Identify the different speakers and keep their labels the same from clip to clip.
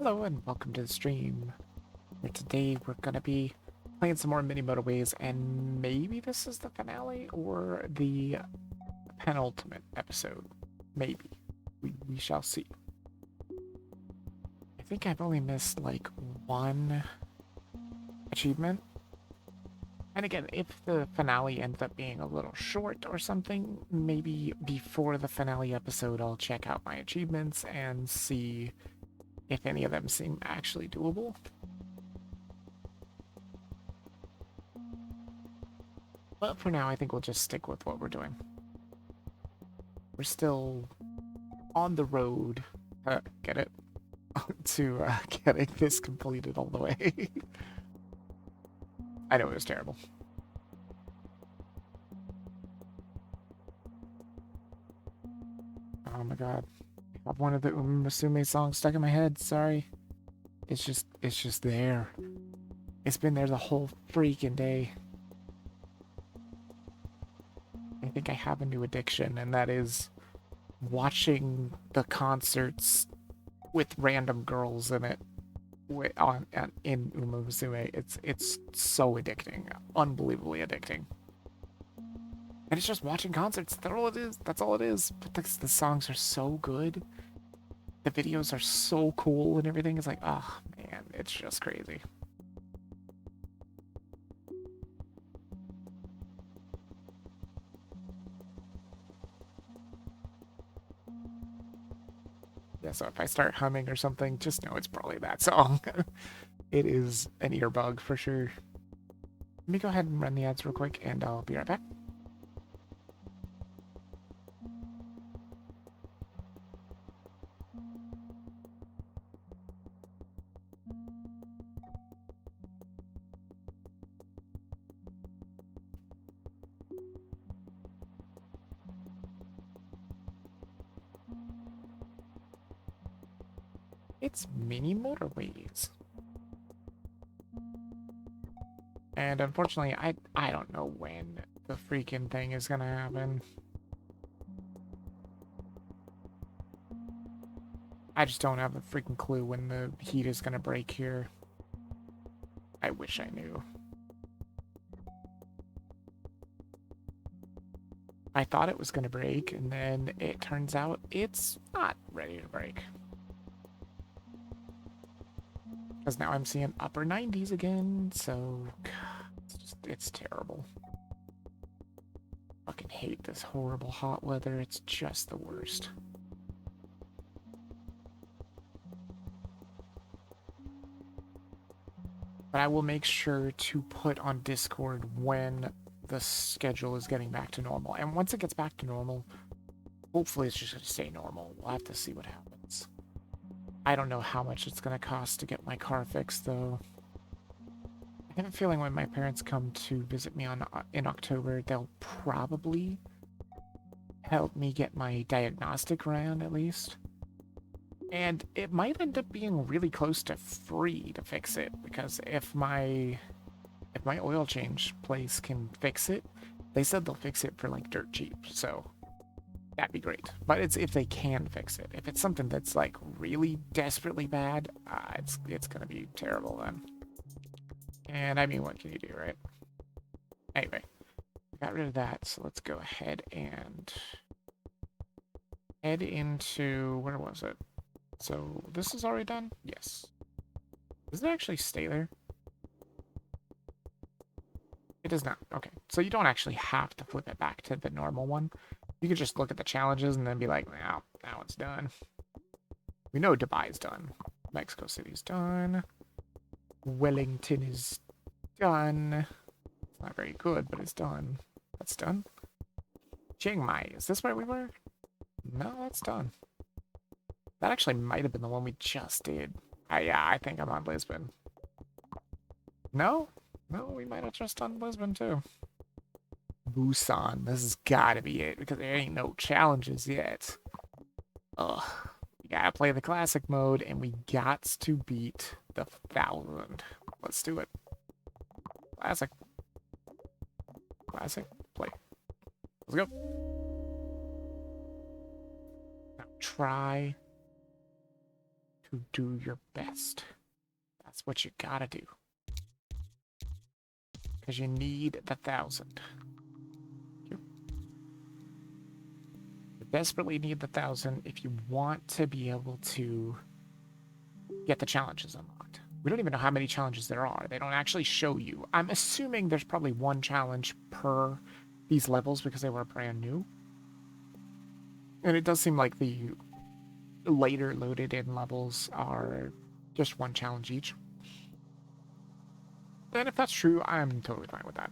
Speaker 1: Hello and welcome to the stream. Where today we're gonna be playing some more Mini Motorways, and maybe this is the finale or the penultimate episode. Maybe. We shall see. I think I've only missed like one achievement. And again, if the finale ends up being a little short or something, maybe before the finale episode I'll check out my achievements and see if any of them seem actually doable. But for now, I think we'll just stick with what we're doing. We're still on the road, get it, to getting this completed all the way. I know it was terrible. Oh my god. I have one of the Musume songs stuck in my head, sorry. It's just there. It's been there the whole freaking day. I think I have a new addiction, and that is watching the concerts with random girls in it in Uma Musume. It's so addicting, unbelievably addicting. And it's just watching concerts. That's all it is. That's all it is. But the songs are so good. The videos are so cool and everything. It's like, oh man, it's just crazy. Yeah, so if I start humming or something, just know it's probably that song. It is an earbug for sure. Let me go ahead and run the ads real quick, and I'll be right back. It's Mini Motorways. And unfortunately, I don't know when the freaking thing is gonna happen. I just don't have a freaking clue when the heat is gonna break here. I wish I knew. I thought it was gonna break, and then it turns out it's not ready to break. Because now I'm seeing upper 90s again, so it's terrible. Fucking hate this horrible hot weather. It's just the worst. But I will make sure to put on Discord when the schedule is getting back to normal. And once it gets back to normal, hopefully it's just going to stay normal. We'll have to see what happens. I don't know how much it's going to cost to get my car fixed, though. I have a feeling when my parents come to visit me in October, they'll probably help me get my diagnostic ran, at least. And it might end up being really close to free to fix it, because if my oil change place can fix it, they said they'll fix it for like dirt cheap, so that'd be great. But it's if they can fix it. If it's something that's like really desperately bad, it's gonna be terrible then. And I mean, what can you do, right? Anyway, got rid of that, so let's go ahead and head into, where was it? So this is already done? Yes. Does it actually stay there? It does not. Okay. So you don't actually have to flip it back to the normal one. You could just look at the challenges and then be like, wow, that one's done. We know Dubai's done. Mexico City's done. Wellington is done. It's not very good, but it's done. That's done. Chiang Mai. Is this where we were? No, that's done. That actually might have been the one we just did. Yeah, I think I'm on Lisbon. No? No, we might have just done Lisbon too. Busan. This has got to be it because there ain't no challenges yet. Ugh. We gotta play the classic mode and we got to beat the 1,000. Let's do it. Classic. Classic. Play. Let's go. Now try to do your best. That's what you gotta do. Because you need the 1,000. You desperately need the 1,000 if you want to be able to get the challenges unlocked. We don't even know how many challenges there are. They don't actually show you. I'm assuming there's probably one challenge per these levels because they were brand new. And it does seem like the later loaded in levels are just one challenge each. And if that's true, I'm totally fine with that.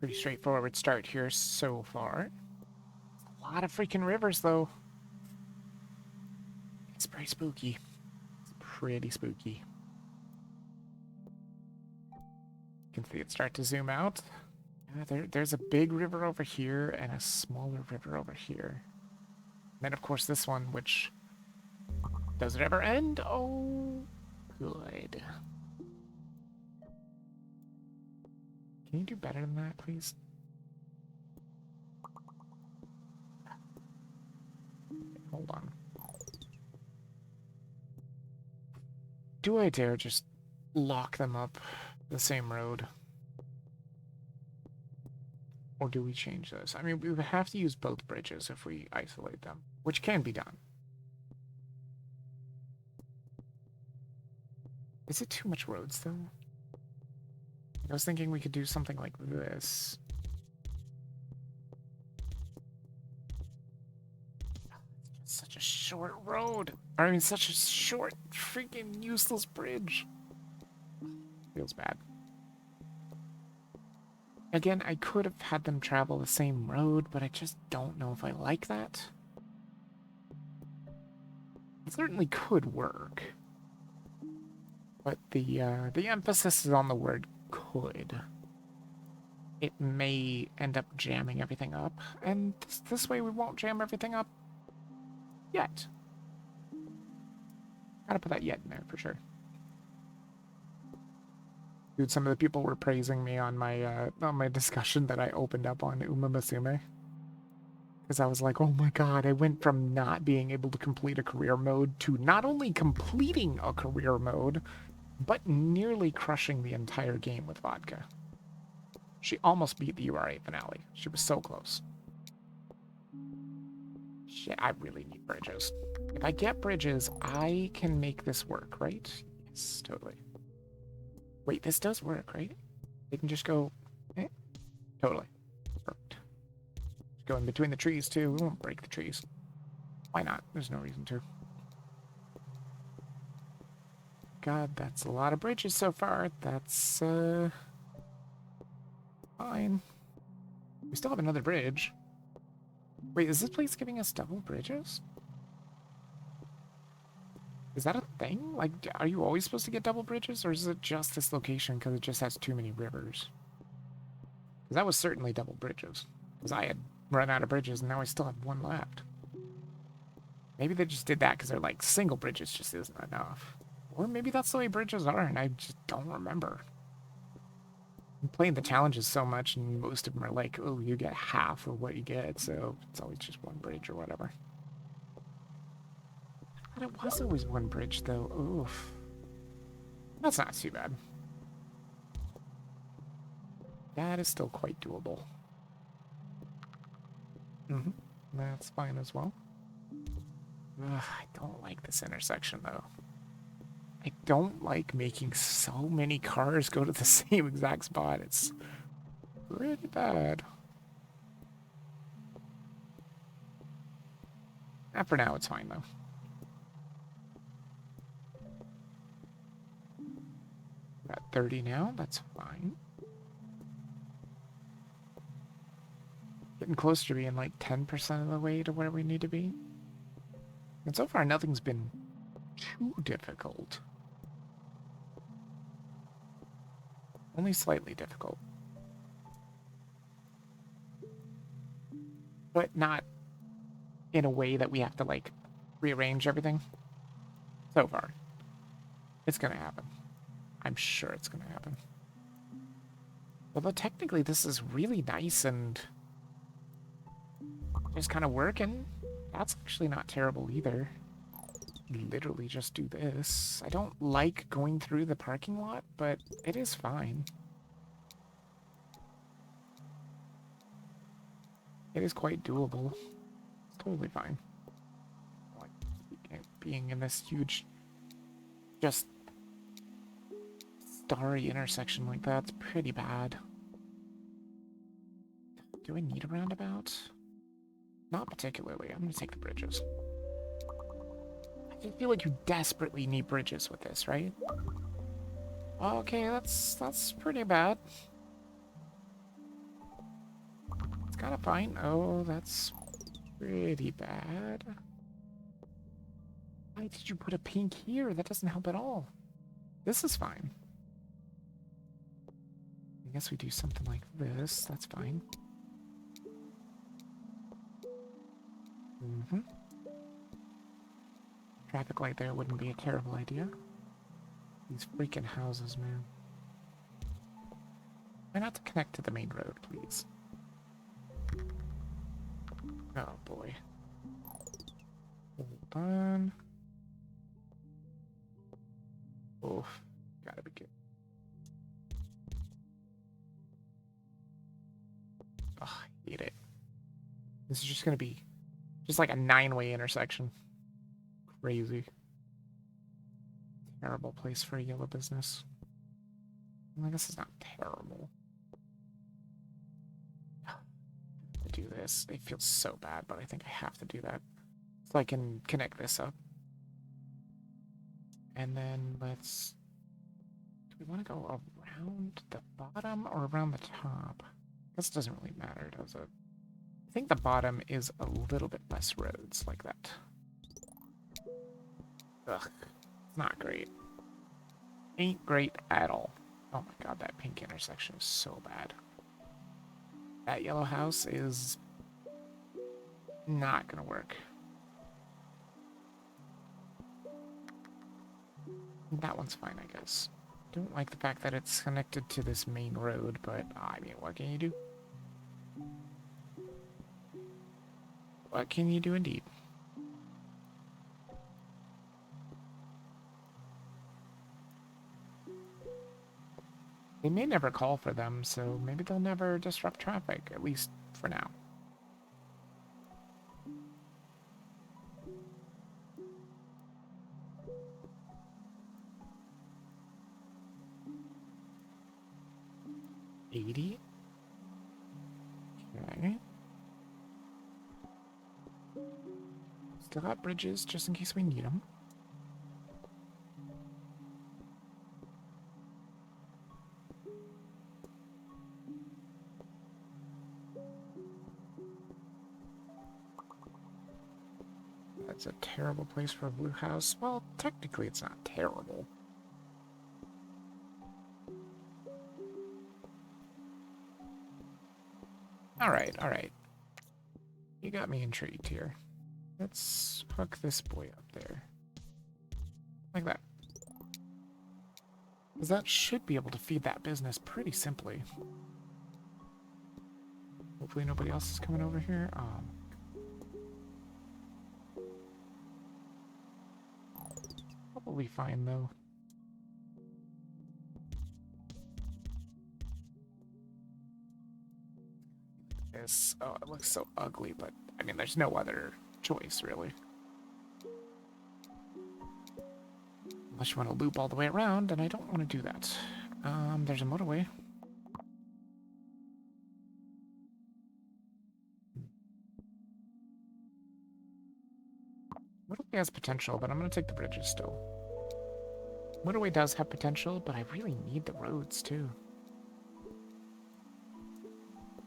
Speaker 1: Pretty straightforward start here so far. A lot of freaking rivers, though. It's pretty spooky. It's pretty spooky. You can see it start to zoom out. There's a big river over here and a smaller river over here. And then, of course, this one, which... Does it ever end? Oh, good. Can you do better than that, please? Hold on. Do I dare just lock them up the same road? Or do we change this? I mean, we would have to use both bridges if we isolate them, which can be done. Is it too much roads, though? I was thinking we could do something like this. It's such a short road. I mean, such a short, freaking useless bridge. Feels bad. Again, I could have had them travel the same road, but I just don't know if I like that. It certainly could work. But the emphasis is on the word could. It may end up jamming everything up, and this way we won't jam everything up yet. Gotta put that yet in there for sure. Dude, some of the people were praising me on my discussion that I opened up on Uma Musume. Because I was like, oh my god, I went from not being able to complete a career mode to not only completing a career mode, but nearly crushing the entire game with vodka. She almost beat the UR8 finale. She was so close. Shit, I really need bridges. If I get bridges, I can make this work, right? Yes, totally. Wait, this does work, right? They can just go... Eh? Totally. Perfect. Just go in between the trees, too. We won't break the trees. Why not? There's no reason to. God, that's a lot of bridges so far. That's, fine. We still have another bridge. Wait, is this place giving us double bridges? Is that a thing? Like, are you always supposed to get double bridges, or is it just this location because it just has too many rivers? Because that was certainly double bridges. Because I had run out of bridges, and now I still have one left. Maybe they just did that because they're like, single bridges just isn't enough. Or maybe that's the way bridges are, and I just don't remember. I'm playing the challenges so much, and most of them are like, oh, you get half of what you get, so it's always just one bridge or whatever. But it was always one bridge, though. Oof. That's not too bad. That is still quite doable. That's fine as well. Ugh, I don't like this intersection, though. I don't like making so many cars go to the same exact spot. It's pretty bad. For now, it's fine, though. We're at 30 now. That's fine. Getting closer to being like 10% of the way to where we need to be. And so far, nothing's been too difficult. Only slightly difficult. But not in a way that we have to, like, rearrange everything. So far. It's gonna happen. I'm sure it's gonna happen. Although technically this is really nice and just kind of working. That's actually not terrible either. Literally just do this. I don't like going through the parking lot, but it is fine. It is quite doable. It's totally fine. Like being in this huge, just starry intersection like that's pretty bad. Do I need a roundabout? Not particularly. I'm gonna take the bridges. I feel like you desperately need bridges with this, right? Okay, that's pretty bad. It's kind of fine. Oh, that's pretty bad. Why did you put a pink here? That doesn't help at all. This is fine. I guess we do something like this. That's fine. Traffic light there wouldn't be a terrible idea. These freaking houses, man. Why not to connect to the main road, please? Oh, boy. Hold on. Oof. Gotta be good. Ugh, I hate it. This is just gonna be just like a 9-way intersection. Crazy. Terrible place for a yellow business. Well, I guess it's not terrible. To do this, it feels so bad, but I think I have to do that so I can connect this up. And then let's. Do we want to go around the bottom or around the top? I guess it doesn't really matter, does it? I think the bottom is a little bit less roads like that. Ugh, it's not great. Ain't great at all. Oh my god, that pink intersection is so bad. That yellow house is not gonna work. That one's fine, I guess. Don't like the fact that it's connected to this main road, but I mean, what can you do? What can you do indeed? They may never call for them, so maybe they'll never disrupt traffic, at least for now. $80? Okay. Still got bridges, just in case we need them. That's a terrible place for a blue house. Well, technically it's not terrible. Alright. You got me intrigued here. Let's hook this boy up there. Like that. Because that should be able to feed that business pretty simply. Hopefully nobody else is coming over here. Probably fine, though. This, oh, it looks so ugly, but I mean, there's no other choice, really. Unless you want to loop all the way around, and I don't want to do that. There's a motorway. Motorway has potential, but I'm going to take the bridges still. Motorway does have potential, but I really need the roads, too.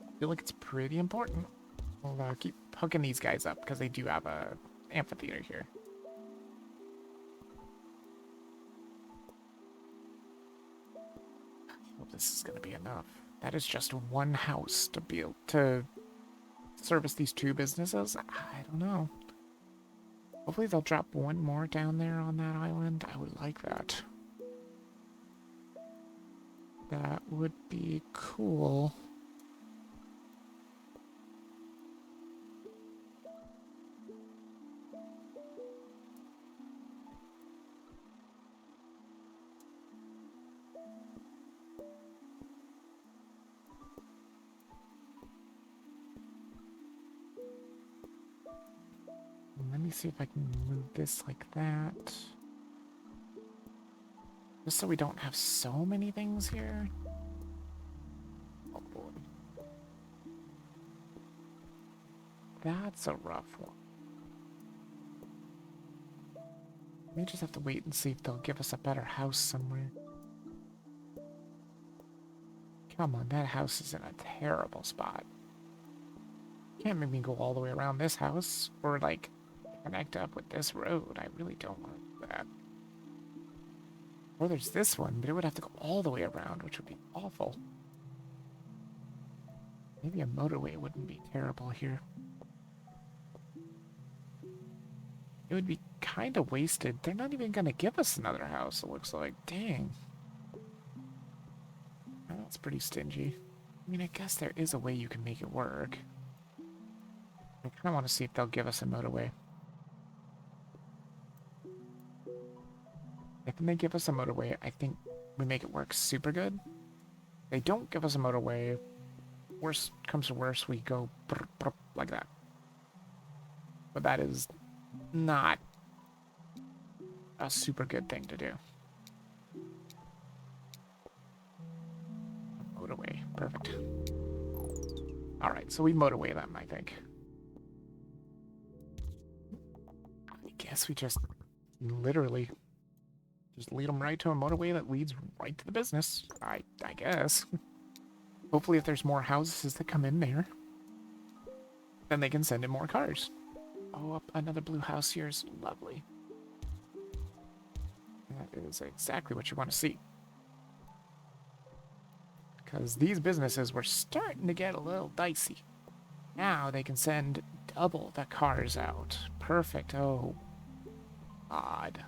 Speaker 1: I feel like it's pretty important. We'll keep hooking these guys up, because they do have a amphitheater here. I hope this is going to be enough. That is just one house to be able to service these two businesses. I don't know. Hopefully they'll drop one more down there on that island. I would like that. That would be cool. Let me see if I can move this like that. Just so we don't have so many things here. Oh boy. That's a rough one. We just have to wait and see if they'll give us a better house somewhere. Come on, that house is in a terrible spot. Can't make me go all the way around this house or, like, connect up with this road. I really don't want to do that. Or there's this one, but it would have to go all the way around, which would be awful. Maybe a motorway wouldn't be terrible here. It would be kind of wasted. They're not even going to give us another house, it looks like. Dang. That's pretty stingy. I mean, I guess there is a way you can make it work. I kind of want to see if they'll give us a motorway. If they give us a motorway, I think we make it work super good. They don't give us a motorway. Worst comes to worst, we go brr, brr, like that. But that is not a super good thing to do. Motorway, perfect. Alright, so we motorway them, I think. I guess we just literally just lead them right to a motorway that leads right to the business. I guess. Hopefully if there's more houses that come in there, then they can send in more cars. Oh, up another blue house here is lovely. That is exactly what you want to see. Because these businesses were starting to get a little dicey. Now they can send double the cars out. Perfect. Oh, odd.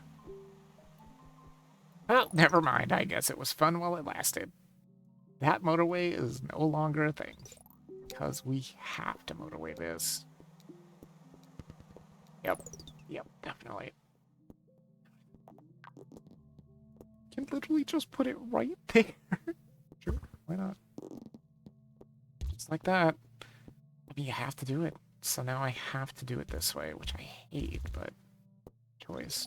Speaker 1: Well, never mind. I guess it was fun while it lasted. That motorway is no longer a thing. Because we have to motorway this. Yep, definitely. Can literally just put it right there. Sure, why not? Just like that. I mean, you have to do it. So now I have to do it this way, which I hate, but choice.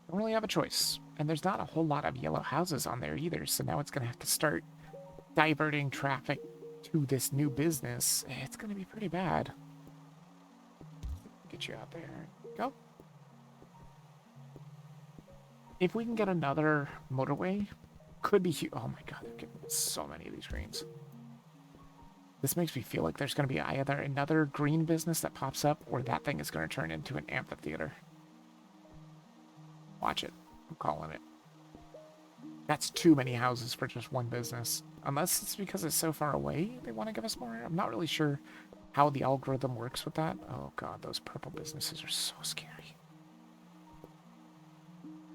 Speaker 1: Don't really have a choice. And there's not a whole lot of yellow houses on there either, so now it's going to have to start diverting traffic to this new business. It's going to be pretty bad. Get you out there. Go. If we can get another motorway, could be huge. Oh my god, they're getting so many of these greens. This makes me feel like there's going to be either another green business that pops up, or that thing is going to turn into an amphitheater. Watch it. I'm calling it. That's too many houses for just one business. Unless it's because it's so far away, they want to give us more. I'm not really sure how the algorithm works with that. Oh god, those purple businesses are so scary.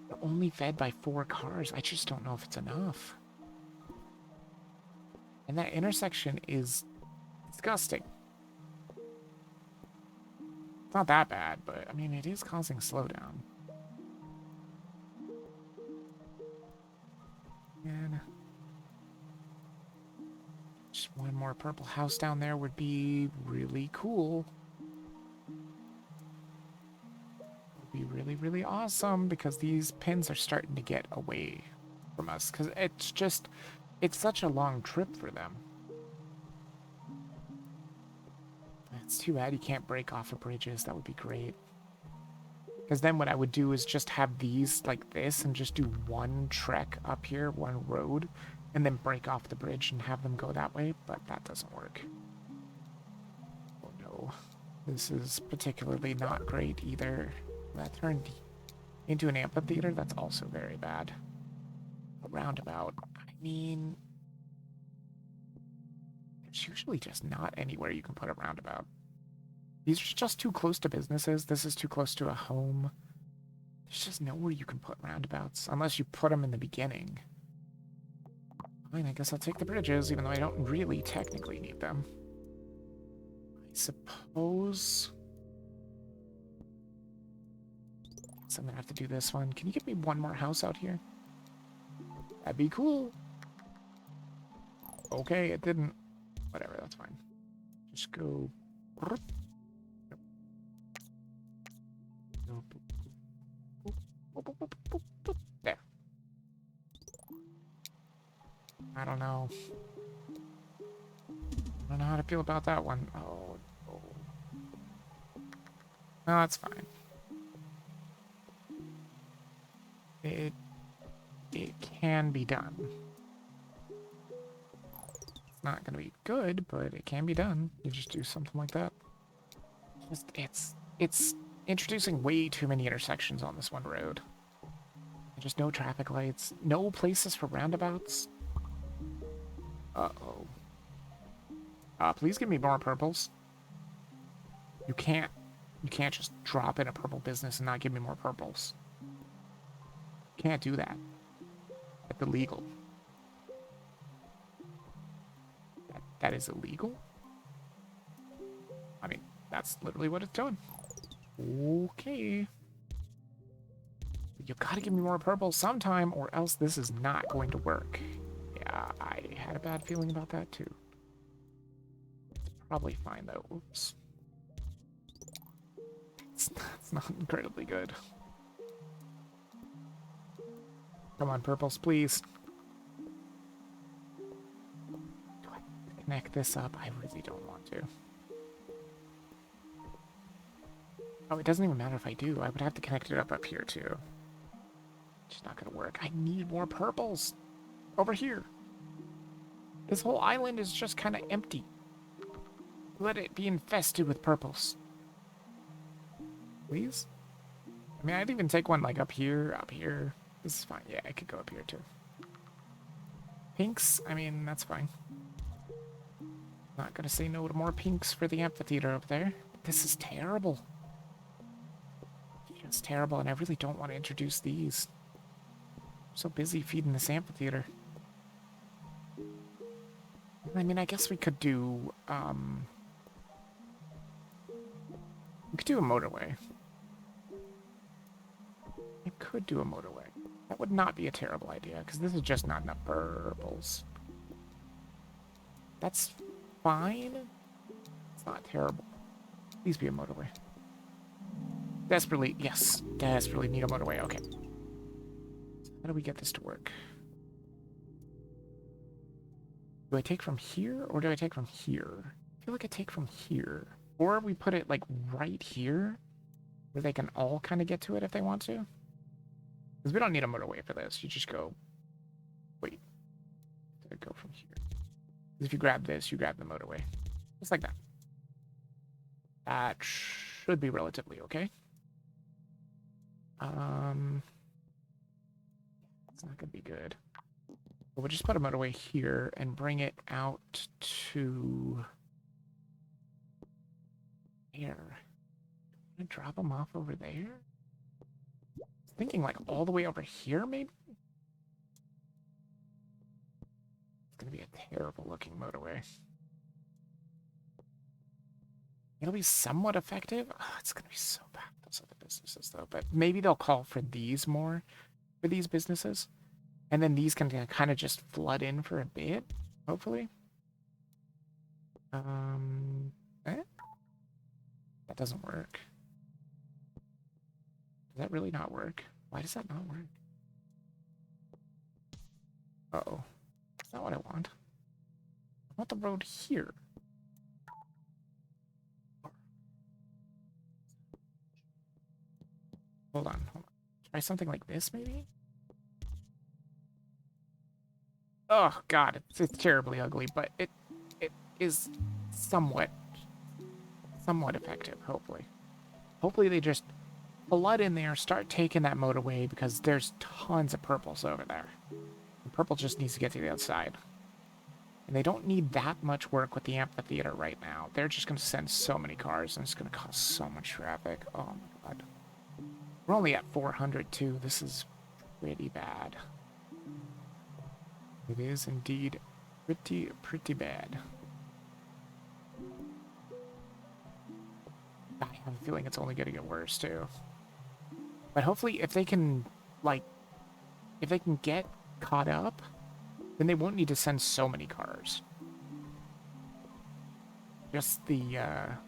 Speaker 1: They're only fed by 4 cars. I just don't know if it's enough. And that intersection is disgusting. It's not that bad, but I mean, it is causing slowdown. And just one more purple house down there would be really cool. Would be really, really awesome, because these pins are starting to get away from us. Because it's such a long trip for them. It's too bad you can't break off of bridges. That would be great. Because then what I would do is just have these like this and just do one trek up here, one road, and then break off the bridge and have them go that way, but that doesn't work. Oh no. This is particularly not great either. That turned into an amphitheater. That's also very bad. A roundabout. I mean, there's usually just not anywhere you can put a roundabout. These are just too close to businesses. This is too close to a home. There's just nowhere you can put roundabouts unless you put them in the beginning. Fine, I guess I'll take the bridges, even though I don't really technically need them. I suppose... So I'm gonna have to do this one. Can you give me one more house out here? That'd be cool. Okay, it didn't. Whatever, that's fine. Just go... There. I don't know. I don't know how to feel about that one. Oh, no. No, that's fine. It can be done. It's not gonna be good, but it can be done. You just do something like that. It's introducing way too many intersections on this one road. Just no traffic lights, no places for roundabouts. Uh-oh. Please give me more purples. You can't just drop in a purple business and not give me more purples. You can't do that. That's illegal. That is illegal? I mean, that's literally what it's doing. Okay. You gotta give me more purple sometime, or else this is not going to work. Yeah, I had a bad feeling about that too. It's probably fine though. Oops. It's not incredibly good. Come on, purples, please. Do I connect this up? I really don't want to. Oh, it doesn't even matter if I do. I would have to connect it up here too. It's not gonna work. I need more purples. Over here. This whole island is just kind of empty. Let it be infested with purples. Please? I mean, I'd even take one like up here. This is fine. Yeah, I could go up here too. Pinks? I mean, that's fine. Not gonna say no to more pinks for the amphitheater up there. This is terrible. It's terrible, and I really don't want to introduce these. I'm so busy feeding this amphitheater. I mean, I guess we could do, we could do a motorway. I could do a motorway. That would not be a terrible idea, because this is just not enough purples. That's fine. It's not terrible. Please be a motorway. Desperately, yes, desperately need a motorway. Okay. How do we get this to work? Do I take from here, or do I take from here? I feel like I take from here. Or we put it, like, right here, where they can all kind of get to it if they want to. Because we don't need a motorway for this. You just go... Wait. Did I go from here? If you grab this, you grab the motorway. Just like that. That should be relatively okay. It's not gonna be good. But we'll just put a motorway here and bring it out to here. I'm gonna drop them off over there. Thinking like all the way over here, maybe. It's gonna be a terrible looking motorway. It'll be somewhat effective. Oh, it's gonna be so bad for those other businesses though. But maybe they'll call for these more for these businesses. And then these can kind of just flood in for a bit, hopefully. That doesn't work. Does that really not work? Why does that not work? Uh-oh. That's not what I want. I want the road here. Hold on. Try something like this, maybe? Oh, God. It's terribly ugly, but it is somewhat effective, hopefully. Hopefully they just flood in there, start taking that motorway, because there's tons of purples over there. And purple just needs to get to the outside. And they don't need that much work with the amphitheater right now. They're just going to send so many cars, and it's going to cause so much traffic. Oh, my God. We're only at 400, too. This is pretty bad. It is indeed pretty bad. I have a feeling it's only going to get worse, too. But hopefully, if they can, like, if they can get caught up, then they won't need to send so many cars. Just the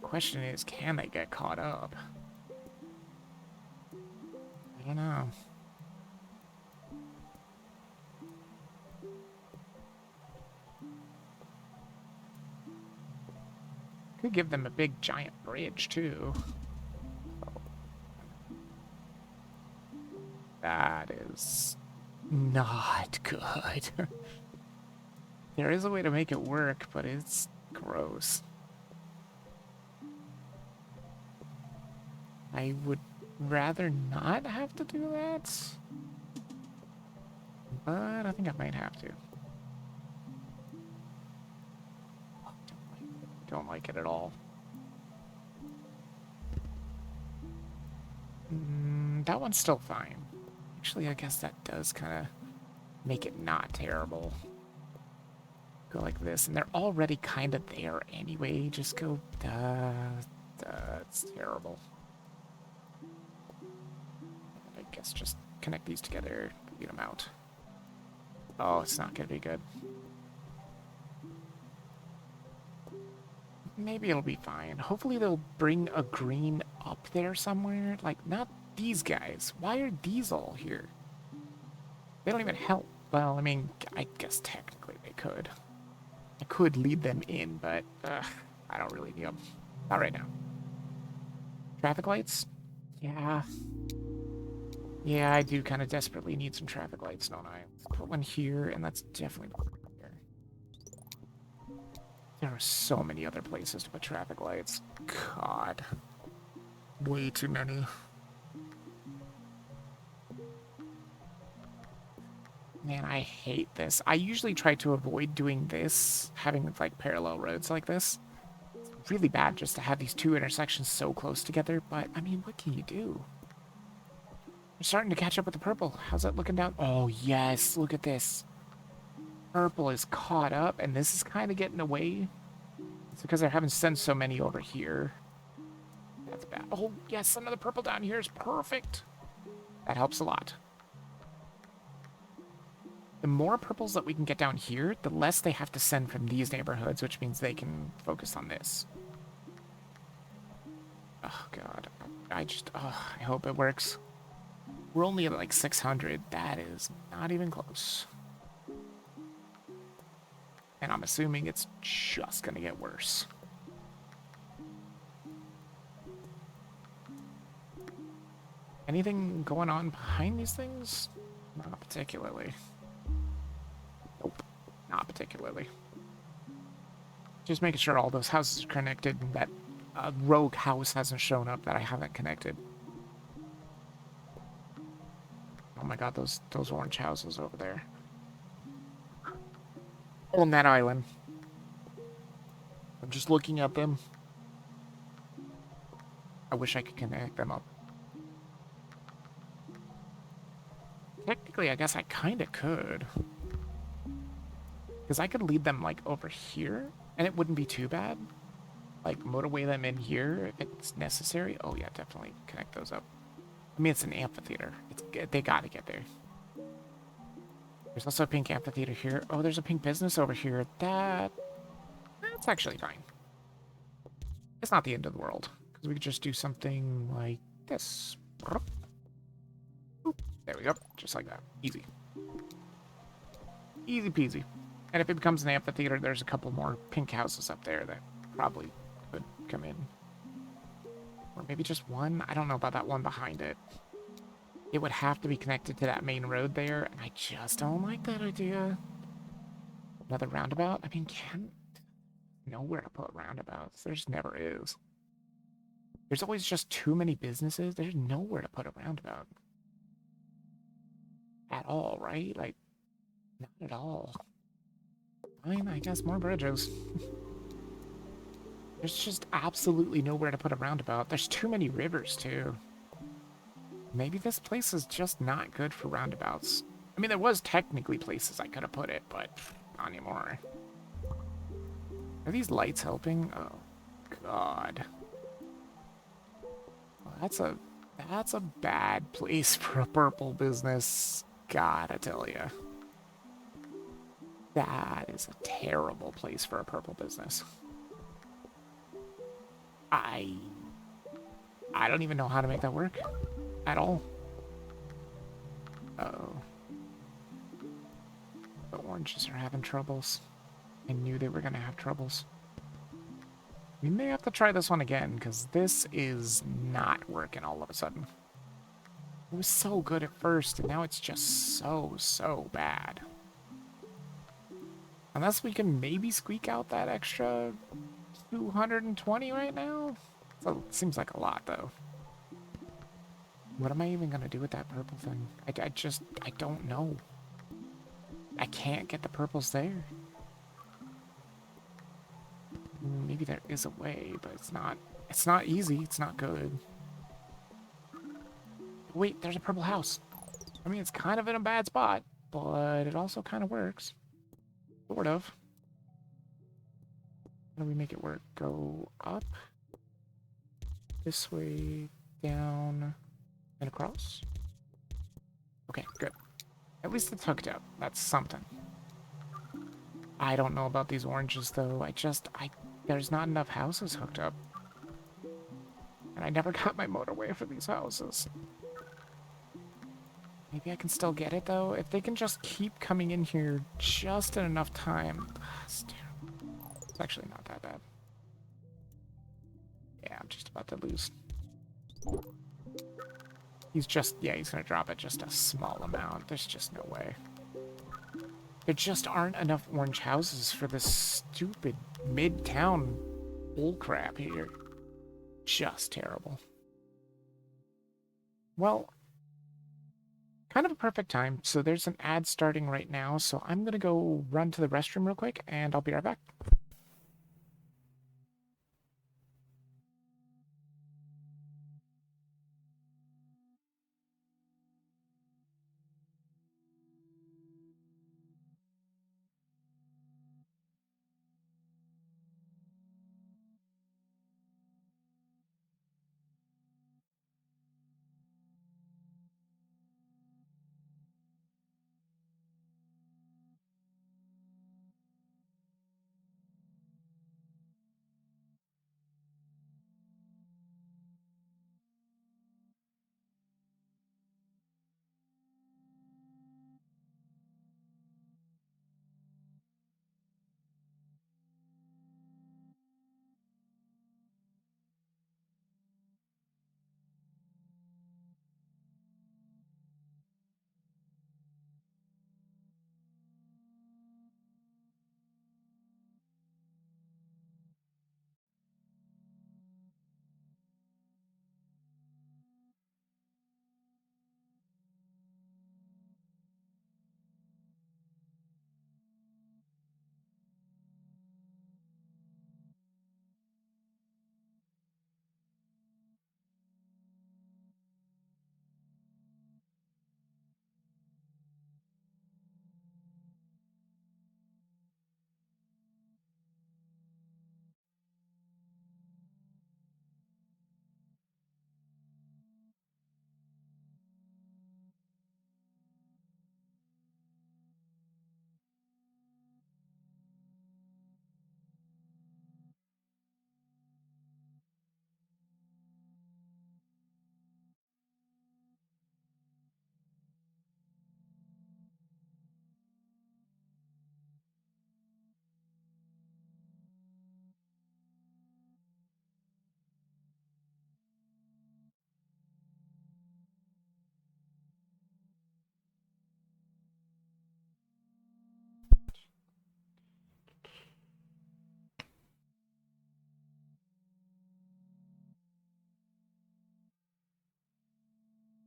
Speaker 1: question is, can they get caught up? I don't know. Could give them a big giant bridge, too. That is not good. There is a way to make it work, but it's gross. I would rather not have to do that, but I think I might have to. Don't like it at all. That one's still fine. Actually, I guess that does kind of make it not terrible. Go like this, and they're already kind of there anyway. Just go, it's terrible. I guess just connect these together, get them out. Oh, it's not gonna be good. Maybe it'll be fine. Hopefully they'll bring a green up there somewhere. Like, not these guys. Why are these all here? They don't even help. Well, I mean, I guess technically they could. I could lead them in, but I don't really need them. Not right now. Traffic lights? Yeah. Yeah, I do kind of desperately need some traffic lights, don't I? Let's put one here, and that's definitely one here. There are so many other places to put traffic lights. God. Way too many. Man, I hate this. I usually try to avoid doing this, having like parallel roads like this. It's really bad just to have these two intersections so close together, but I mean, what can you do? We're starting to catch up with the purple. How's that looking down? Oh, yes, look at this. Purple is caught up, and this is kind of getting away. It's because they're having to send so many over here. That's bad. Oh, yes, another purple down here is perfect. That helps a lot. The more purples that we can get down here, the less they have to send from these neighborhoods, which means they can focus on this. Oh, God. I hope it works. We're only at like 600. That is not even close. And I'm assuming it's just gonna get worse. Anything going on behind these things? Not particularly. Nope, not particularly. Just making sure all those houses are connected and that a rogue house hasn't shown up that I haven't connected. Oh my god, those orange houses over there. On that island. I'm just looking at them. I wish I could connect them up. Technically, I guess I kind of could. Because I could lead them, like, over here, and it wouldn't be too bad. Like, motorway them in here if it's necessary. Oh, yeah, definitely connect those up. I mean, it's an amphitheater. They gotta get there. There's also a pink amphitheater here. Oh, there's a pink business over here. That's actually fine. It's not the end of the world. Because we could just do something like this. There we go. Just like that. Easy. Easy peasy. And if it becomes an amphitheater, there's a couple more pink houses up there that probably could come in. Or maybe just one? I don't know about that one behind it. It would have to be connected to that main road there, and I just don't like that idea. Another roundabout? I mean, can't know where to put roundabouts. There just never is. There's always just too many businesses. There's nowhere to put a roundabout. At all, right? Like, not at all. Fine, I guess more bridges. There's just absolutely nowhere to put a roundabout. There's too many rivers, too. Maybe this place is just not good for roundabouts. I mean, there was technically places I could have put it, but not anymore. Are these lights helping? Oh, God. Well, that's a bad place for a purple business. Gotta tell you. That is a terrible place for a purple business. I I don't even know how to make that work at all. Uh-oh. The oranges are having troubles. I knew they were gonna have troubles. We may have to try this one again, because this is not working all of a sudden. It was so good at first, and now it's just so bad. Unless we can maybe squeak out that extra 220 right now? So it seems like a lot, though. What am I even going to do with that purple thing? I don't know. I can't get the purples there. Maybe there is a way, but it's not easy. It's not good. Wait, there's a purple house. I mean, it's kind of in a bad spot, but it also kind of works. Sort of. How do we make it work? Go up. This way, down, and across. Okay, good. At least it's hooked up. That's something. I don't know about these oranges, though. There's not enough houses hooked up. And I never got my motorway for these houses. Maybe I can still get it, though. If they can just keep coming in here just in enough time. It's actually not that bad. Yeah, I'm just about to lose. He's gonna drop it just a small amount. There's just no way. There just aren't enough orange houses for this stupid mid-town bullcrap here. Just terrible. Well, kind of a perfect time. So there's an ad starting right now, so I'm gonna go run to the restroom real quick, and I'll be right back.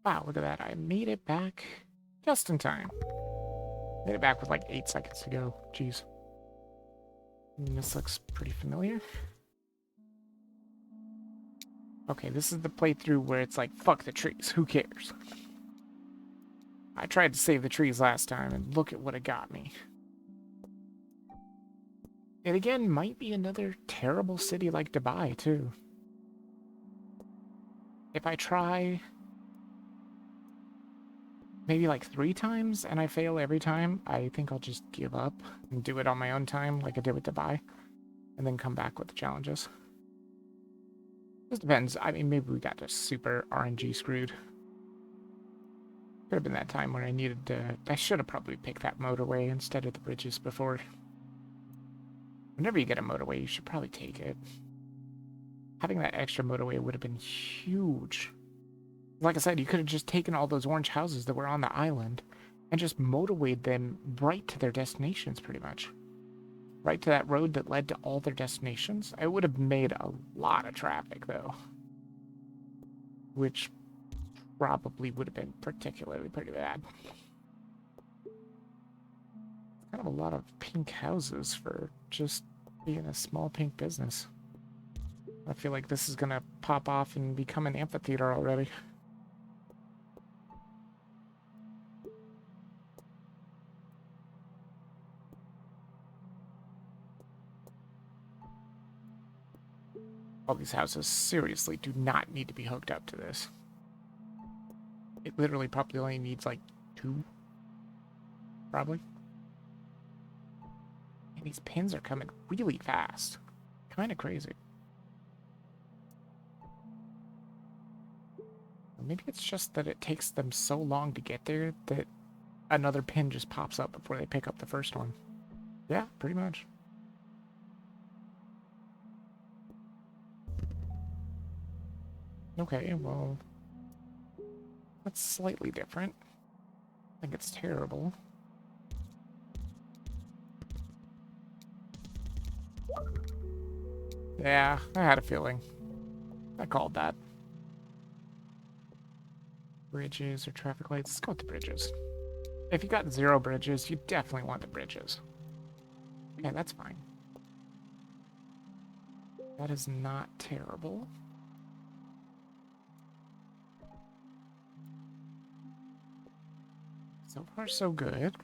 Speaker 1: Wow, look at that. I made it back just in time. Made it back with like 8 seconds to go. Jeez. This looks pretty familiar. Okay, this is the playthrough where it's like, fuck the trees, who cares? I tried to save the trees last time, and look at what it got me. It again might be another terrible city like Dubai, too. If I try maybe like 3 times and I fail every time, I think I'll just give up and do it on my own time like I did with Dubai, and then come back with the challenges. Just depends. I mean, maybe we got just super RNG screwed. Could have been that time where I needed to... I should have probably picked that motorway instead of the bridges before. Whenever you get a motorway, you should probably take it. Having that extra motorway would have been huge. Like I said, you could have just taken all those orange houses that were on the island and just motorwayed them right to their destinations, pretty much. Right to that road that led to all their destinations. It would have made a lot of traffic, though. Which probably would have been particularly pretty bad. Kind of a lot of pink houses for just being a small pink business. I feel like this is gonna pop off and become an amphitheater already. All these houses seriously do not need to be hooked up to this. It literally probably only needs like 2. Probably. And these pins are coming really fast. Kind of crazy. Or maybe it's just that it takes them so long to get there that another pin just pops up before they pick up the first one. Yeah, pretty much. Okay, well, that's slightly different. I think it's terrible. Yeah, I had a feeling. I called that. Bridges or traffic lights? Let's go with the bridges. If you got 0 bridges, you definitely want the bridges. Okay, that's fine. That is not terrible. So far, so good.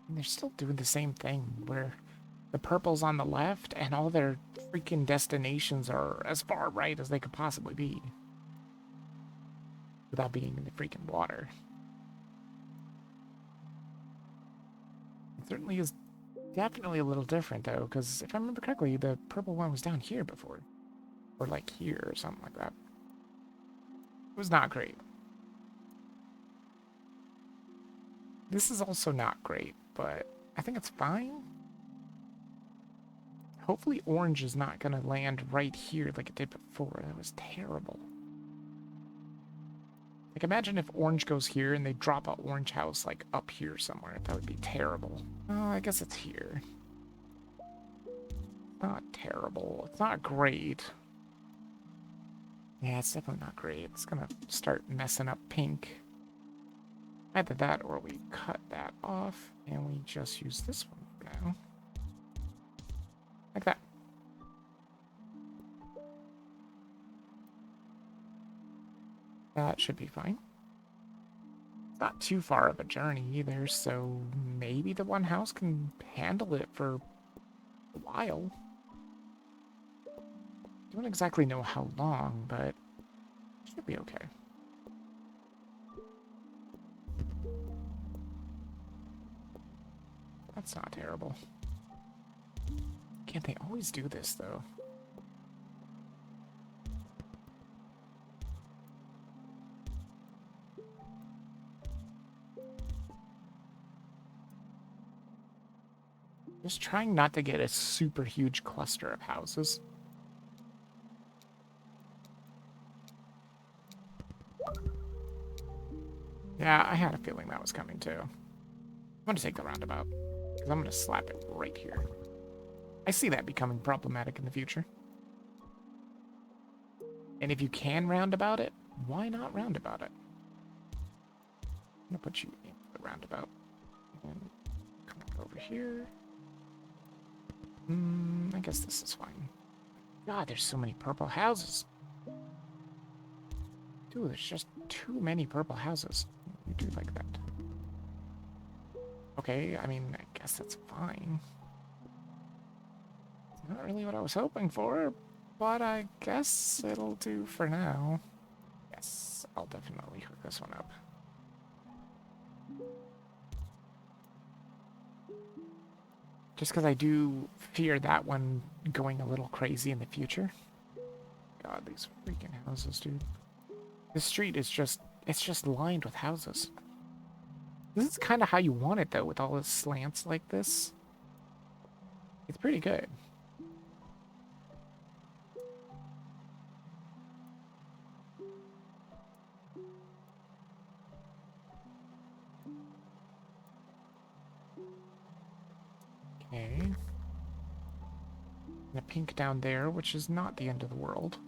Speaker 1: And they're still doing the same thing, where the purple's on the left, and all their freaking destinations are as far right as they could possibly be. Without being in the freaking water. It certainly is definitely a little different, though, because if I remember correctly, the purple one was down here before. Or like here, or something like that. It was not great. This is also not great, but I think it's fine. Hopefully orange is not going to land right here like it did before. That was terrible. Like, imagine if orange goes here and they drop an orange house, like, up here somewhere. That would be terrible. Oh, I guess it's here. Not terrible. It's not great. Yeah, it's definitely not great. It's gonna start messing up pink. Either that or we cut that off and we just use this one for now. Like that. That should be fine. It's not too far of a journey either, so maybe the one house can handle it for a while. Don't exactly know how long, but it should be okay. That's not terrible. Can't they always do this, though? Just trying not to get a super huge cluster of houses. Yeah, I had a feeling that was coming too. I'm going to take the roundabout, because I'm going to slap it right here. I see that becoming problematic in the future. And if you can roundabout it, why not roundabout it? I'm going to put you in the roundabout. And come over here. I guess this is fine. God, there's so many purple houses. Dude, there's just too many purple houses. You do like that. Okay, I mean, I guess that's fine. Not really what I was hoping for, but I guess it'll do for now. Yes, I'll definitely hook this one up. Just because I do fear that one going a little crazy in the future. God, these freaking houses, dude. This street is it's just lined with houses. This is kind of how you want it, though, with all the slants like this. It's pretty good. Okay. And a pink down there, which is not the end of the world.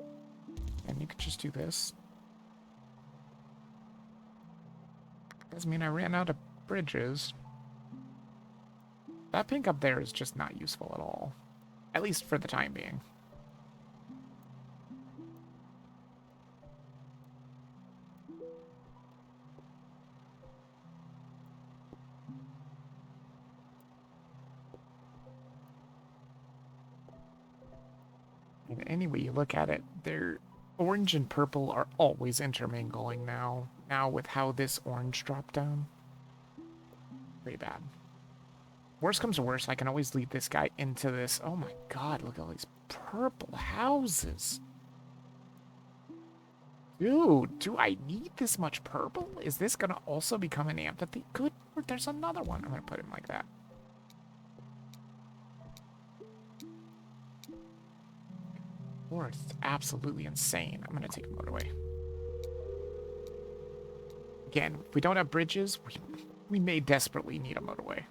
Speaker 1: And you could just do this. Doesn't mean I ran out of bridges. That pink up there is just not useful at all. At least for the time being. And any way you look at it, they're orange and purple are always intermingling now. Now with how this orange dropped down. Pretty bad. Worst comes to worst, I can always lead this guy into this. Oh my god, look at all these purple houses. Dude, do I need this much purple? Is this gonna also become an amphitheater? Good, there's another one. I'm gonna put him like that. Or it's absolutely insane. I'm gonna take a motorway. Again, if we don't have bridges, we may desperately need a motorway.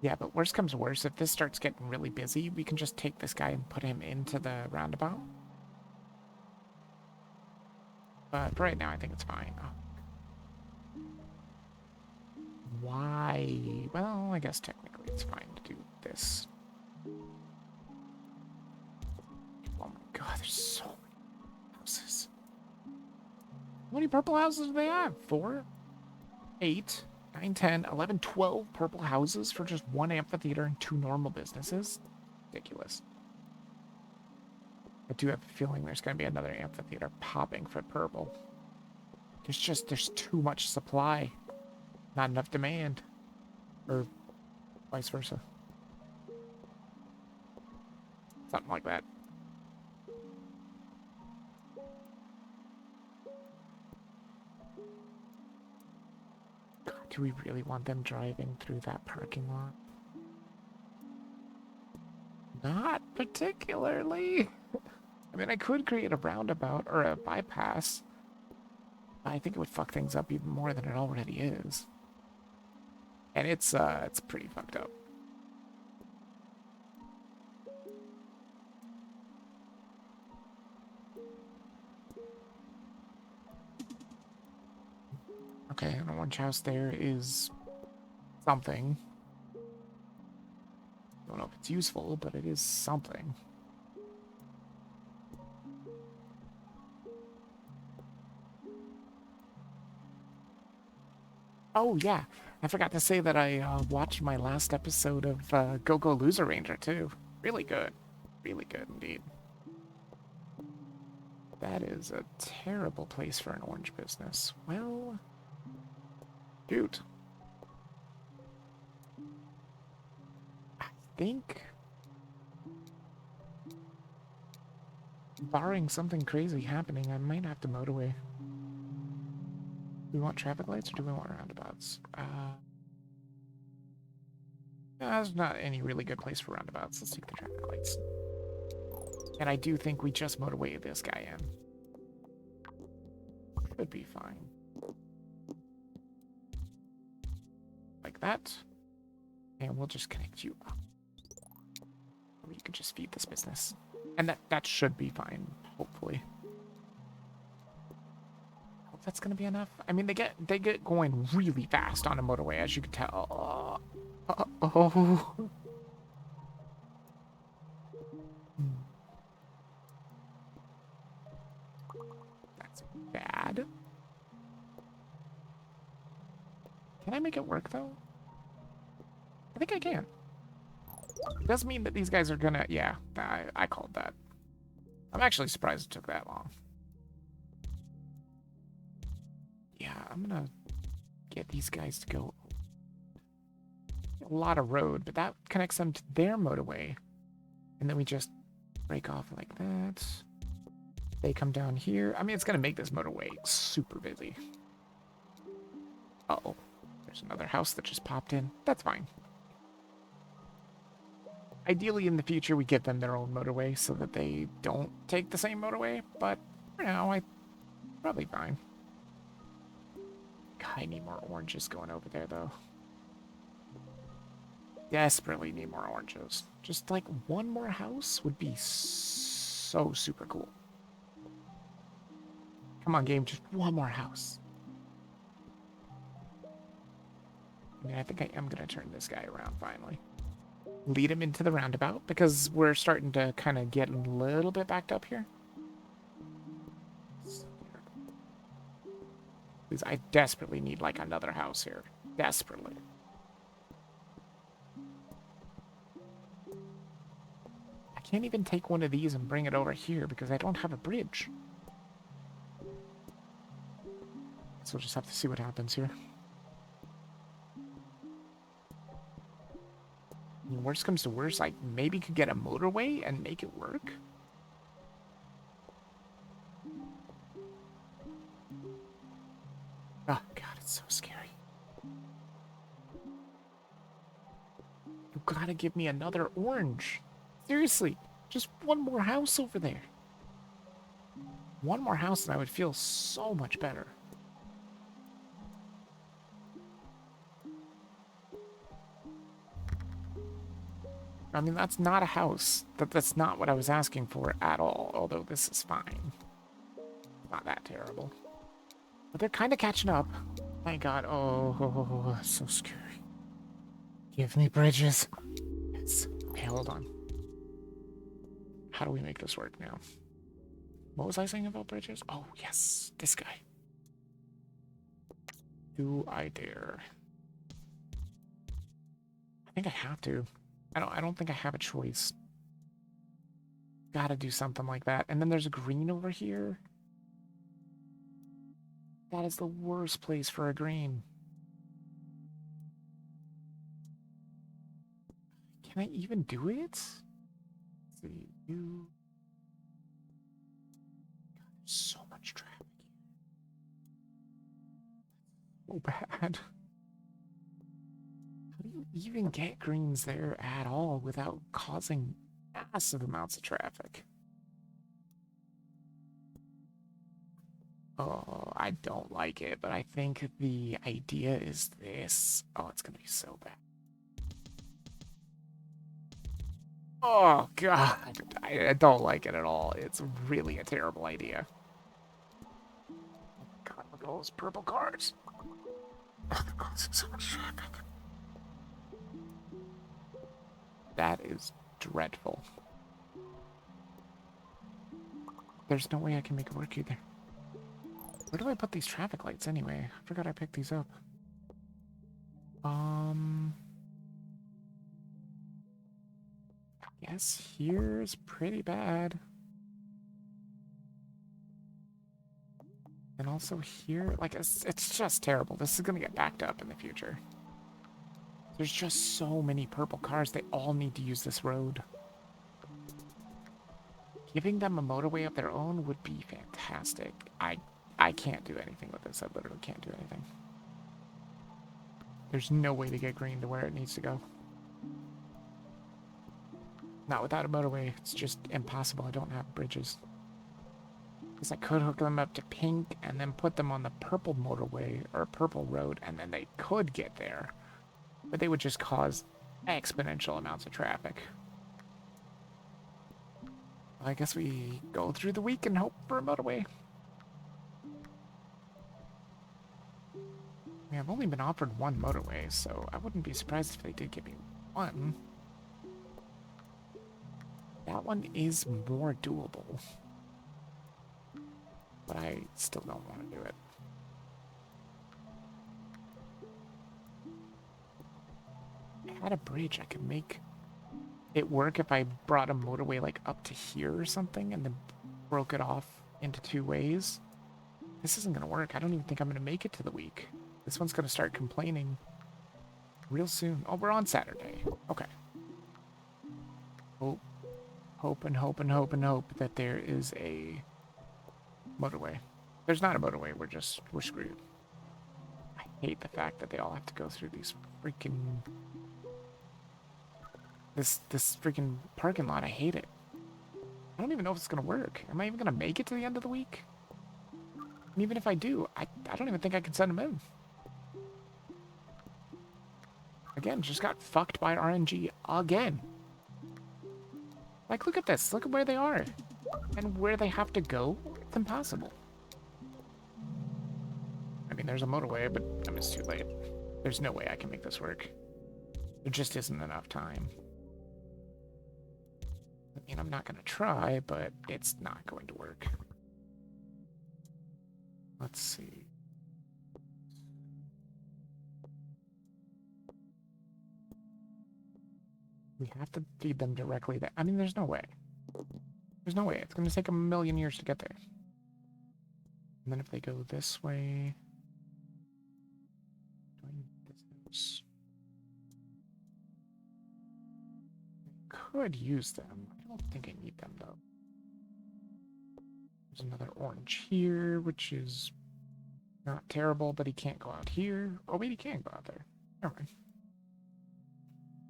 Speaker 1: Yeah, but worst comes to worst, if this starts getting really busy, we can just take this guy and put him into the roundabout. But for right now, I think it's fine. Oh. Why? Well, I guess technically it's fine to do this. Oh my god, there's so many houses. How many purple houses do they have? 4? 8? 9, 10, 11, 12 purple houses for just one amphitheater and 2 normal businesses? Ridiculous. I do have a feeling there's going to be another amphitheater popping for purple. There's too much supply. Not enough demand. Or vice versa. Something like that. God, do we really want them driving through that parking lot? Not particularly. I mean, I could create a roundabout or a bypass. I think it would fuck things up even more than it already is. And it's pretty fucked up. Okay, an orange house there is something. Don't know if it's useful, but it is something. Oh, yeah. I forgot to say that I watched my last episode of Go Go Loser Ranger, too. Really good. Really good indeed. That is a terrible place for an orange business. Well, shoot. I think, barring something crazy happening, I might have to motorway. Do we want traffic lights or do we want roundabouts? There's not any really good place for roundabouts. Let's take the traffic lights. And I do think we just motorway this guy in. Should be fine. Like that. And we'll just connect you up. You can just feed this business. And that should be fine, hopefully. Hope that's gonna be enough. I mean, they get going really fast on a motorway, as you can tell. Oh. Can I make it work, though? I think I can. It does mean that these guys are gonna... Yeah, I called that. I'm actually surprised it took that long. Yeah, I'm gonna get these guys to go a lot of road, but that connects them to their motorway. And then we just break off like that. They come down here. I mean, it's gonna make this motorway super busy. Uh-oh. There's another house that just popped in. That's fine. Ideally, in the future, we give them their own motorway so that they don't take the same motorway, but for now, probably fine. God, I need more oranges going over there, though. Desperately need more oranges. Just like one more house would be so super cool. Come on, game, just one more house. I mean, I think I am going to turn this guy around finally. Lead him into the roundabout because we're starting to kind of get a little bit backed up here. Because I desperately need like another house here. Desperately. I can't even take one of these and bring it over here because I don't have a bridge. So we'll just have to see what happens here. I mean, worst comes to worst, I maybe could get a motorway and make it work. Oh, God, it's so scary. You gotta give me another orange. Seriously, just one more house over there. One more house and I would feel so much better. I mean, that's not a house. That's not what I was asking for at all, although this is fine. Not that terrible. But they're kind of catching up. Thank God. Oh, so scary. Give me bridges. Yes. Okay, hold on. How do we make this work now? What was I saying about bridges? Oh, yes. This guy. Do I dare? I think I have to. I don't think I have a choice. Gotta do something like that. And then there's a green over here. That is the worst place for a green. Can I even do it? Let's see, you. God, there's so much traffic. So bad. How do you even get greens there at all without causing massive amounts of traffic? Oh, I don't like it, but I think the idea is this. Oh, it's gonna be so bad. Oh, God. I don't like it at all. It's really a terrible idea. God, look at all those purple cars. Oh, they're causing so much traffic. That is dreadful. There's no way I can make it work either. Where do I put these traffic lights anyway? I forgot I picked these up. Guess here's pretty bad. And also here, like, it's just terrible. This is gonna get backed up in the future. There's just so many purple cars. They all need to use this road. Giving them a motorway of their own would be fantastic. I can't do anything with this. I literally can't do anything. There's no way to get green to where it needs to go. Not without a motorway. It's just impossible. I don't have bridges. Because I could hook them up to pink and then put them on the purple motorway or purple road, and then they could get there. But they would just cause exponential amounts of traffic. I guess we go through the week and hope for a motorway. I mean, I've only been offered one motorway, so I wouldn't be surprised if they did give me one. That one is more doable. But I still don't want to do it. had a bridge, I could make it work if I brought a motorway like up to here or something and then broke it off into 2 ways. This isn't gonna work. I don't even think I'm gonna make it to the week. This one's gonna start complaining real soon. Oh, we're on Saturday. Okay. Hope and hope and hope and hope that there is a motorway. There's not a motorway. We're screwed. I hate the fact that they all have to go through these freaking... This freaking parking lot. I hate it. I don't even know if it's gonna work. Am I even gonna make it to the end of the week? And even if I do, I don't even think I can send them in. Again, just got fucked by RNG again. Like, look at this. Look at where they are. And where they have to go. It's impossible. I mean, there's a motorway, but it's too late. There's no way I can make this work. There just isn't enough time. I mean, I'm not going to try, but it's not going to work. Let's see. We have to feed them directly there. I mean, there's no way. There's no way. It's going to take 1,000,000 years to get there. And then if they go this way... Could use them. I don't think I need them, though. There's another orange here, which is not terrible, but he can't go out here. Oh, wait, he can go out there. Never mind.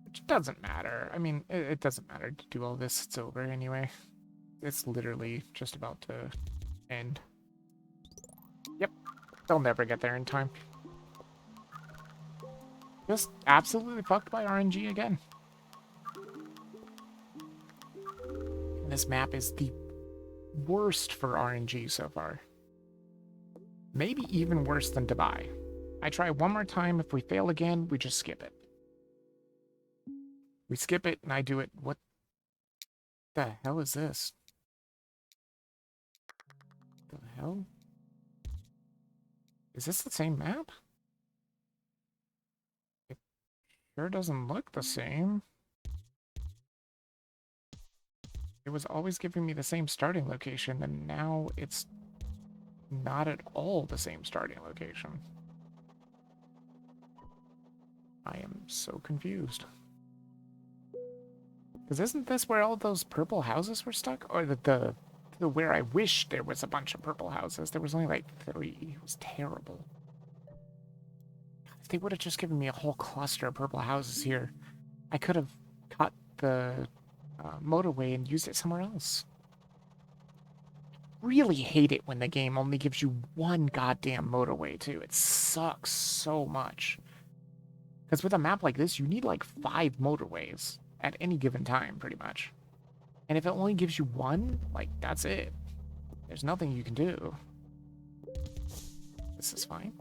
Speaker 1: Which doesn't matter. I mean, it doesn't matter to do all this. It's over anyway. It's literally just about to end. Yep. They'll never get there in time. Just absolutely fucked by RNG again. And this map is the worst for RNG so far. Maybe even worse than Dubai. I try one more time. If we fail again, we just skip it. We skip it and I do it. What the hell is this? The hell? Is this the same map? It sure doesn't look the same. It was always giving me the same starting location, and now it's not at all the same starting location. I am so confused. Because isn't this where all those purple houses were stuck? Or the where I wish there was a bunch of purple houses. There was only like 3. It was terrible. If they would have just given me a whole cluster of purple houses here, I could have cut the motorway and used it somewhere else. Really hate it when the game only gives you one goddamn motorway, too. It sucks so much. Because with a map like this, you need like 5 motorways at any given time, pretty much. And if it only gives you one, like, that's it. There's nothing you can do. This is fine.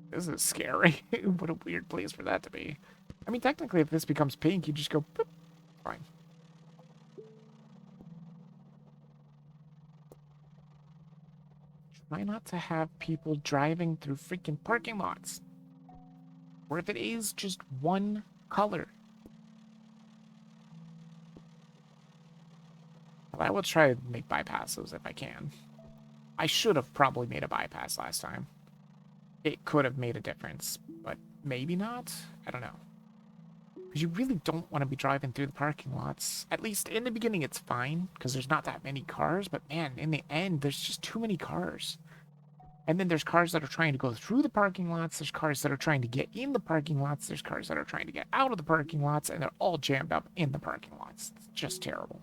Speaker 1: This is scary. What a weird place for that to be. I mean, technically, if this becomes pink, you just go, boop. Fine. Try not to have people driving through freaking parking lots. Or if it is just one color. I will try to make bypasses if I can. I should have probably made a bypass last time. It could have made a difference, but maybe not? I don't know. Because you really don't want to be driving through the parking lots. At least in the beginning it's fine, because there's not that many cars, but man, in the end, there's just too many cars. And then there's cars that are trying to go through the parking lots, there's cars that are trying to get in the parking lots, there's cars that are trying to get out of the parking lots, and they're all jammed up in the parking lots. It's just terrible.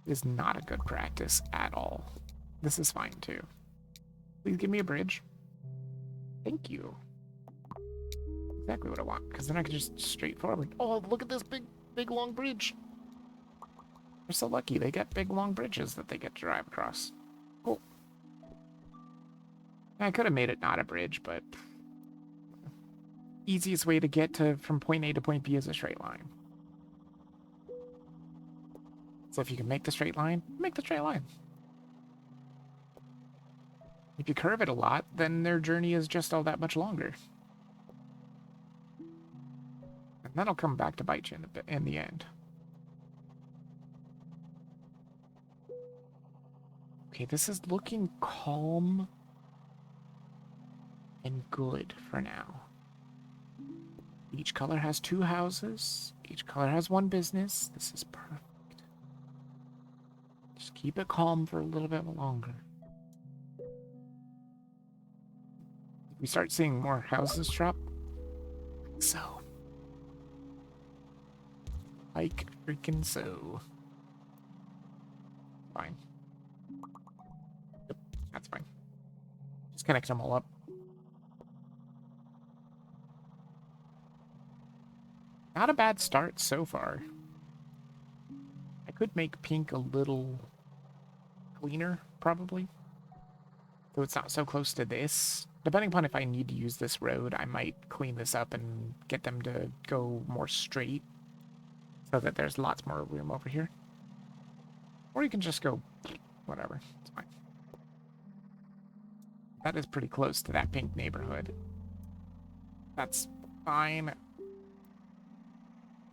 Speaker 1: Is not a good practice at all. This is fine too. Please give me a bridge. Thank you. Exactly what I want, because then I can just straightforward. Oh, look at this big long bridge. They're so lucky. They get big long bridges that they get to drive across. Cool. I could have made it not a bridge, but easiest way to get from point A to point B is a straight line. So if you can make the straight line, make the straight line. If you curve it a lot, then their journey is just all that much longer. And that'll come back to bite you in the end. Okay, this is looking calm and good for now. Each color has 2 houses. Each color has 1 business. This is perfect. Just keep it calm for a little bit longer. We start seeing more houses drop. So. Like freaking so. Fine. Yep, that's fine. Just connect them all up. Not a bad start so far. I could make pink a little cleaner, probably. So it's not so close to this. Depending upon if I need to use this road, I might clean this up and get them to go more straight so that there's lots more room over here. Or you can just go whatever. It's fine. That is pretty close to that pink neighborhood. That's fine.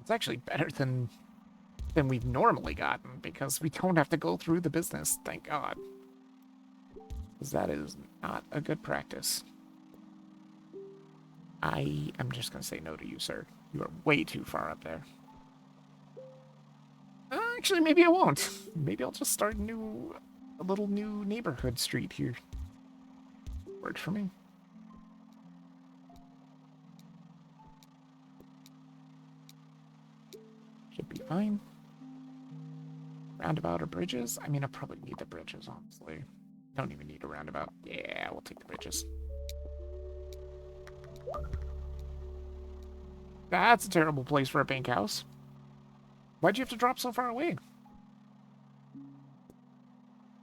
Speaker 1: It's actually better than we've normally gotten because we don't have to go through the business, thank God. Because that is not a good practice. I am just going to say no to you, sir. You are way too far up there. Actually, maybe I won't. Maybe I'll just start a little new neighborhood street here. Works for me. Should be fine. Roundabout or bridges? I mean, I probably need the bridges, honestly. Don't even need a roundabout. Yeah, we'll take the bridges. That's a terrible place for a bank house. Why'd you have to drop so far away?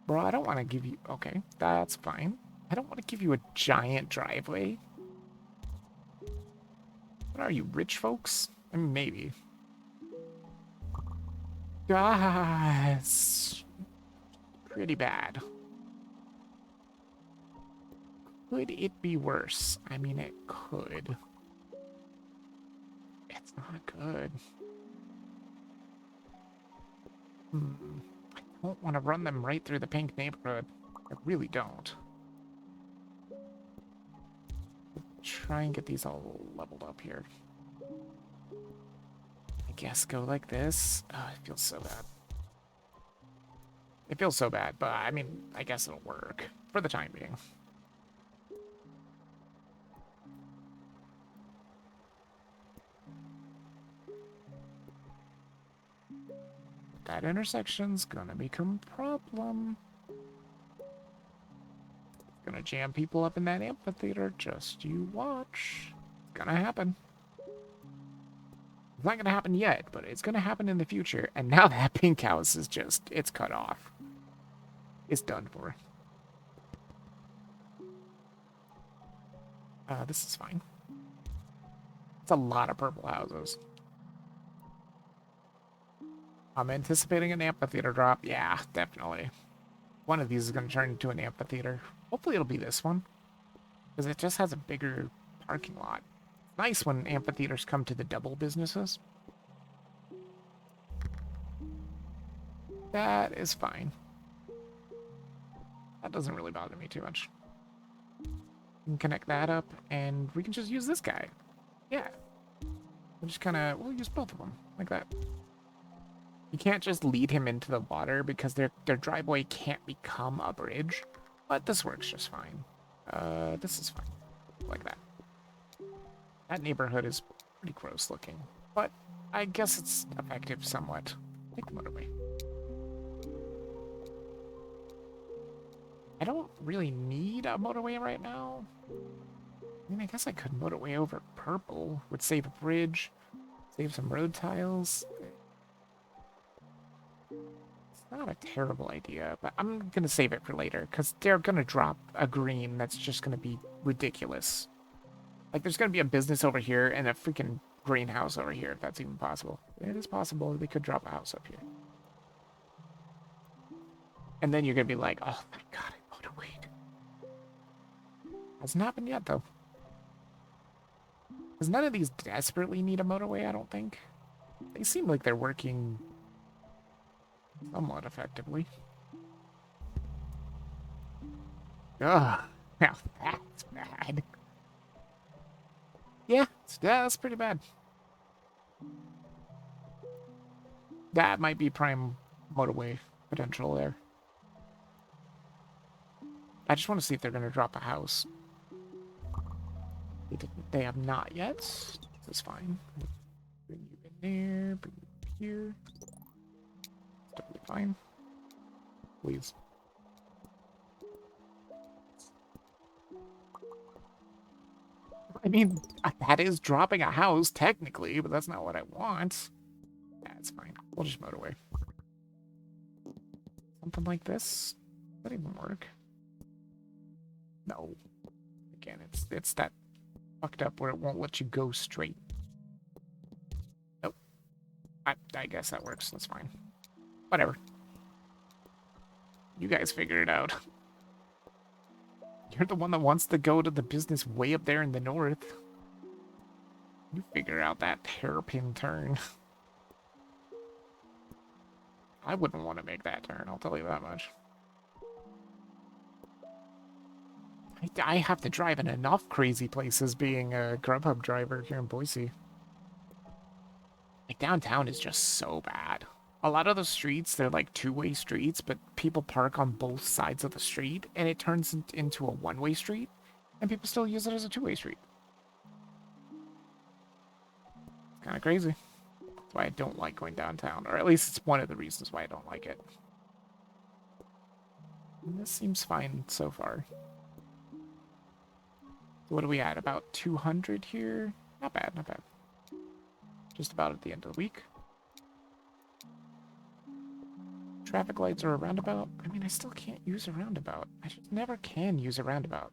Speaker 1: Bro, I don't want to give you... Okay, that's fine. I don't want to give you a giant driveway. What are you, rich folks? I mean, maybe. That's pretty bad. Could it be worse? I mean, it could. It's not good. I don't want to run them right through the pink neighborhood. I really don't. Try and get these all leveled up here. I guess go like this. Oh, it feels so bad. It feels so bad, but I mean, I guess it'll work for the time being. That intersection's gonna become a problem. It's gonna jam people up in that amphitheater. Just you watch. It's gonna happen. It's not gonna happen yet, but it's gonna happen in the future. And now that pink house is just, it's cut off. It's done for. This is fine. It's a lot of purple houses. I'm anticipating an amphitheater drop. Yeah, definitely. One of these is going to turn into an amphitheater. Hopefully it'll be this one. Because it just has a bigger parking lot. It's nice when amphitheaters come to the double businesses. That is fine. That doesn't really bother me too much. We can connect that up, and we can just use this guy. Yeah. We'll just kind of, we'll use both of them, like that. You can't just lead him into the water because their driveway can't become a bridge. But this works just fine. This is fine. Like that. That neighborhood is pretty gross looking. But I guess it's effective somewhat. Take the motorway. I don't really need a motorway right now. I mean, I guess I could motorway over purple. Would save a bridge. Save some road tiles. Not a terrible idea, but I'm going to save it for later, because they're going to drop a green that's just going to be ridiculous. Like, there's going to be a business over here and a freaking greenhouse over here, if that's even possible. It is possible they could drop a house up here. And then you're going to be like, oh my god, I motorwayed. Hasn't happened yet, though. Because none of these desperately need a motorway, I don't think. They seem like they're working somewhat effectively. Ugh, now that's bad. Yeah, that's pretty bad. That might be prime motorway potential there. I just want to see if they're going to drop a house. They have not yet. That's fine. Bring you in there. Bring you here. It's totally fine. Please. I mean, that is dropping a house, technically, but that's not what I want. That's fine. We'll just motorway. Something like this? Does that even work? No. Again, it's that fucked up where it won't let you go straight. Nope. I guess that works. That's fine. Whatever. You guys figure it out. You're the one that wants to go to the business way up there in the north. You figure out that hairpin turn. I wouldn't want to make that turn, I'll tell you that much. I have to drive in enough crazy places being a Grubhub driver here in Boise. Like, downtown is just so bad. A lot of the streets, they're like two-way streets, but people park on both sides of the street, and it turns into a one-way street, and people still use it as a two-way street. It's kind of crazy. That's why I don't like going downtown, or at least it's one of the reasons why I don't like it. And this seems fine so far. So what are we at? About 200 here? Not bad, not bad. Just about at the end of the week. Traffic lights are a roundabout. I mean, I still can't use a roundabout. I just never can use a roundabout.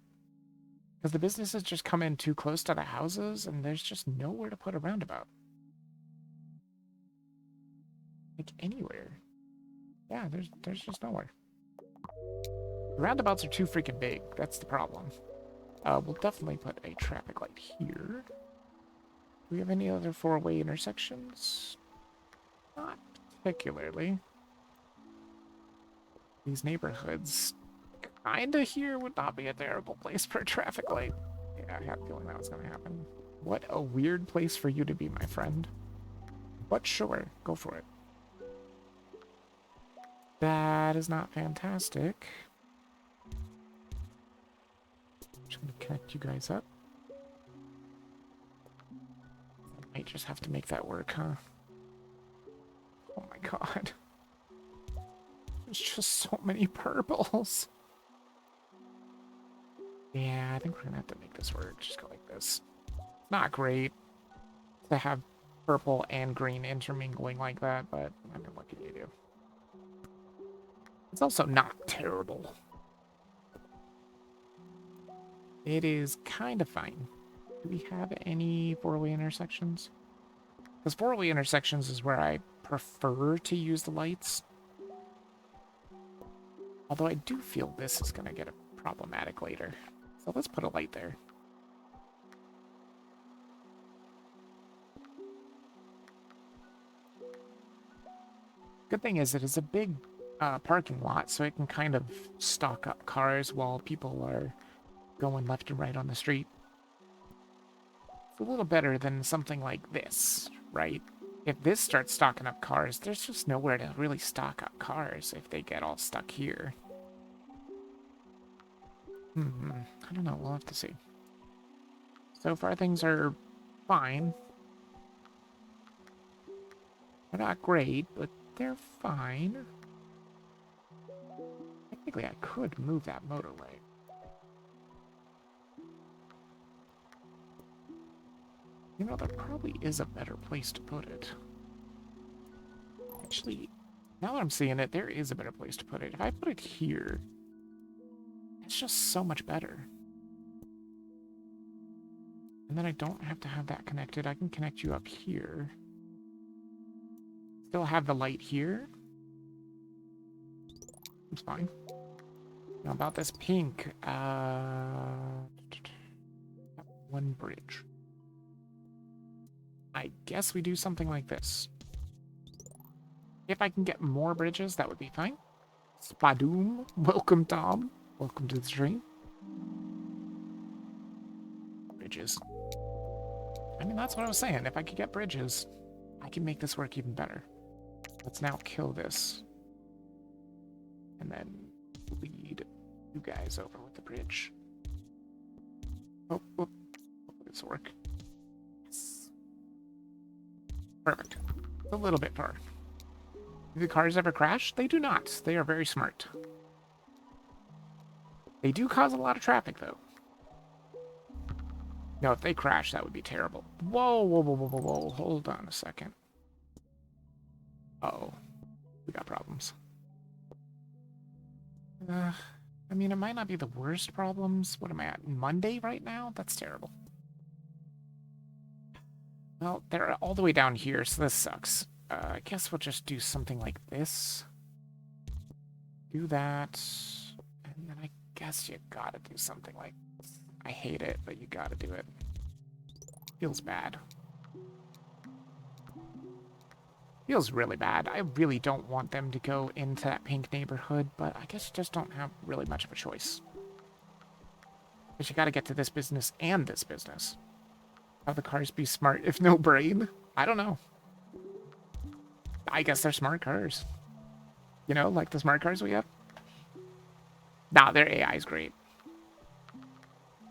Speaker 1: Because the businesses just come in too close to the houses, and there's just nowhere to put a roundabout. Like, anywhere. Yeah, there's just nowhere. The roundabouts are too freaking big. That's the problem. We'll definitely put a traffic light here. Do we have any other four-way intersections? Not particularly. These neighborhoods, kinda here would not be a terrible place for a traffic light. Yeah, I had a feeling that was gonna happen. What a weird place for you to be, my friend. But sure, go for it. That is not fantastic. Just gonna connect you guys up. I might just have to make that work, huh? Oh my god. There's just so many purples. Yeah, I think we're gonna have to make this work. Just go like this. Not great to have purple and green intermingling like that, but I mean, what can you do? It's also not terrible. It is kind of fine. Do we have any four-way intersections? Because four-way intersections is where I prefer to use the lights. Although I do feel this is going to get problematic later. So let's put a light there. Good thing is it is a big parking lot, so it can kind of stock up cars while people are going left and right on the street. It's a little better than something like this, right? If this starts stocking up cars, there's just nowhere to really stock up cars if they get all stuck here. I don't know, we'll have to see. So far things are fine. They're not great, but they're fine. Technically, I could move that motorway. You know, there probably is a better place to put it. Actually, now that I'm seeing it, there is a better place to put it. If I put it here, it's just so much better. And then I don't have to have that connected. I can connect you up here. Still have the light here. It's fine. Now about this pink, one bridge. I guess we do something like this. If I can get more bridges, that would be fine. Spadoom. Welcome, Tom. Welcome to the stream. Bridges. I mean, that's what I was saying. If I could get bridges, I can make this work even better. Let's now kill this. And then lead you guys over with the bridge. Oh, will this work? Yes. Perfect. A little bit far. Do the cars ever crash? They do not. They are very smart. They do cause a lot of traffic, though. No, if they crash, that would be terrible. Whoa, whoa, whoa, whoa, whoa, whoa. Hold on a second. Uh-oh. We got problems. I mean, it might not be the worst problems. What am I at? Monday right now? That's terrible. Well, they're all the way down here, so this sucks. I guess we'll just do something like this. Do that. And then I guess you gotta do something like this. I hate it, but you gotta do it. Feels bad. Feels really bad. I really don't want them to go into that pink neighborhood, but I guess you just don't have really much of a choice. Because you gotta get to this business and this business. How the cars be smart if no brain? I don't know. I guess they're smart cars. You know, like the smart cars we have? Nah, their AI is great.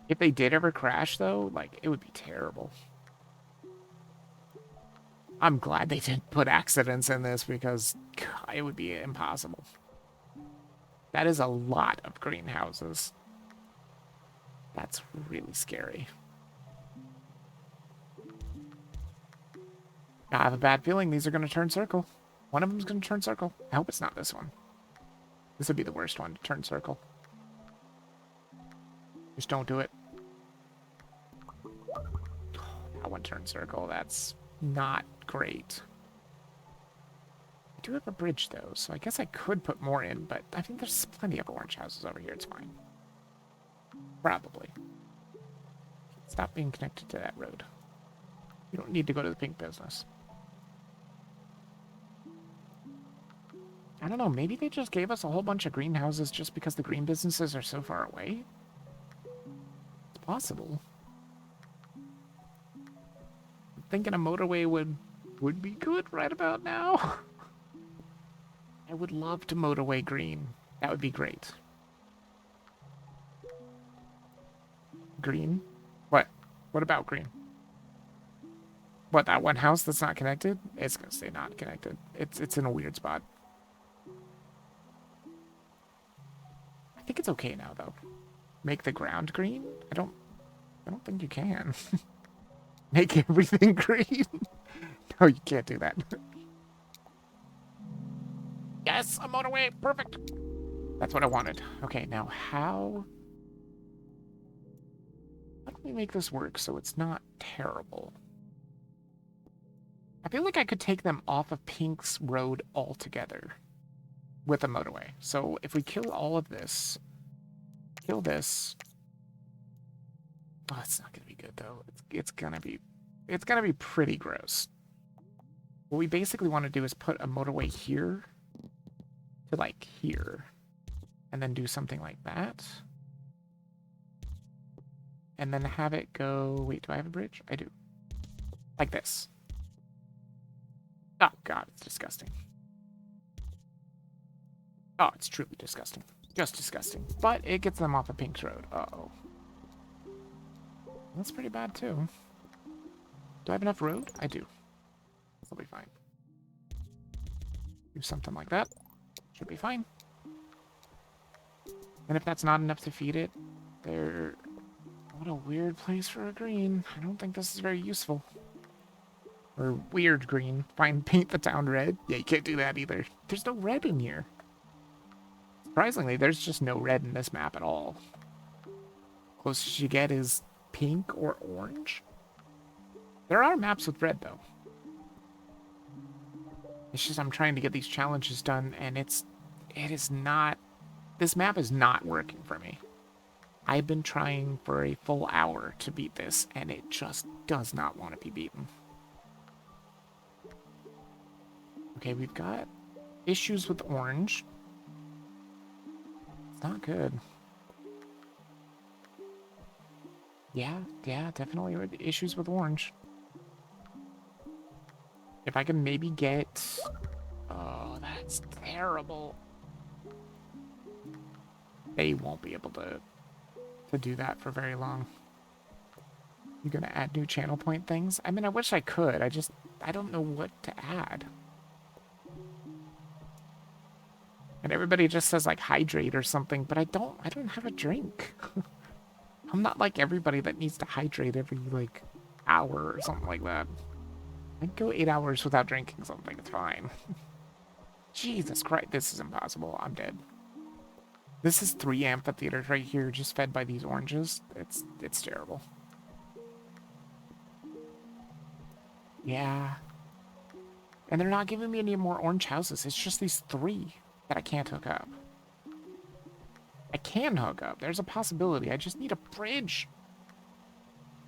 Speaker 1: If they did ever crash, though, like, it would be terrible. I'm glad they didn't put accidents in this because God, it would be impossible. That is a lot of greenhouses. That's really scary. I have a bad feeling these are going to turn circle. One of them's going to turn circle. I hope it's not this one. This would be the worst one to turn circle. Just don't do it. That one turned circle. That's not great. I do have a bridge, though, so I guess I could put more in, but I think there's plenty of orange houses over here. It's fine. Probably. Stop being connected to that road. You don't need to go to the pink business. I don't know, maybe they just gave us a whole bunch of greenhouses just because the green businesses are so far away? It's possible. I'm thinking a motorway would be good right about now. I would love to motorway green. That would be great. Green? What? What about green? What, that one house that's not connected? It's gonna stay not connected. It's in a weird spot. I think it's okay now, though. Make the ground green? I don't think you can. Make everything green? No, you can't do that. Yes, a motorway. Perfect. That's what I wanted. Okay, now how do we make this work so it's not terrible? I feel like I could take them off of Pink's Road altogether with a motorway. So if we kill all of this, kill this. Oh, it's not gonna be good though. It's gonna be pretty gross. What we basically want to do is put a motorway here to like here, and then do something like that, and then have it go. Wait, do I have a bridge? I do. Like this. Oh God, it's disgusting. Oh, it's truly disgusting. Just disgusting. But it gets them off of Pink's Road. Uh-oh. That's pretty bad, too. Do I have enough road? I do. That'll be fine. Do something like that. Should be fine. And if that's not enough to feed it, there... What a weird place for a green. I don't think this is very useful. Or weird green. Fine, paint the town red. Yeah, you can't do that either. There's no red in here. Surprisingly, there's just no red in this map at all. Closest you get is pink or orange. There are maps with red, though. It's just I'm trying to get these challenges done, and it is not This map is not working for me. I've been trying for a full hour to beat this, and it just does not want to be beaten. Okay, we've got issues with orange. It's not good. Yeah, definitely issues with orange. If I can maybe get... Oh, that's terrible. They won't be able to do that for very long. You gonna add new channel point things? I mean, I wish I could. I don't know what to add. And everybody just says like hydrate or something, but I don't have a drink. I'm not like everybody that needs to hydrate every like hour or something like that. I can go 8 hours without drinking something, it's fine. Jesus Christ, this is impossible. I'm dead. This is 3 amphitheaters right here, just fed by these oranges. It's terrible. Yeah. And they're not giving me any more orange houses. It's just these 3 that I can't hook up. I can hook up. There's a possibility. I just need a bridge.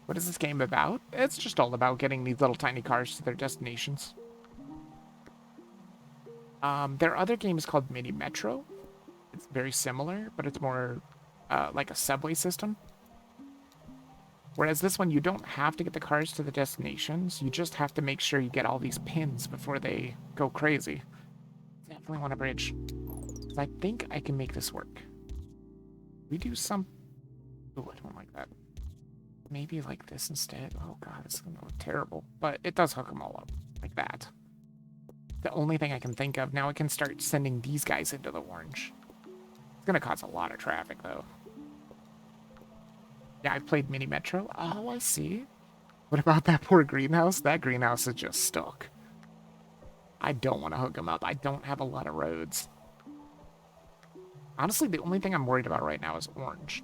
Speaker 1: What is this game about? It's just all about getting these little tiny cars to their destinations. Their other game is called Mini Metro. It's very similar, but it's more like a subway system. Whereas this one, you don't have to get the cars to the destinations. You just have to make sure you get all these pins before they go crazy. Definitely want a bridge. I think I can make this work. We do some... Oh, I don't like that. Maybe like this instead. Oh god, this is gonna look terrible. But it does hook them all up. Like that. The only thing I can think of. Now I can start sending these guys into the orange. It's gonna cause a lot of traffic, though. Yeah, I've played Mini Metro. Oh, I see. What about that poor greenhouse? That greenhouse is just stuck. I don't want to hook them up. I don't have a lot of roads. Honestly, the only thing I'm worried about right now is orange.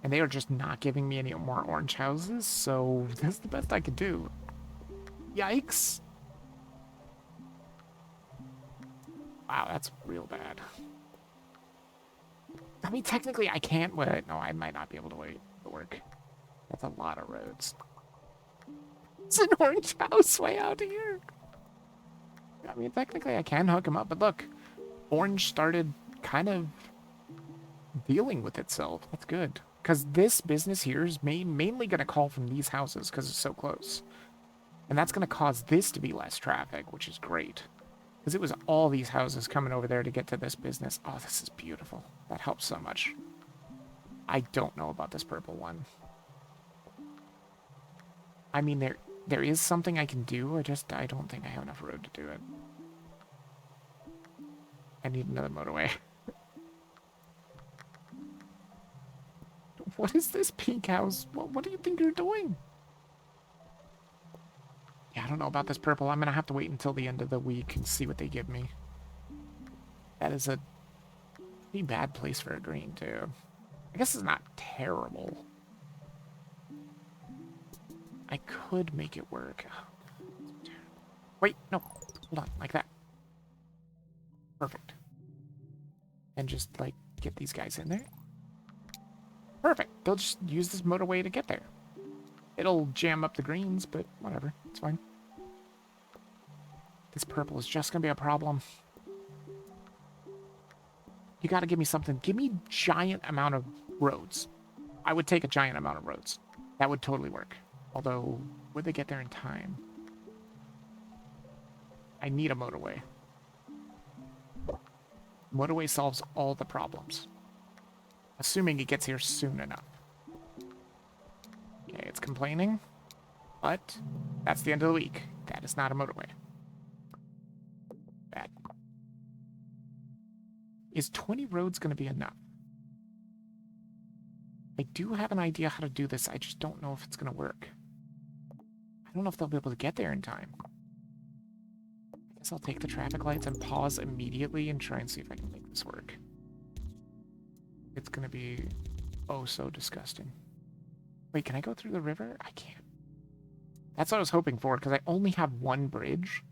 Speaker 1: And they are just not giving me any more orange houses, so that's the best I could do. Yikes. Wow, that's real bad. I mean, technically I can't wait. No, I might not be able to wait to work. That's a lot of roads. It's an orange house way out here. I mean, technically I can hook them up, but look. Orange started kind of dealing with itself. That's good. Because this business here is mainly going to call from these houses because it's so close. And that's going to cause this to be less traffic, which is great. Because it was all these houses coming over there to get to this business. Oh, this is beautiful. That helps so much. I don't know about this purple one. I mean, there is something I can do. I don't think I have enough road to do it. I need another motorway. What is this pink house? What do you think you're doing? Yeah, I don't know about this purple. I'm going to have to wait until the end of the week and see what they give me. That is a pretty bad place for a green, too. I guess it's not terrible. I could make it work. Wait, no. Hold on, like that. Perfect. And just, like, get these guys in there. Perfect. They'll just use this motorway to get there. It'll jam up the greens, but whatever. It's fine. This purple is just going to be a problem. You got to give me something. Give me giant amount of roads. I would take a giant amount of roads. That would totally work. Although, would they get there in time? I need a motorway. Motorway solves all the problems. Assuming it gets here soon enough. Okay, it's complaining. But that's the end of the week. That is not a motorway. Bad. Is 20 roads going to be enough? I do have an idea how to do this. I just don't know if it's going to work. I don't know if they'll be able to get there in time. I guess I'll take the traffic lights and pause immediately and try and see if I can make this work. It's going to be oh so disgusting. Wait, can I go through the river? I can't. That's what I was hoping for, because I only have one bridge.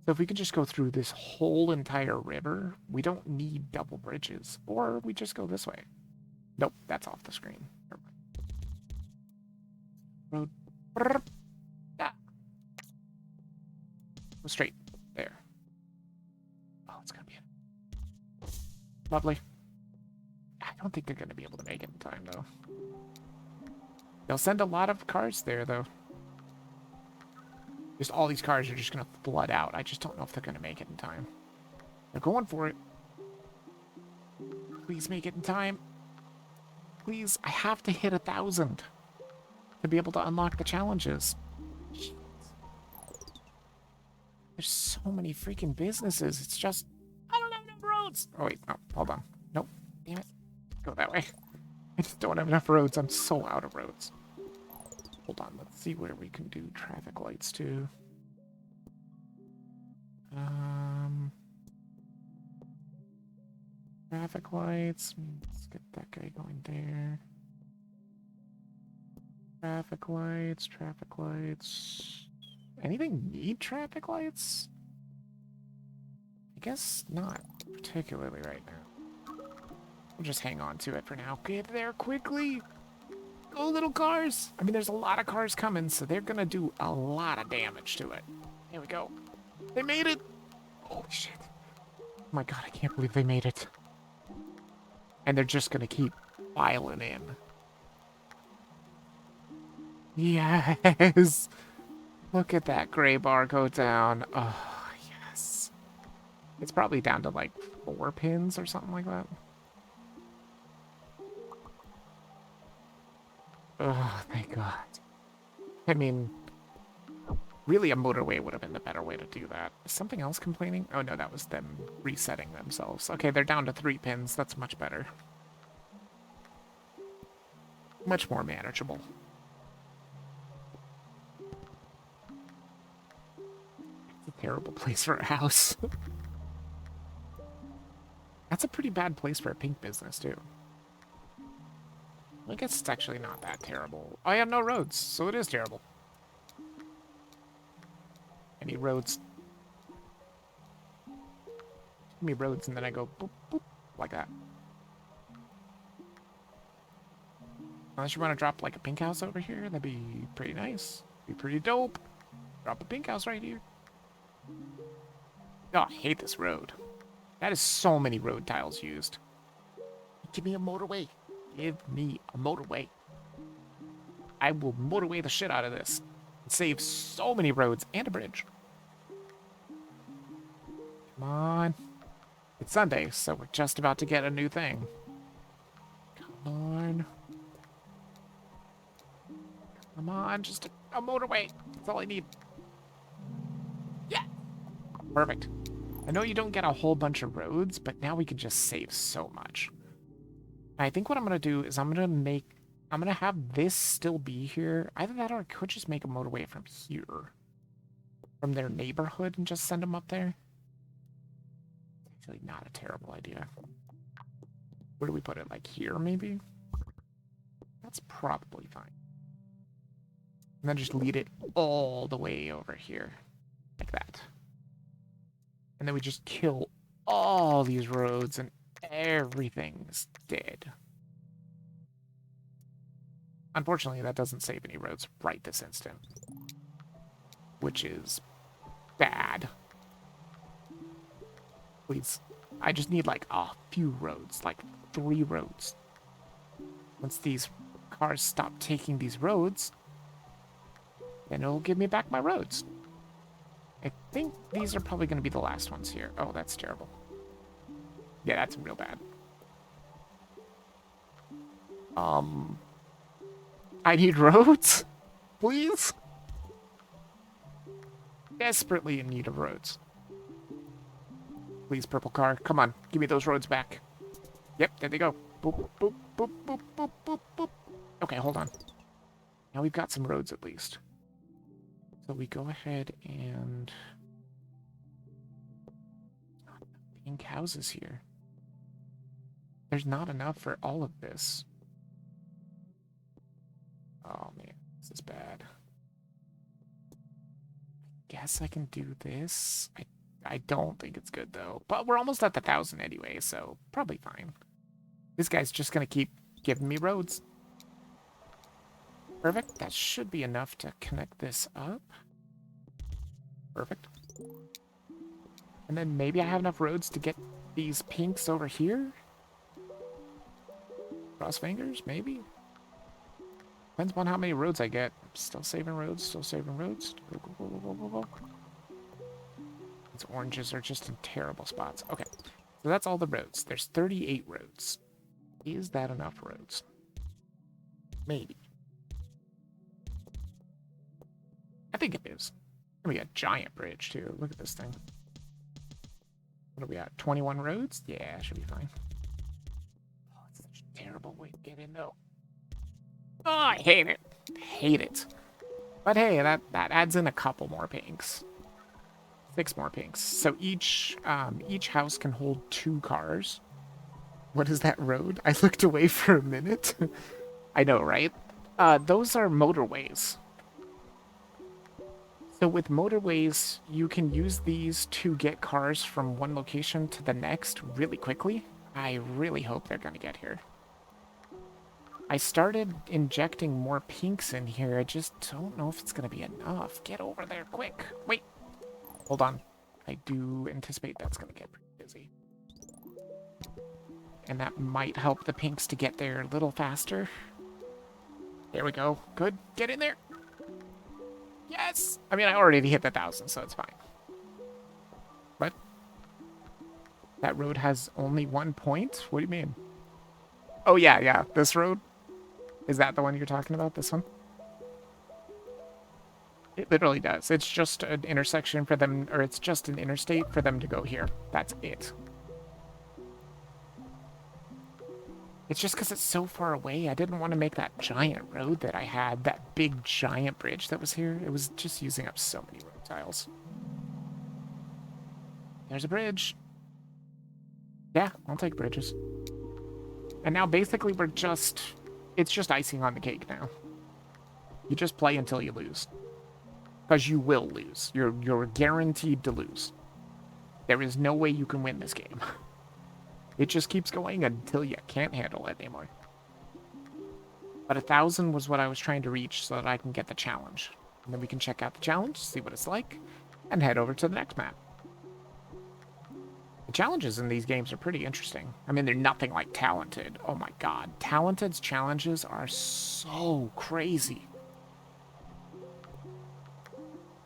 Speaker 1: So if we could just go through this whole entire river, we don't need double bridges. Or we just go this way. Nope, that's off the screen. Road. Ah. Go straight. There. Oh, it's gonna be it. Lovely. I don't think they're gonna be able to make it in time, though. They'll send a lot of cars there, though. Just all these cars are just gonna flood out. I just don't know if they're gonna make it in time. They're going for it. Please make it in time. Please, I have to hit 1,000 to be able to unlock the challenges. There's so many freaking businesses. It's just, I don't have enough roads. Oh, wait, no, hold on. Nope, damn it. Go that way. I just don't have enough roads. I'm so out of roads. Hold on, let's see where we can do traffic lights too. Traffic lights. Let's get that guy going there. Traffic lights, traffic lights. Anything need traffic lights? I guess not particularly right now. We'll just hang on to it for now. Get there quickly! Go, little cars! I mean, there's a lot of cars coming, so they're gonna do a lot of damage to it. Here we go. They made it! Holy shit. Oh my god, I can't believe they made it. And they're just gonna keep filing in. Yes! Look at that gray bar go down. Oh, yes. It's probably down to like 4 pins or something like that. Oh, thank God. I mean, really a motorway would have been the better way to do that. Is something else complaining? Oh no, that was them resetting themselves. Okay, they're down to 3 pins. That's much better. Much more manageable. It's a terrible place for a house. That's a pretty bad place for a pink business, too. I guess it's actually not that terrible. I have no roads, so it is terrible. I need roads. Give me roads, and then I go boop, boop, like that. Unless you want to drop, like, a pink house over here, that'd be pretty nice. Be pretty dope. Drop a pink house right here. Oh, I hate this road. That is so many road tiles used. Give me a motorway. Give me a motorway. I will motorway the shit out of this. And save so many roads and a bridge. Come on. It's Sunday, so we're just about to get a new thing. Come on. Come on, just a motorway. That's all I need. Yeah. Perfect. I know you don't get a whole bunch of roads, but now we can just save so much. I think what I'm going to do is I'm going to have this still be here. Either that or I could just make a motorway from here. From their neighborhood and just send them up there. Actually, not a terrible idea. Where do we put it? Like here, maybe? That's probably fine. And then just lead it all the way over here. Like that. And then we just kill all these roads and everything's dead. Unfortunately, that doesn't save any roads right this instant. Which is bad. Please. I just need like a few roads, like 3 roads. Once these cars stop taking these roads, then it'll give me back my roads. I think these are probably going to be the last ones here. Oh, that's terrible. Yeah, that's real bad. I need roads? Please? Desperately in need of roads. Please, purple car. Come on. Give me those roads back. Yep, there they go. Boop, boop, boop, boop, boop, boop, boop. Okay, hold on. Now we've got some roads at least. So we go ahead and... pink houses here. There's not enough for all of this. Oh man, this is bad. Guess I can do this. I I don't think it's good, though. But we're almost at the 1,000 anyway, so probably fine. This guy's just going to keep giving me roads. Perfect. That should be enough to connect this up. Perfect. And then maybe I have enough roads to get these pinks over here? Cross fingers, maybe? Depends upon how many roads I get. Still saving roads, still saving roads. Go, go, go, go, go, go. These oranges are just in terrible spots. Okay, so that's all the roads. There's 38 roads. Is that enough roads? Maybe. I think it is. And we got a giant bridge, too. Look at this thing. What are we at? 21 roads? Yeah, should be fine. Oh, it's such a terrible way to get in, though. Oh, I hate it. Hate it. But hey, that adds in a couple more pinks. 6 more pinks. So each house can hold 2 cars. What is that road? I looked away for a minute. I know, right? Those are motorways. So with motorways, you can use these to get cars from one location to the next really quickly. I really hope they're going to get here. I started injecting more pinks in here. I just don't know if it's going to be enough. Get over there quick. Wait. Hold on. I do anticipate that's going to get pretty busy. And that might help the pinks to get there a little faster. There we go. Good. Get in there. Yes! I mean, I already hit the 1,000, so it's fine. But that road has only 1 point? What do you mean? Oh, yeah. This road? Is that the one you're talking about? This one? It literally does. It's just an intersection for them, or it's just an interstate for them to go here. That's it. It's just because it's so far away. I didn't want to make that giant road that I had, that big giant bridge that was here. It was just using up so many road tiles. There's a bridge. Yeah, I'll take bridges. And now basically it's just icing on the cake now. You just play until you lose. Because you will lose. You're guaranteed to lose. There is no way you can win this game. It just keeps going until you can't handle it anymore. But 1,000 was what I was trying to reach so that I can get the challenge. And then we can check out the challenge, see what it's like, and head over to the next map. The challenges in these games are pretty interesting. I mean, they're nothing like Talented. Oh my god. Talented's challenges are so crazy.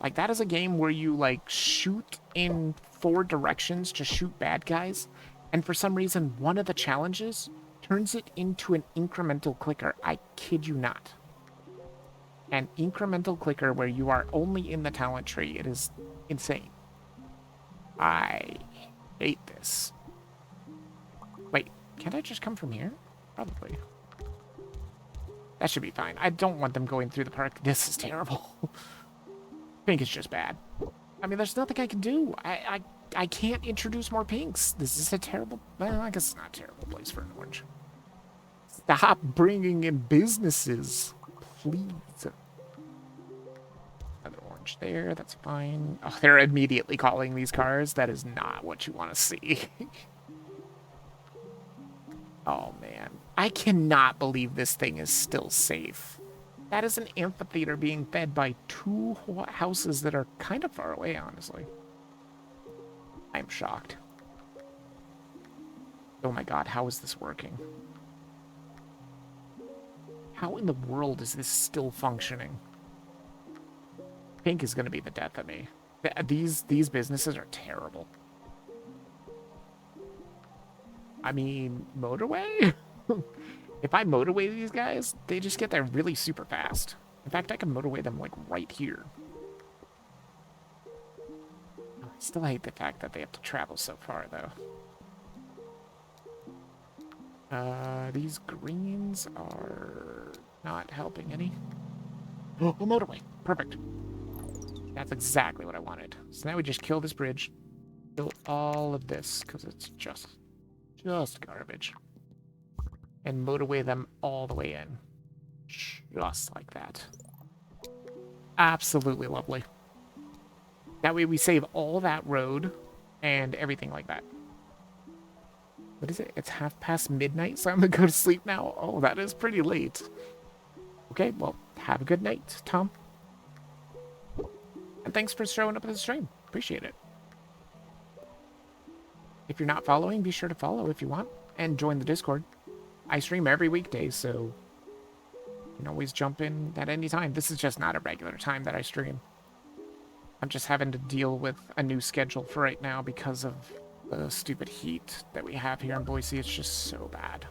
Speaker 1: Like, that is a game where you, like, shoot in 4 directions to shoot bad guys. And for some reason, one of the challenges turns it into an incremental clicker. I kid you not. An incremental clicker where you are only in the talent tree. It is insane. I hate this. Wait, can't I just come from here? Probably. That should be fine. I don't want them going through the park. This is terrible. Pink is just bad. I mean, there's nothing I can do. I can't introduce more pinks. This is a terrible... Well, I guess it's not a terrible place for an orange. Stop bringing in businesses. Please. Another orange there. That's fine. Oh, they're immediately calling these cars. That is not what you want to see. Oh, man. I cannot believe this thing is still safe. That is an amphitheater being fed by 2 houses that are kind of far away, honestly. I'm shocked. Oh my god, how is this working? How in the world is this still functioning? Pink is going to be the death of me. These businesses are terrible. I mean, motorway? If I motorway these guys, they just get there really super fast. In fact, I can motorway them, like, right here. I still hate the fact that they have to travel so far, though. These greens are not helping any. Oh, motorway. Perfect. That's exactly what I wanted. So now we just kill this bridge. Kill all of this, because it's just garbage. And motorway them all the way in. Just like that. Absolutely lovely. That way we save all that road. and everything like that. What is it? It's midnight, so I'm gonna go to sleep now. Oh, that is pretty late. Okay, well, have a good night, Tom. And thanks for showing up at the stream. Appreciate it. If you're not following, be sure to follow if you want, and join the Discord. I stream every weekday, so you can always jump in at any time. This is just not a regular time that I stream. I'm just having to deal with a new schedule for right now because of the stupid heat that we have here in Boise. It's just so bad.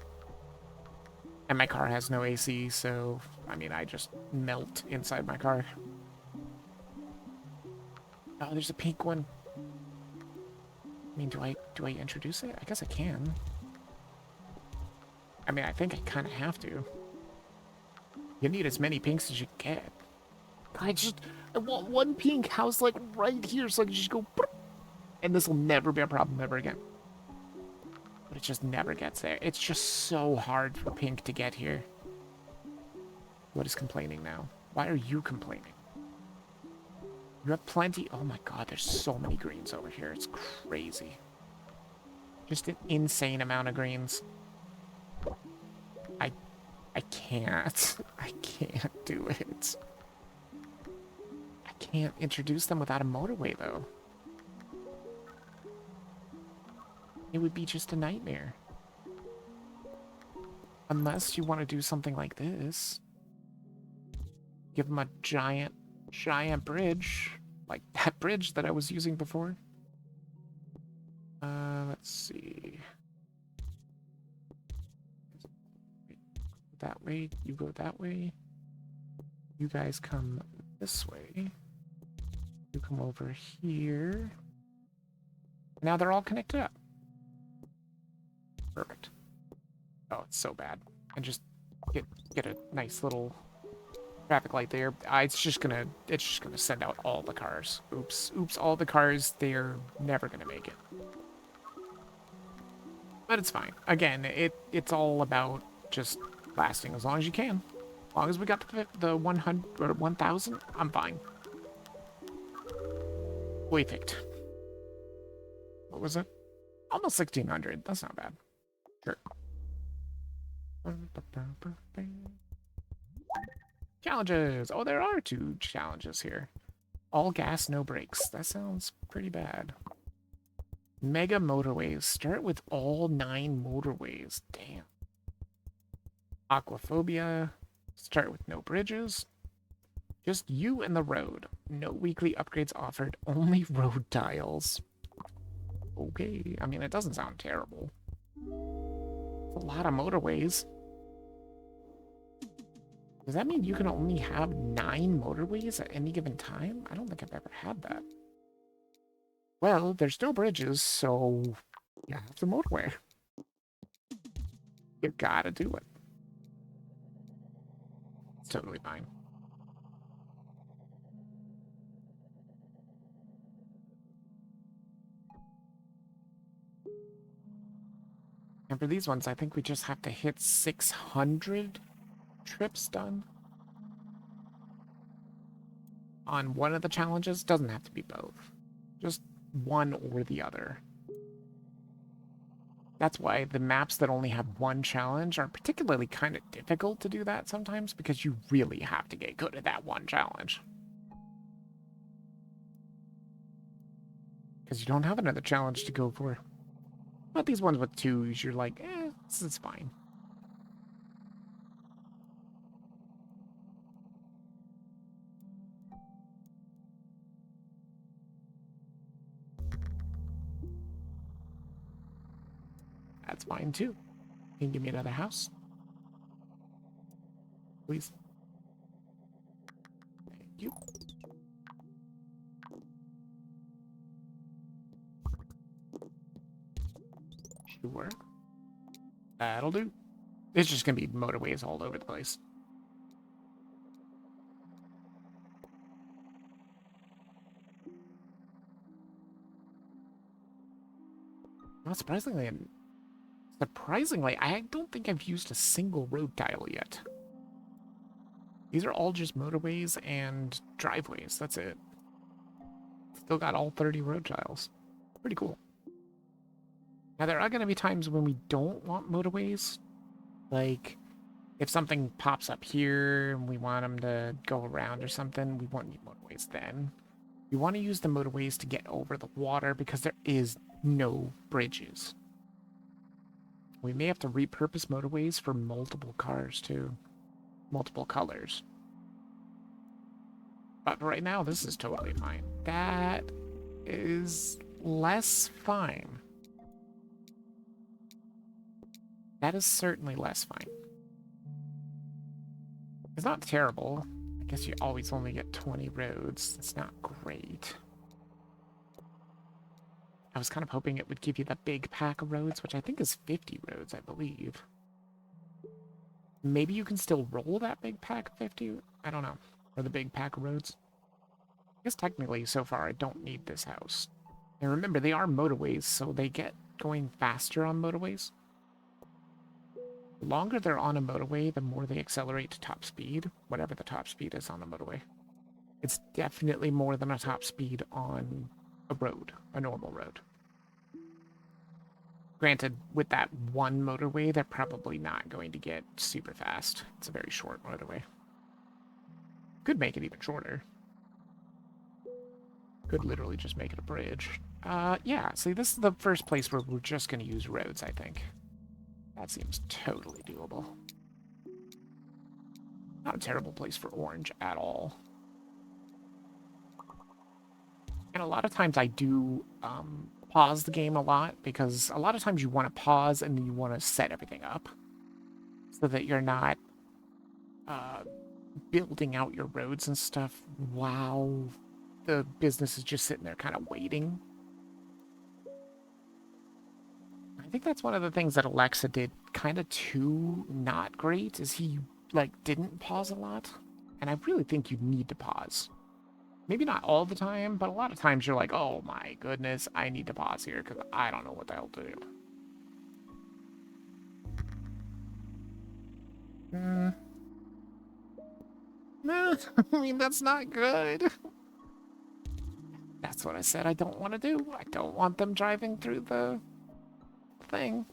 Speaker 1: And my car has no AC, so, I mean, I just melt inside my car. Oh, there's a pink one. I mean, do I introduce it? I guess I can. I mean, I think I kind of have to. You need as many pinks as you get. I want one pink house, like, right here, so I can just go, and this will never be a problem ever again. But it just never gets there. It's just so hard for pink to get here. What is complaining now? Why are you complaining? You have plenty. Oh my god, there's so many greens over here. It's crazy. Just an insane amount of greens. I can't. I can't do it. I can't introduce them without a motorway, though. It would be just a nightmare. Unless you want to do something like this. Give them a giant bridge. Like that bridge that I was using before. Let's see. That way, you go that way. You guys come this way. You come over here. Now they're all connected up. Perfect. Oh, it's so bad. And just get a nice little traffic light there. It's just gonna send out all the cars. Oops, all the cars. They're never gonna make it. But it's fine. Again, it's all about just lasting as long as you can. As long as we got the 100 or 1,000, I'm fine. Perfect. What was it? Almost 1,600. That's not bad. Sure. Challenges. Oh, there are 2 challenges here. All gas, no brakes. That sounds pretty bad. Mega motorways. Start with all 9 motorways. Damn. Aquaphobia. Start with no bridges. Just you and the road. No weekly upgrades offered. Only road tiles. Okay. I mean, it doesn't sound terrible. It's a lot of motorways. Does that mean you can only have 9 motorways at any given time? I don't think I've ever had that. Well, there's no bridges, so you have the motorway. You gotta do it. It's totally fine. And for these ones, I think we just have to hit 600 trips done on one of the challenges. Doesn't have to be both. Just one or the other. That's why the maps that only have one challenge are particularly kind of difficult to do that sometimes, because you really have to get good at that one challenge. Because you don't have another challenge to go for. But these ones with 2s, you're like, this is fine. That's fine too. Can you give me another house? Please. Thank you. Sure. That'll do. It's just gonna be motorways all over the place. Well, surprisingly, I don't think I've used a single road tile yet. These are all just motorways and driveways. That's it. Still got all 30 road tiles. Pretty cool. Now, there are going to be times when we don't want motorways. Like, if something pops up here and we want them to go around or something, we won't need motorways then. We want to use the motorways to get over the water because there is no bridges. We may have to repurpose motorways for multiple cars too. Multiple colors. But right now, this is totally fine. That is less fine. That is certainly less fine. It's not terrible. I guess you always only get 20 roads. It's not great. I was kind of hoping it would give you the big pack of roads, which I think is 50 roads, I believe. Maybe you can still roll that big pack of 50? I don't know. Or the big pack of roads. I guess technically, so far, I don't need this house. And remember, they are motorways, so they get going faster on motorways. The longer they're on a motorway, the more they accelerate to top speed, whatever the top speed is on a motorway. It's definitely more than a top speed on a road, a normal road. Granted, with that one motorway, they're probably not going to get super fast. It's a very short motorway. Could make it even shorter. Could literally just make it a bridge. Yeah, see, this is the first place where we're just going to use roads, I think. That seems totally doable. Not a terrible place for orange at all. And a lot of times I do pause the game a lot, because a lot of times you want to pause and then you want to set everything up so that you're not building out your roads and stuff while the business is just sitting there kind of waiting. I think that's one of the things that Alexa did kind of too not great, is he, like, didn't pause a lot. And I really think you need to pause. Maybe not all the time, but a lot of times you're like, oh my goodness, I need to pause here because I don't know what the hell to do. No, I mean, that's not good. That's what I said I don't want to do. I don't want them driving through the thing.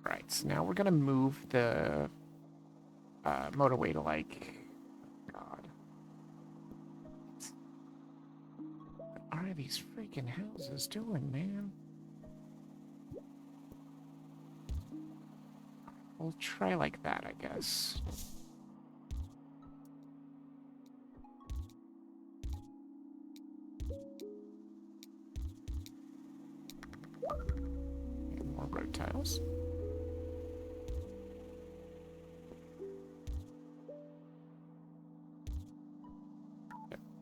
Speaker 1: Right, so now we're gonna move the motorway to, like, God. What are these freaking houses doing, man? We'll try like that, I guess. More road tiles.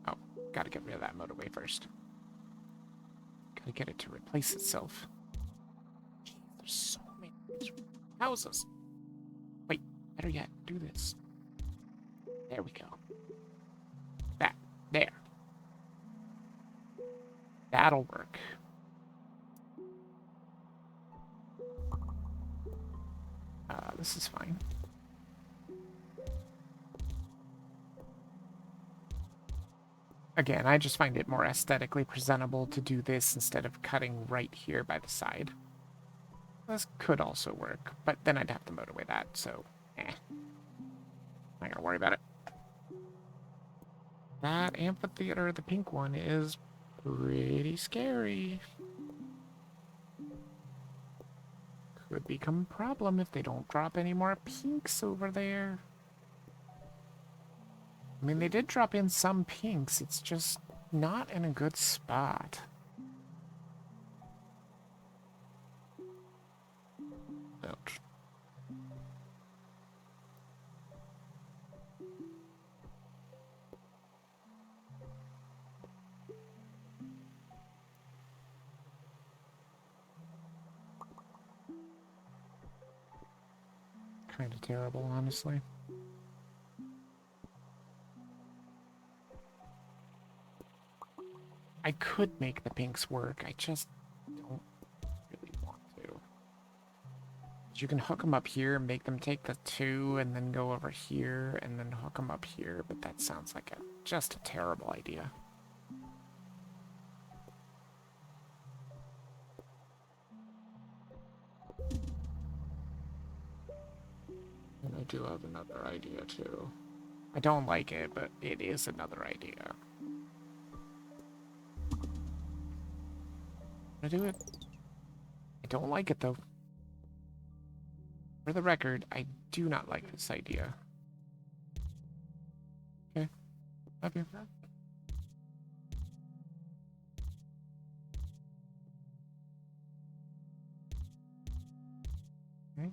Speaker 1: Oh, gotta get rid of that motorway first. Gotta get it to replace itself. There's so many houses. Wait, better yet, do this. There we go. That. There. That'll work. This is fine. Again, I just find it more aesthetically presentable to do this instead of cutting right here by the side. This could also work, but then I'd have to motorway that, so not gonna worry about it. That amphitheater, the pink one, is pretty scary. Could become a problem if they don't drop any more pinks over there. I mean, they did drop in some pinks, it's just not in a good spot. Ouch. Kind of terrible, honestly. I could make the pinks work, I just don't really want to. You can hook them up here, make them take the 2, and then go over here, and then hook them up here, but that sounds like just a terrible idea. I do have another idea too. I don't like it, but it is another idea. I do it. I don't like it though. For the record, I do not like this idea. Okay. Up here. Okay.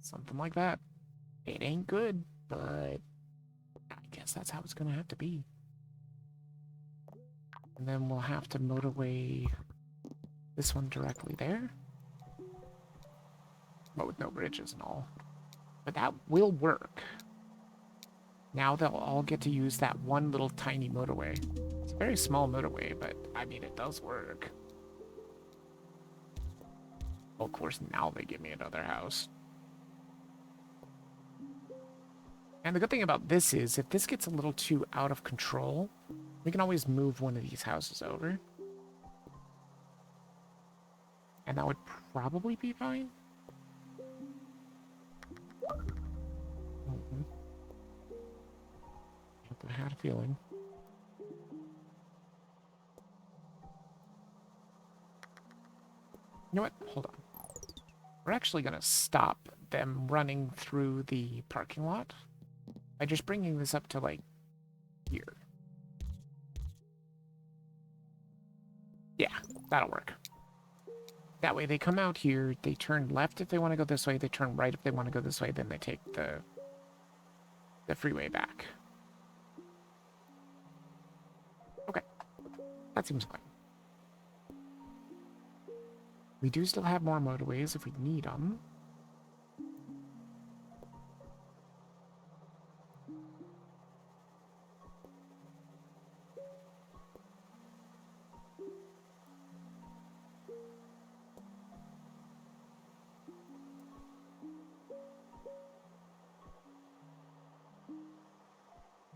Speaker 1: Something like that. It ain't good, but I guess that's how it's gonna have to be. And then we'll have to motorway this one directly there. But with no bridges and all. But that will work. Now they'll all get to use that one little tiny motorway. It's a very small motorway, but I mean, it does work. Well, of course, now they give me another house. And the good thing about this is, if this gets a little too out of control, we can always move one of these houses over. And that would probably be fine. I had a feeling. You know what? Hold on. We're actually going to stop them running through the parking lot by just bringing this up to, like, here. Yeah, that'll work. That way they come out here, they turn left if they want to go this way, they turn right if they want to go this way, then they take the freeway back. Okay. That seems fine. We do still have more motorways if we need them.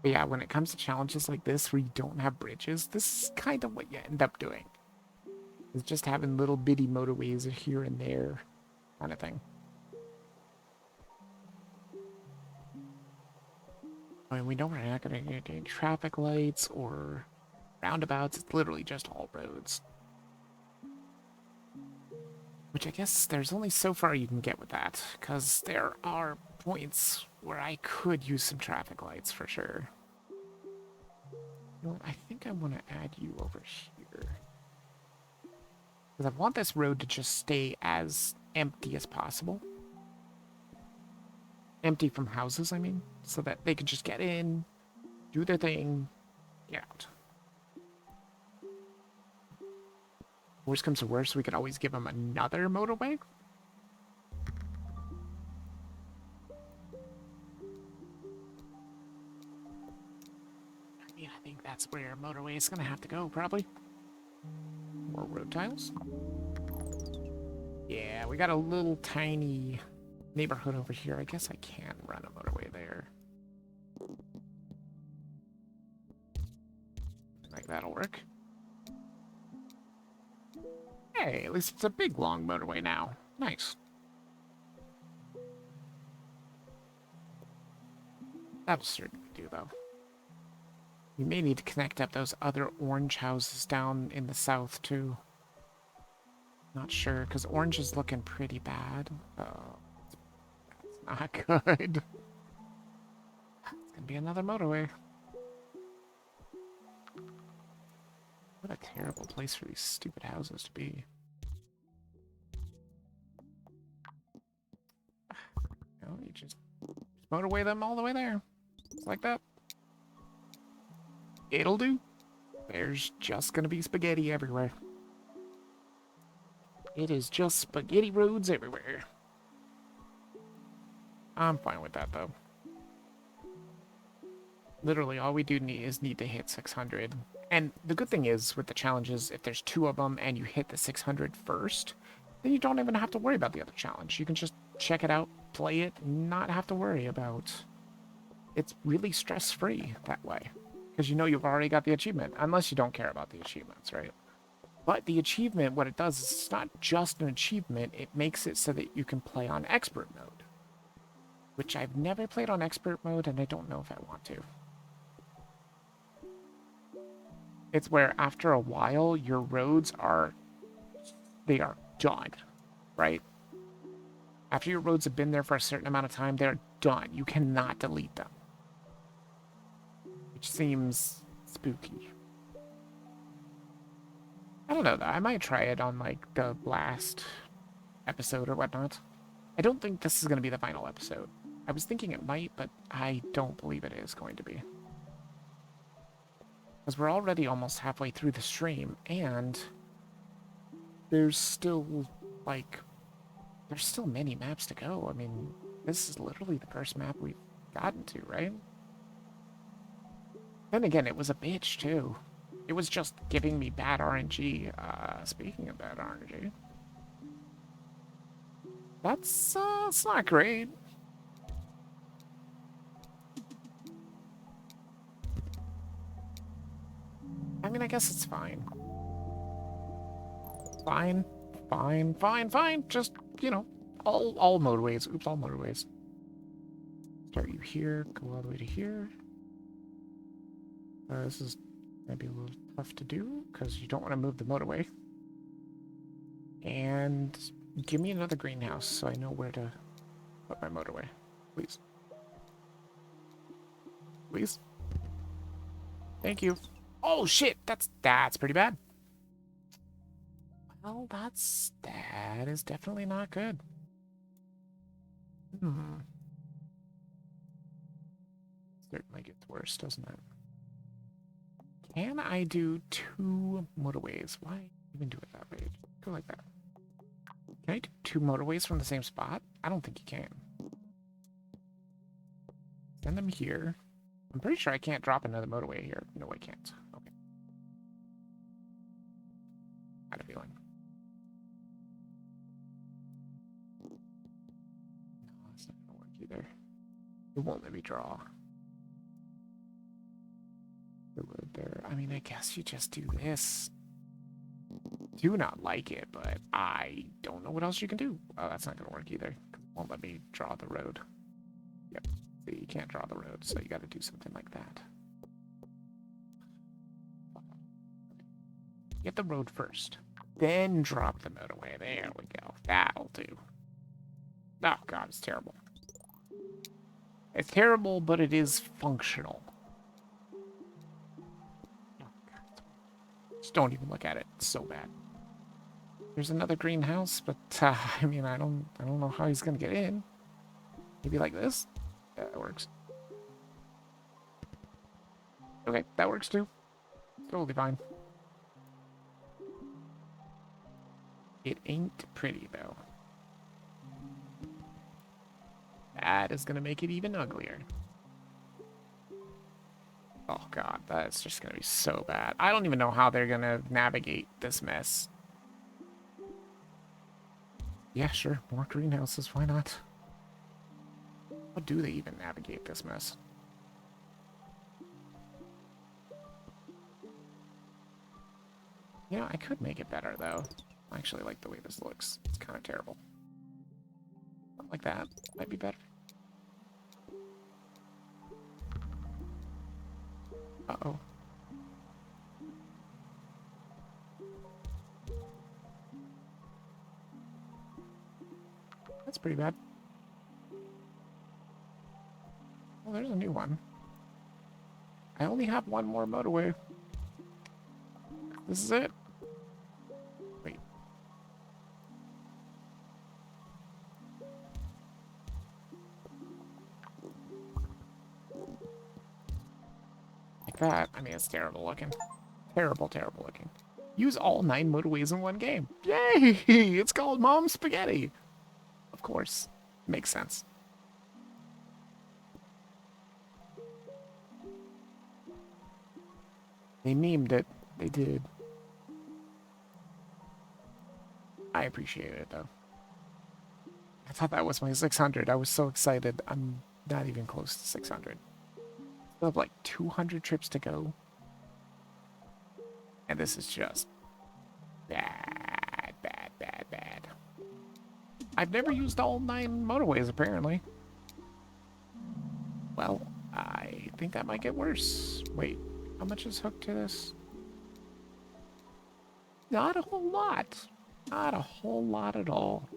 Speaker 1: But yeah, when it comes to challenges like this where you don't have bridges, this is kind of what you end up doing. It's just having little bitty motorways here and there kind of thing. I mean, we know we're not going to get any traffic lights or roundabouts. It's literally just all roads. Which I guess there's only so far you can get with that, because there are points where I could use some traffic lights for sure. You know what? I think I want to add you over here. Because I want this road to just stay as empty as possible. Empty from houses, I mean. So that they can just get in, do their thing, get out. Worst comes to worst, we could always give them another motorway. I mean, I think that's where motorway is going to have to go, probably. More road tiles. Yeah, we got a little tiny neighborhood over here. I guess I can run a motorway there. Like, that'll work. Hey, at least it's a big, long motorway now. Nice. That'll certainly do, though. We may need to connect up those other orange houses down in the south, too. Not sure, because orange is looking pretty bad. Oh, that's not good. It's gonna be another motorway. What a terrible place for these stupid houses to be. No, you just motorway them all the way there. Just like that. It'll do. There's just gonna be spaghetti everywhere. It is just spaghetti roads everywhere. I'm fine with that, though. Literally, all we do need to hit 600. And the good thing is, with the challenges, if there's 2 of them and you hit the 600 first, then you don't even have to worry about the other challenge. You can just check it out, play it, and not have to worry about... It's really stress-free that way. Because you know you've already got the achievement. Unless you don't care about the achievements, right? But the achievement, what it does is it's not just an achievement, it makes it so that you can play on expert mode. Which I've never played on expert mode, and I don't know if I want to. It's where after a while, your roads are, they are done, right? After your roads have been there for a certain amount of time, they're done. You cannot delete them. Which seems spooky. I don't know, though. I might try it on, like, the last episode or whatnot. I don't think this is going to be the final episode. I was thinking it might, but I don't believe it is going to be. Because we're already almost halfway through the stream, and there's still, like, there's still many maps to go. I mean, this is literally the first map we've gotten to, right? Then again, it was a bitch, too. It was just giving me bad RNG. Speaking of bad RNG. That's it's not great. I mean, I guess it's fine. Fine. Fine, fine, fine. Just, you know, all motorways. Oops, all motorways. Start you here, go all the way to here. This is gonna be a little tough to do because you don't want to move the motorway. And give me another greenhouse so I know where to put my motorway. Please. Please. Thank you. Oh shit, that's pretty bad. Well, that is definitely not good. Certainly gets worse, doesn't it? Can I do 2 motorways? Why even do it that way? Go like that. Can I do 2 motorways from the same spot? I don't think you can. Send them here. I'm pretty sure I can't drop another motorway here. No, I can't. Okay. I had a feeling. No, that's not gonna work either. It won't let me draw the road there. I mean, I guess you just do this. Do not like it, but I don't know what else you can do. Oh, that's not gonna work either. It won't let me draw the road. Yep. See, you can't draw the road, so you gotta do something like that. Get the road first. Then drop the motorway. There we go. That'll do. Oh, God, it's terrible. It's terrible, but it is functional. Oh, God. Just don't even look at it. It's so bad. There's another greenhouse, but, I mean, I don't know how he's gonna get in. Maybe like this? Yeah, that works. Okay, that works too. Totally fine. It ain't pretty, though. That is gonna make it even uglier. Oh god, that's just gonna be so bad. I don't even know how they're gonna navigate this mess. Yeah, sure, more greenhouses, why not? How do they even navigate this mess? You know, I could make it better, though. I actually like the way this looks. It's kind of terrible. Something like that might be better. Uh-oh. That's pretty bad. Well, there's a new one. I only have one more motorway. This is it. Wait. Like that. I mean, it's terrible looking. Terrible, terrible looking. Use all 9 motorways in one game. Yay! It's called Mom Spaghetti. Of course. Makes sense. They memed it. They did. I appreciate it, though. I thought that was my 600. I was so excited. I'm not even close to 600. Still have like 200 trips to go. And this is just Bad, bad, bad, bad. I've never used all 9 motorways, apparently. Well, I think that might get worse. Wait, how much is hooked to this? Not a whole lot. Not a whole lot at all.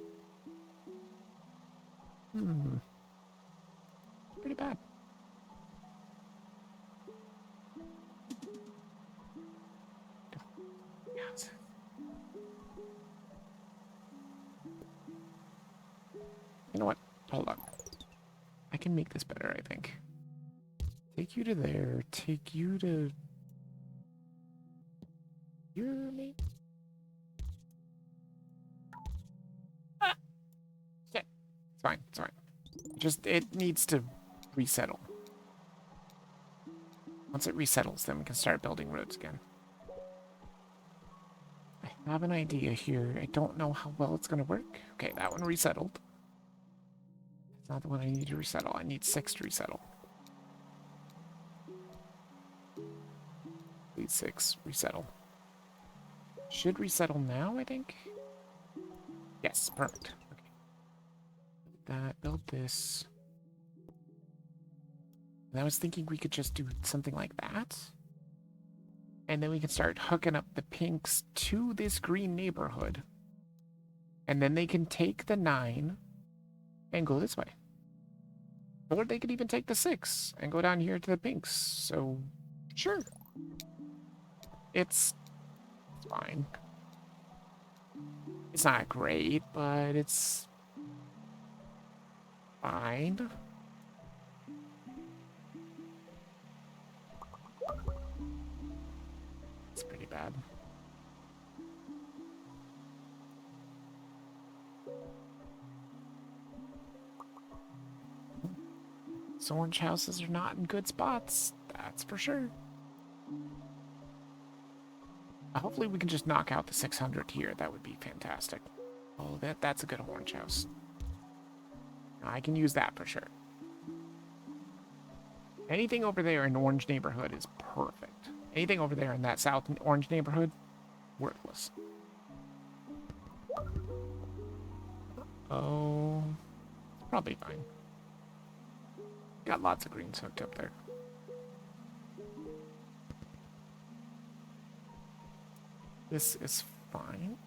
Speaker 1: Pretty bad. Yes. You know what? Hold on. I can make this better, I think. Take you to there. Take you to... Here, maybe? Ah! Shit. It's fine. It's fine. Just, it needs to resettle. Once it resettles, then we can start building roads again. I have an idea here. I don't know how well it's going to work. Okay, that one resettled. It's not the one I need to resettle. I need 6 to resettle. Please 6, resettle. Should resettle now, I think? Yes, perfect. Okay. That, build this. And I was thinking we could just do something like that. And then we can start hooking up the pinks to this green neighborhood. And then they can take the 9 and go this way. Or they could even take the 6 and go down here to the pinks. So, sure. It's fine. It's not great, but it's fine. It's pretty bad. So orange houses are not in good spots, that's for sure. Hopefully we can just knock out the 600 here. That would be fantastic. Oh, that's a good orange house. I can use that for sure. Anything over there in orange neighborhood is perfect. Anything over there in that south orange neighborhood, worthless. Oh, probably fine. Got lots of greens hooked up there. This is fine.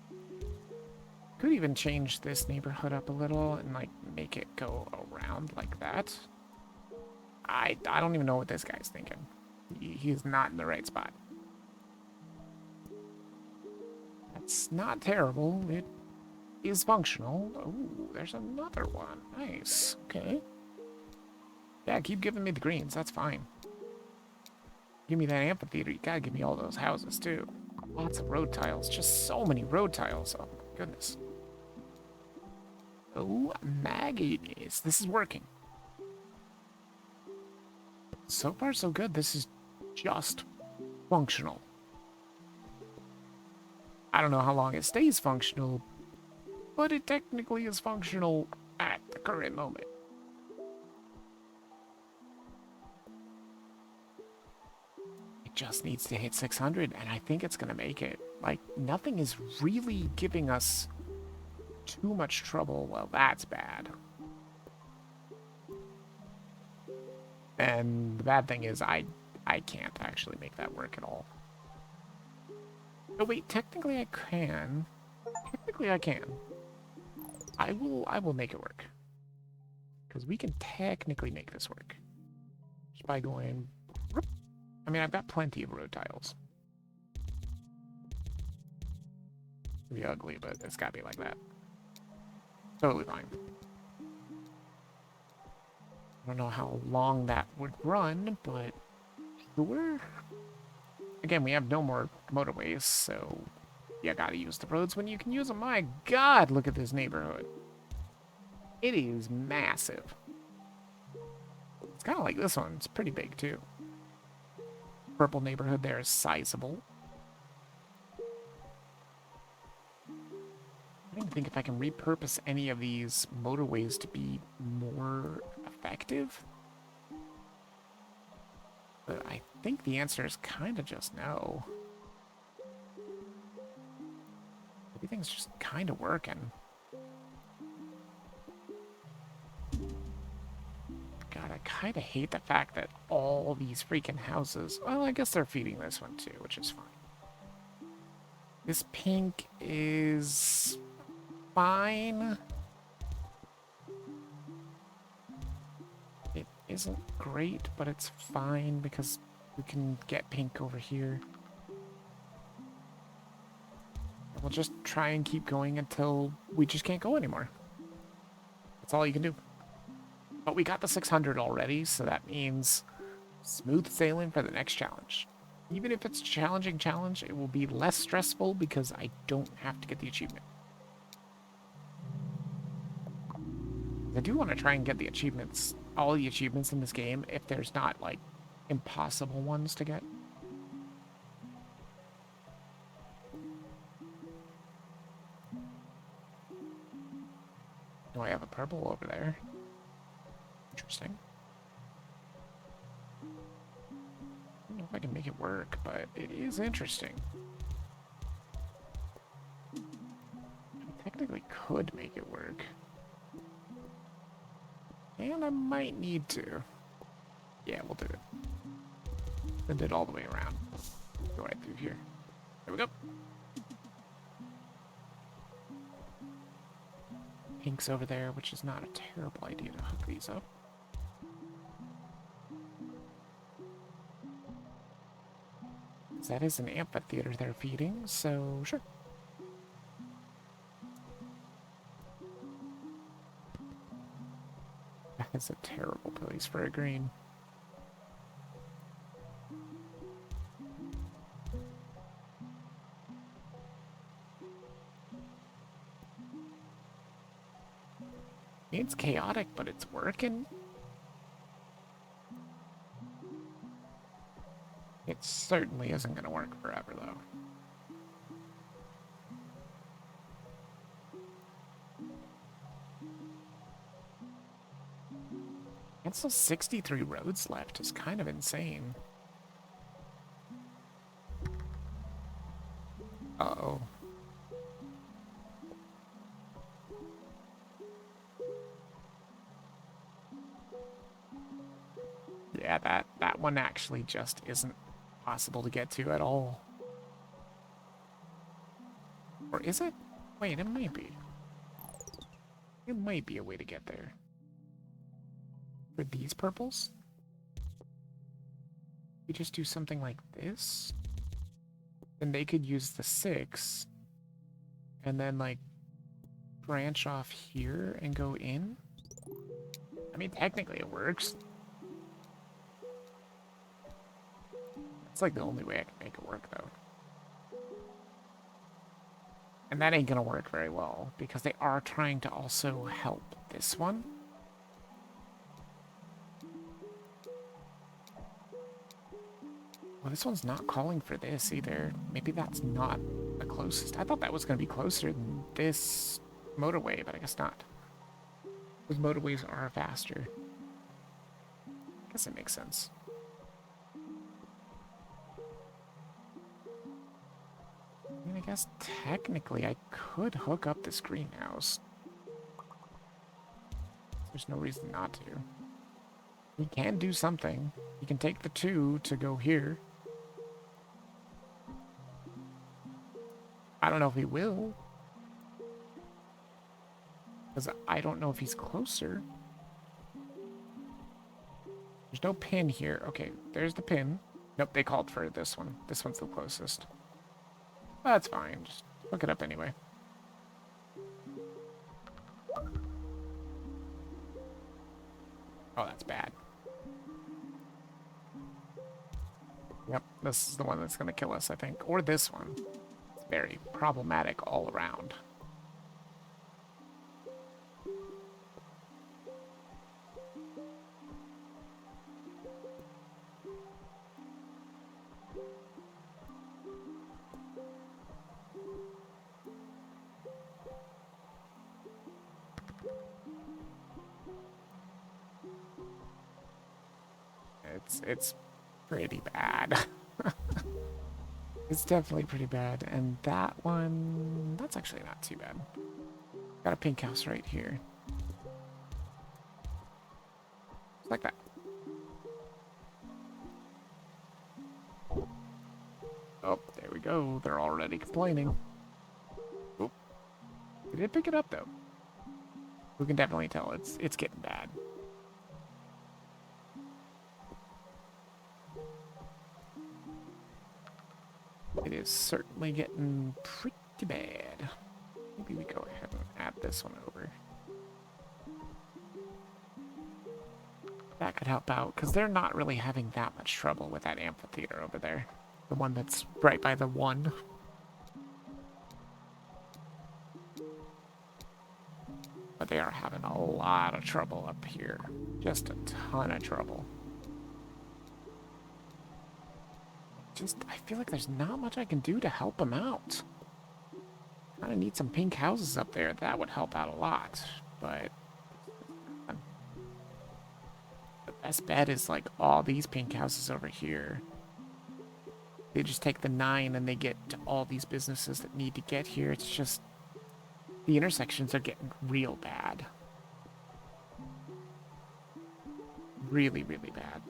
Speaker 1: Could even change this neighborhood up a little and like make it go around like that. I don't even know what this guy's thinking. He's not in the right spot. That's not terrible. It is functional. Oh, there's another one. Nice. Okay. Yeah, keep giving me the greens. That's fine. Give me that amphitheater. You gotta give me all those houses, too. Lots of road tiles. Just so many road tiles. Oh, my goodness. Oh, my goodness. This is working. So far, so good. This is just functional. I don't know how long it stays functional, but it technically is functional at the current moment. It just needs to hit 600, and I think it's going to make it. Like, nothing is really giving us too much trouble. Well, that's bad. And the bad thing is I can't actually make that work at all. Oh wait, technically I can. Technically I can. I will make it work. Because we can technically make this work. Just by going... I mean, I've got plenty of road tiles. It'll be ugly, but it's gotta be like that. Totally fine. I don't know how long that would run, but sure. Again, we have no more motorways, so you gotta use the roads when you can use them. My God, look at this neighborhood. It is massive. It's kind of like this one. It's pretty big, too. Purple neighborhood there is sizable. I don't think if I can repurpose any of these motorways to be more effective. But I think the answer is kind of just no. Everything's just kind of working. God, I kind of hate the fact that all these freaking houses... Well, I guess they're feeding this one too, which is fine. This pink is fine. It isn't great, but it's fine because we can get pink over here. We'll just try and keep going until we just can't go anymore. That's all you can do. But we got the 600 already, so that means smooth sailing for the next challenge. Even if it's a challenging challenge, it will be less stressful because I don't have to get the achievement. I do want to try and get the achievements, all the achievements in this game, if there's not, like, impossible ones to get. Oh, I have a purple over there. Interesting. I don't know if I can make it work, but it is interesting. I technically could make it work. And I might need to. Yeah, we'll do it. Send it all the way around. Go right through here. There we go. Pink's over there, which is not a terrible idea to hook these up. That is an amphitheater they're feeding, so sure. That is a terrible place for a green. It's chaotic, but it's working. It certainly isn't going to work forever, though. And still 63 roads left is kind of insane. Uh-oh. Yeah, that one actually just isn't possible to get to at all. Or is it? Wait, it might be. It might be a way to get there. For these purples? We just do something like this? Then they could use the 6. And then, like, branch off here and go in? I mean, technically it works. It's like the only way I can make it work, though. And that ain't gonna work very well, because they are trying to also help this one. Well, this one's not calling for this either. Maybe that's not the closest. I thought that was gonna be closer than this motorway, but I guess not. Those motorways are faster. I guess it makes sense. I mean, I guess technically I could hook up this greenhouse. There's no reason not to. He can do something. He can take the 2 to go here. I don't know if he will. Because I don't know if he's closer. There's no pin here. Okay, there's the pin. Nope, they called for this one. This one's the closest. That's fine. Just hook it up anyway. Oh, that's bad. Yep, this is the one that's going to kill us, I think. Or this one. It's very problematic all around. It's pretty bad. It's definitely pretty bad. And that one, that's actually not too bad. Got a pink house right here. Just like that. Oh, there we go. They're already complaining. Oh, they did pick it up though. We can definitely tell it's getting bad. It is certainly getting pretty bad. Maybe we go ahead and add this one over. That could help out, because they're not really having that much trouble with that amphitheater over there. The one that's right by the one. But they are having a lot of trouble up here. Just a ton of trouble. I feel like there's not much I can do to help them out. Kind of need some pink houses up there. That would help out a lot. But the best bet is like all these pink houses over here. They just take the 9 and they get to all these businesses that need to get here. It's just the intersections are getting real bad. Really, really bad.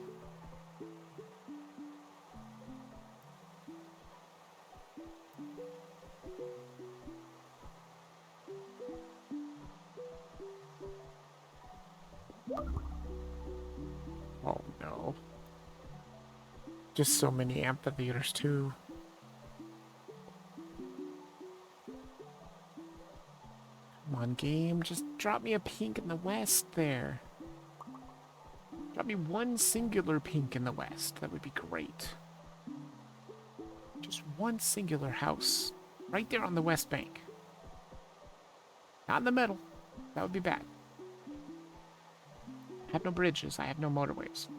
Speaker 1: Oh no. Just so many amphitheaters too. Come on, game. Just drop me a pink in the west there. Drop me one singular pink in the west. That would be great. Just one singular house. Right there on the west bank. Not in the middle. That would be bad. I have no bridges. I have no motorways.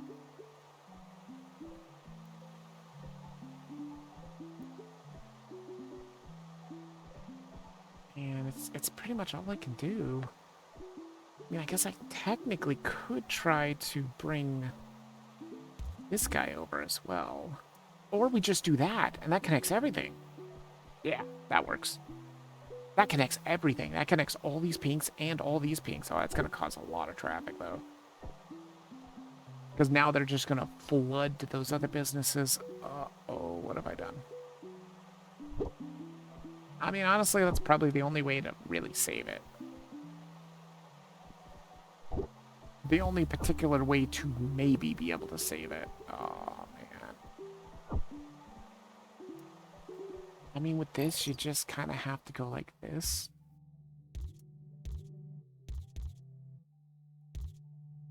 Speaker 1: And it's pretty much all I can do. I mean, I guess I technically could try to bring this guy over as well. Or we just do that, and that connects everything. Yeah, that works. That connects everything. That connects all these pinks and all these pinks. Oh, that's going to cause a lot of traffic, though. Because now they're just going to flood to those other businesses. Uh-oh, what have I done? I mean, honestly, that's probably the only way to really save it. The only particular way to maybe be able to save it. Oh, man. I mean, with this, you just kind of have to go like this.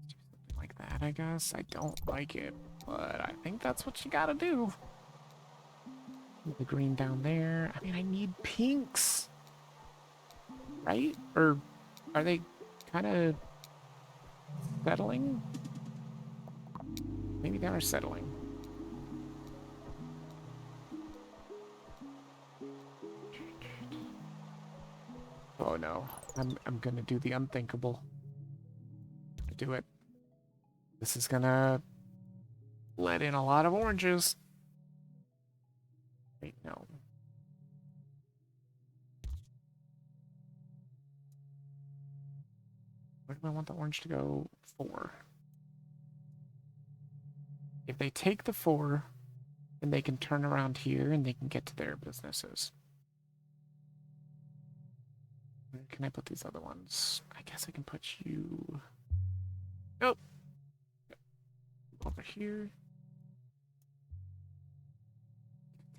Speaker 1: Do something like that, I guess. I don't like it, but I think that's what you gotta do. The green down there. I mean, I need pinks. Right? Or are they kind of settling? Maybe they are settling. Oh no. I'm gonna do the unthinkable. Do it. This is gonna let in a lot of oranges. Wait, no. Where do I want the orange to go? 4. If they take the 4, then they can turn around here and they can get to their businesses. Where can I put these other ones? I guess I can put you... Oh! Over here.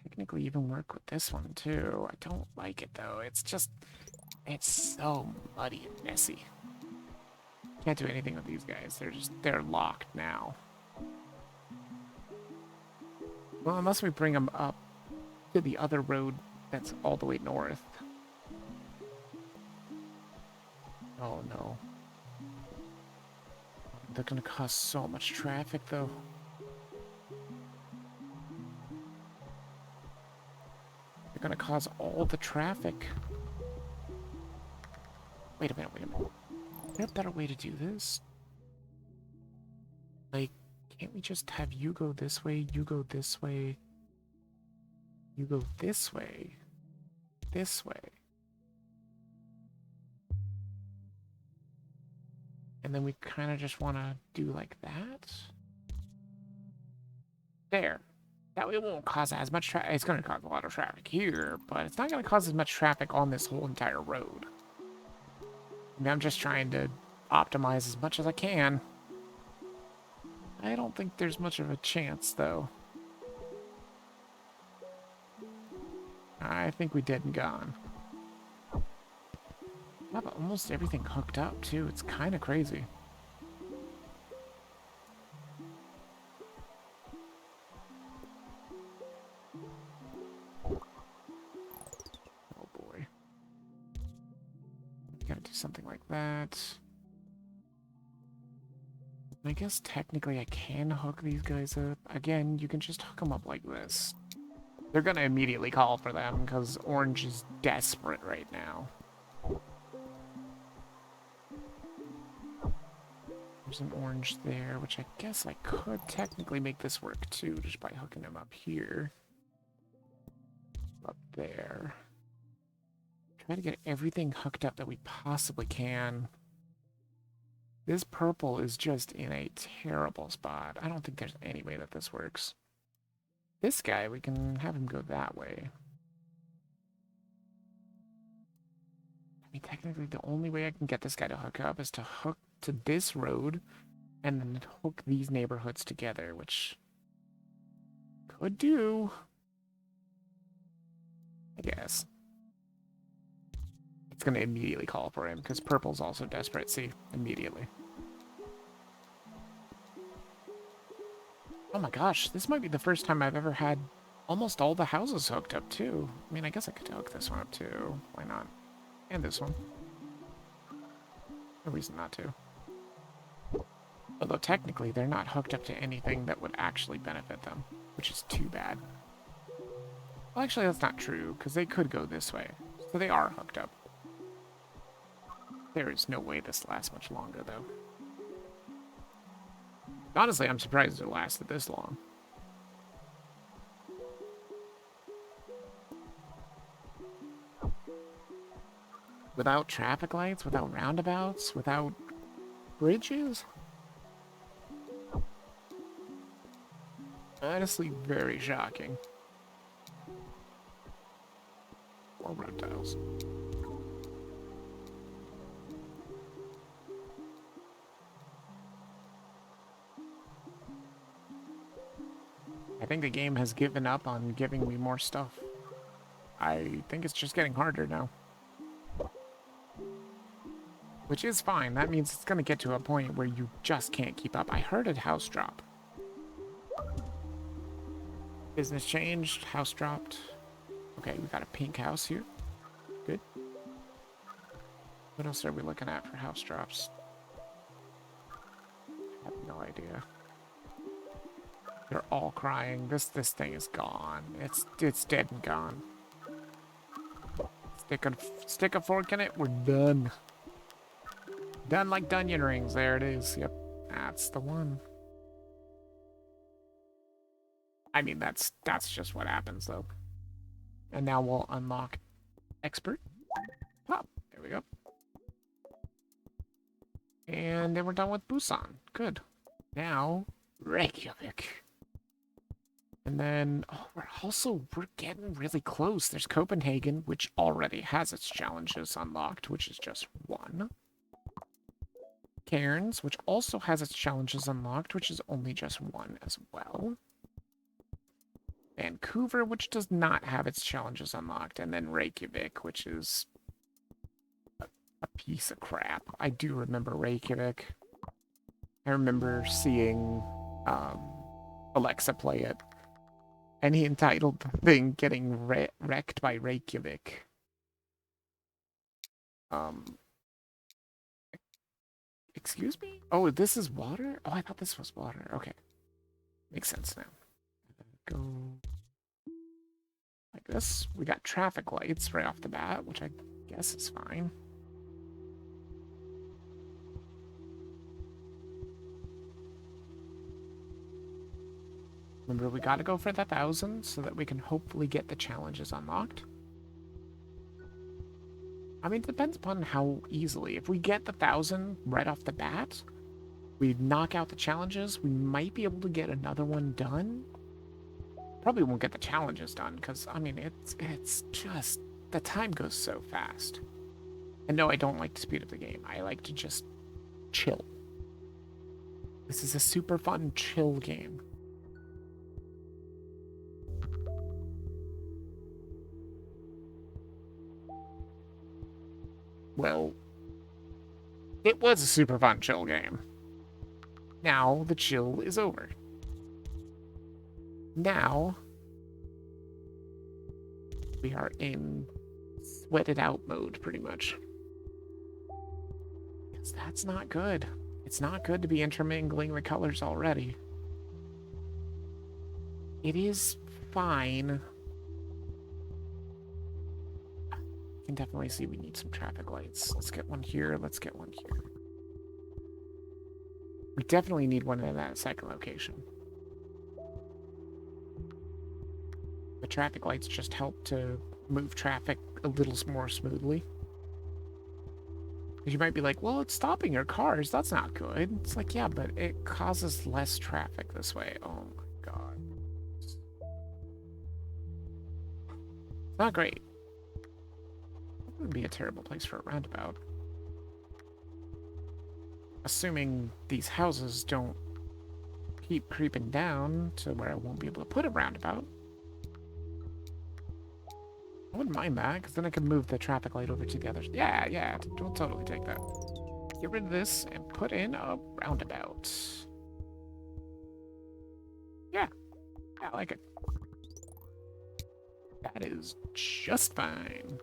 Speaker 1: Technically even work with this one too. I don't like it though. It's just... It's so muddy and messy. Can't do anything with these guys. They're locked now. Well, unless we bring them up to the other road that's all the way north. Oh no. They're gonna cause so much traffic though. They're gonna cause all the traffic. Wait a minute. Is there a better way to do this? Like, can't we just have you go this way, you go this way? You go this way. This way. And then we kind of just want to do like that. There. That way it won't cause as much traffic. It's going to cause a lot of traffic here, but it's not going to cause as much traffic on this whole entire road. I mean, I'm just trying to optimize as much as I can. I don't think there's much of a chance, though. I think we dead and gone. I have almost everything hooked up, too. It's kind of crazy. Oh, boy. Gotta do something like that. I guess technically I can hook these guys up. Again, you can just hook them up like this. They're gonna immediately call for them because Orange is desperate right now. There's an Orange there, which I guess I could technically make this work too, just by hooking them up here. Up there. Try to get everything hooked up that we possibly can. This purple is just in a terrible spot. I don't think there's any way that this works. This guy, we can have him go that way. I mean, technically, the only way I can get this guy to hook up is to hook to this road and then hook these neighborhoods together, which could do, I guess. It's going to immediately call for him because purple's also desperate. See, immediately. Oh my gosh, this might be the first time I've ever had almost all the houses hooked up, too. I mean, I guess I could hook this one up, too. Why not? And this one. No reason not to. Although, technically, they're not hooked up to anything that would actually benefit them, which is too bad. Well, actually, that's not true, because they could go this way. So they are hooked up. There is no way this lasts much longer, though. Honestly, I'm surprised it lasted this long. Without traffic lights, without roundabouts, without bridges? Honestly, very shocking. Or road tiles. I think the game has given up on giving me more stuff. I think it's just getting harder now. Which is fine. That means it's going to get to a point where you just can't keep up. I heard a house drop. Business changed. House dropped. Okay, we got a pink house here. Good. What else are we looking at for house drops? I have no idea. They're all crying. This thing is gone. It's dead and gone. Stick a fork in it. We're done. Done like Dunyan rings. There it is. Yep, that's the one. I mean, that's just what happens though. And now we'll unlock expert. Pop. There we go. And then we're done with Busan. Good. Now Reykjavik. And then, oh, we're getting really close. There's Copenhagen, which already has its challenges unlocked, which is just one. Cairns, which also has its challenges unlocked, which is only just one as well. Vancouver, which does not have its challenges unlocked. And then Reykjavik, which is a piece of crap. I do remember Reykjavik. I remember seeing Alexa play it. And he entitled the thing Getting Wrecked by Reykjavik. Excuse me? Oh, this is water? Oh, I thought this was water. Okay. Makes sense now. Go like this. We got traffic lights right off the bat, which I guess is fine. Remember, we gotta go for the 1,000 so that we can hopefully get the challenges unlocked. I mean, it depends upon how easily. If we get the 1,000 right off the bat, we knock out the challenges, we might be able to get another one done. Probably won't get the challenges done, because, I mean, it's just... the time goes so fast. And no, I don't like the speed of the game. I like to just chill. This is a super fun, chill game. Well, it was a super fun, chill game. Now the chill is over. Now we are in sweated out mode, pretty much. Because that's not good. It's not good to be intermingling the colors already. It is fine. I can definitely see we need some traffic lights. Let's get one here. Let's get one here. We definitely need one in that second location. The traffic lights just help to move traffic a little more smoothly. Because you might be like, well, it's stopping your cars. That's not good. It's like, yeah, but it causes less traffic this way. Oh my god. It's not great. It would be a terrible place for a roundabout. Assuming these houses don't keep creeping down to where I won't be able to put a roundabout. I wouldn't mind that, because then I can move the traffic light over to the others. Yeah, we'll totally take that. Get rid of this and put in a roundabout. Yeah, I like it. That is just fine.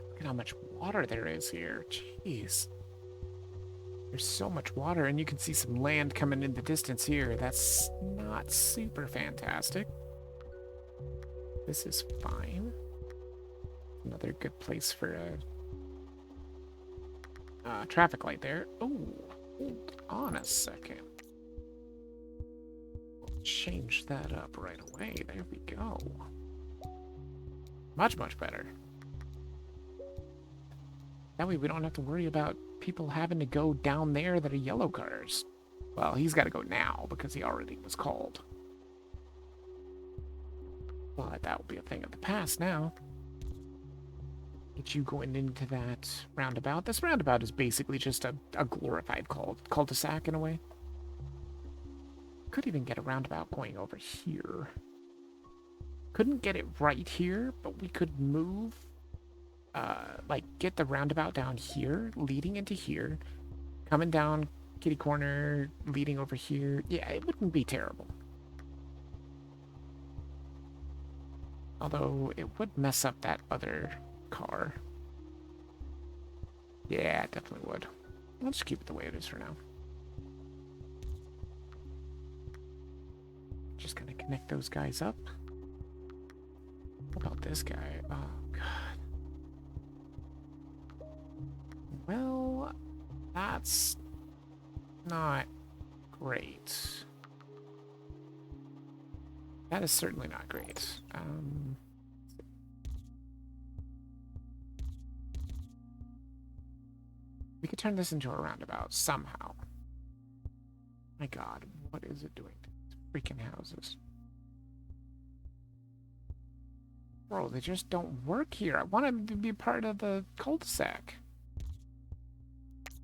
Speaker 1: Look at how much water there is here. Jeez. There's so much water, and you can see some land coming in the distance here. That's not super fantastic. This is fine. Another good place for a traffic light there. Oh, hold on a second. We'll change that up right away. There we go. Much, much better. That way we don't have to worry about people having to go down there that are yellow cars. Well, he's got to go now because he already was called. But that will be a thing of the past now. Get you going into that roundabout. This roundabout is basically just a glorified cul-de-sac in a way. Could even get a roundabout going over here. Couldn't get it right here, but we could move... like, get the roundabout down here, leading into here, coming down kitty corner, leading over here. Yeah, it wouldn't be terrible. Although, it would mess up that other car. Yeah, it definitely would. I'll just keep it the way it is for now. Just gonna connect those guys up. What about this guy? Oh, God. Well, that's not great. That is certainly not great. We could turn this into a roundabout somehow. My God, what is it doing to these freaking houses? Bro, they just don't work here. I want them to be part of the cul-de-sac.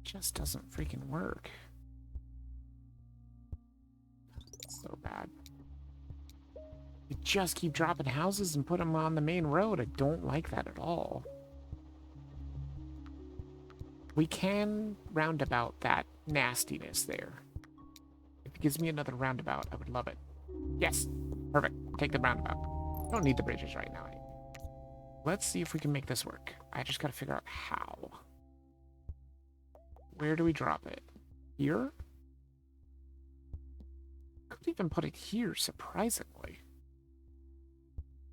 Speaker 1: Just doesn't freaking work. It's so bad. You just keep dropping houses and put them on the main road. I don't like that at all. We can roundabout that nastiness there. If it gives me another roundabout, I would love it. Yes, perfect. Take the roundabout. Don't need the bridges right now. Let's see if we can make this work. I just gotta figure out how. Where do we drop it? Here? Could even put it here, surprisingly.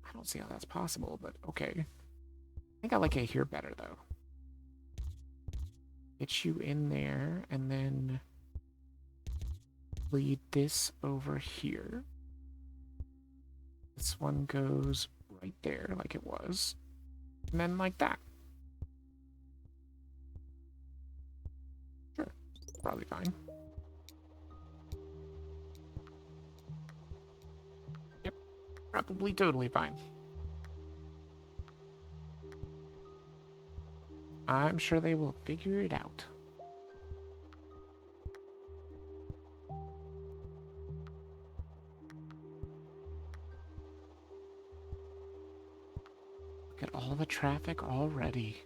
Speaker 1: I don't see how that's possible, but okay. I think I like it here better, though. Get you in there, and then lead this over here. This one goes right there, like it was. And then like that. Sure, probably fine. Yep, probably totally fine. I'm sure they will figure it out. Look at all the traffic already.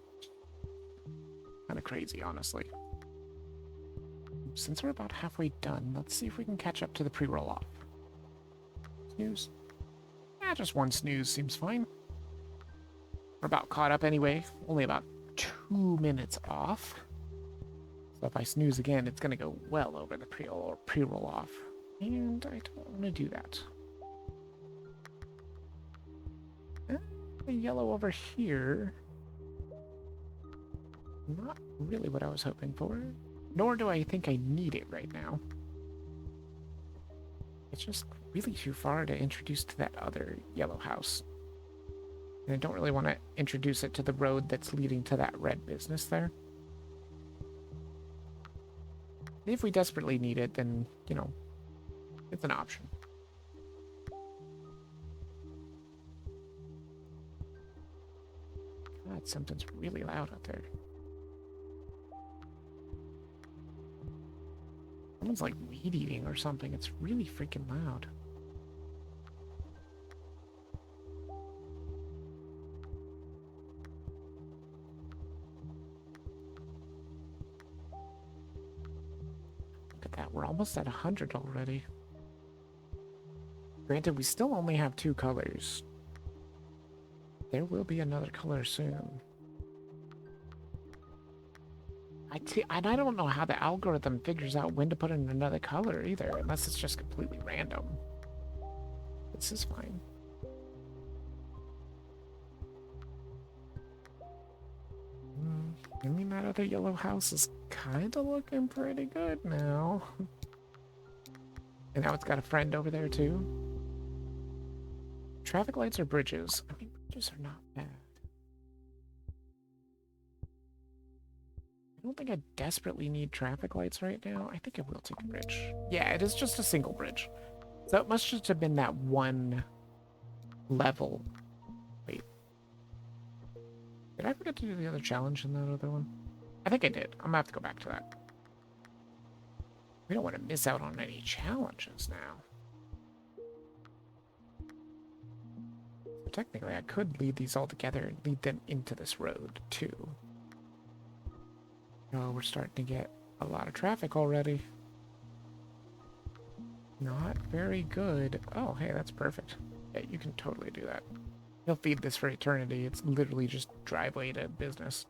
Speaker 1: Kind of crazy, honestly. Since we're about halfway done, let's see if we can catch up to the pre-roll off. Snooze. Just one snooze seems fine. We're about caught up anyway. Only about 2 minutes off. So if I snooze again, it's going to go well over the pre-roll off. And I don't want to do that. The yellow over here. Not really what I was hoping for. Nor do I think I need it right now. It's just really too far to introduce to that other yellow house. And I don't really want to introduce it to the road that's leading to that red business there. If we desperately need it, then, you know, it's an option. God, something's really loud out there. Someone's like weed eating or something. It's really freaking loud. Look at that. We're almost at 100 already. Granted, we still only have 2 colors. There will be another color soon. And I don't know how the algorithm figures out when to put in another color either, unless it's just completely random. This is fine. I mean, that other yellow house is kind of looking pretty good now. And now it's got a friend over there too. Traffic lights or bridges? I mean, bridges are not bad. I don't think I desperately need traffic lights right now. I think I will take a bridge. Yeah, it is just a single bridge. So it must just have been that one level. Wait. Did I forget to do the other challenge in that other one? I think I did. I'm gonna have to go back to that. We don't want to miss out on any challenges now. So technically, I could lead these all together and lead them into this road, too. Oh, we're starting to get a lot of traffic already. Not very good. Oh, hey, that's perfect. Yeah, you can totally do that. You'll feed this for eternity. It's literally just driveway to business.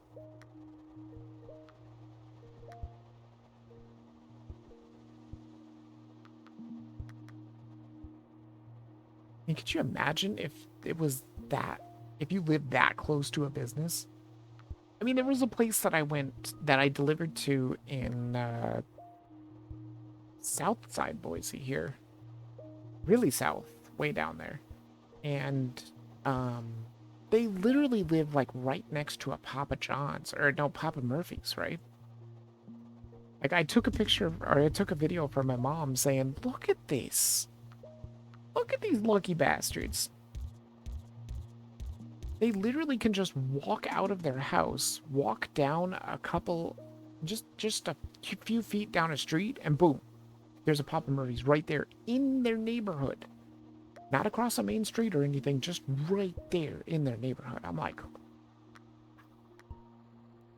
Speaker 1: I mean, could you imagine if it was that, if you lived that close to a business? I mean, there was a place that I delivered to in south side Boise here. Really south, way down there. And they literally live like right next to a Papa John's, or no, Papa Murphy's, right? Like I took a picture, or I took a video for my mom saying, look at this. Look at these lucky bastards. They literally can just walk out of their house, walk down a couple, just a few feet down a street, and boom, there's a Papa Murphy's right there in their neighborhood. Not across a main street or anything, just right there in their neighborhood. I'm like...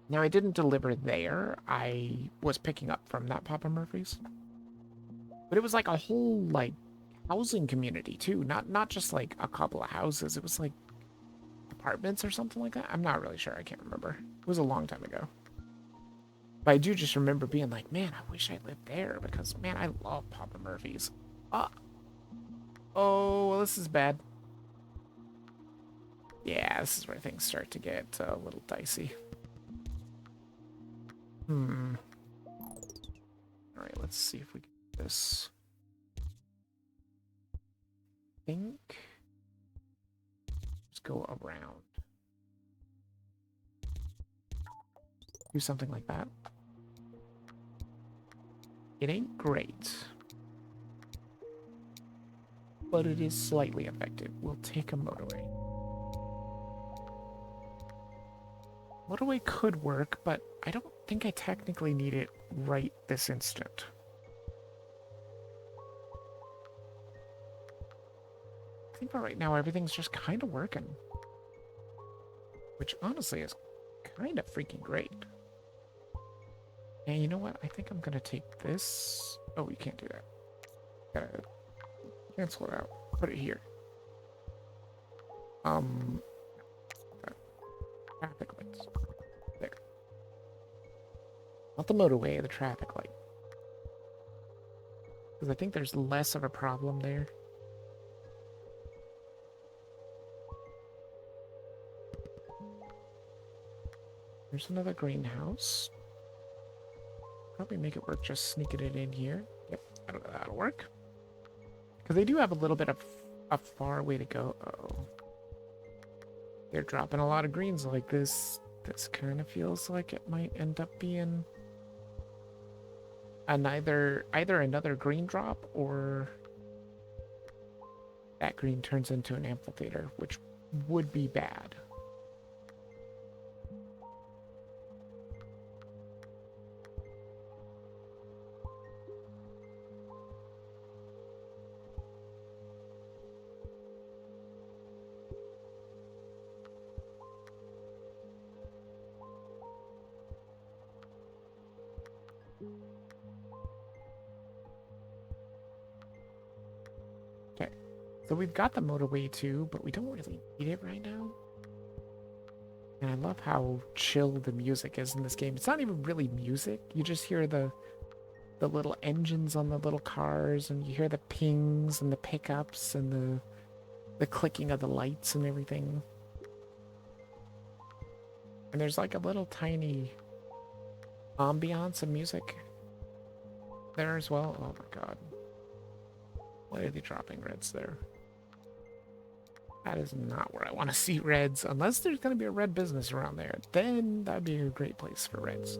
Speaker 1: Now, I didn't deliver there. I was picking up from that Papa Murphy's. But it was like a whole, like, housing community, too. Not just, like, a couple of houses. It was, like, apartments or something like that. I'm not really sure. I can't remember. It was a long time ago. But I do just remember being like, man, I wish I lived there because, man, I love Papa Murphy's. Uh, oh, well, this is bad. Yeah, this is where things start to get a little dicey. All right, let's see if we can do this. I think just go around. Do something like that. It ain't great, but it is slightly effective. We'll take a motorway. Motorway could work, but I don't think I technically need it right this instant. I think for right now, everything's just kind of working. Which honestly is kind of freaking great. And you know what? I think I'm gonna take this. Oh, you can't do that. Gotta cancel it out. Put it here. Traffic lights. There. Not the motorway, the traffic light. Because I think there's less of a problem there. There's another greenhouse. Probably make it work just sneaking it in here. Yep, that'll work. Because they do have a little bit of a far way to go. Uh-oh. They're dropping a lot of greens like this. This kind of feels like it might end up being either another green drop or that green turns into an amphitheater, which would be bad. So we've got the motorway too, but we don't really need it right now. And I love how chill the music is in this game. It's not even really music. You just hear the little engines on the little cars, and you hear the pings and the pickups and the clicking of the lights and everything. And there's like a little tiny ambiance of music there as well. Oh my god. Why are they dropping reds there? That is not where I want to see reds, unless there's going to be a red business around there. Then that'd be a great place for reds.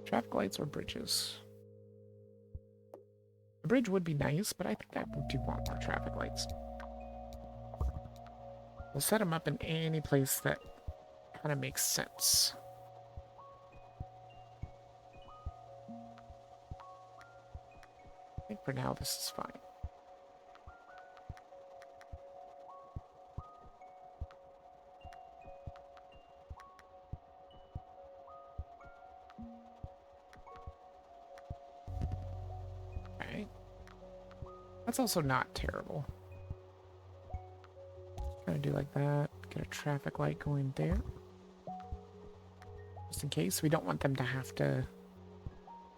Speaker 1: Traffic lights or bridges? A bridge would be nice, but I think I do want more traffic lights. We'll set them up in any place that kind of makes sense. I think for now this is fine. Okay. That's also not terrible. Gonna do like that. Get a traffic light going there. Just in case. We don't want them to have to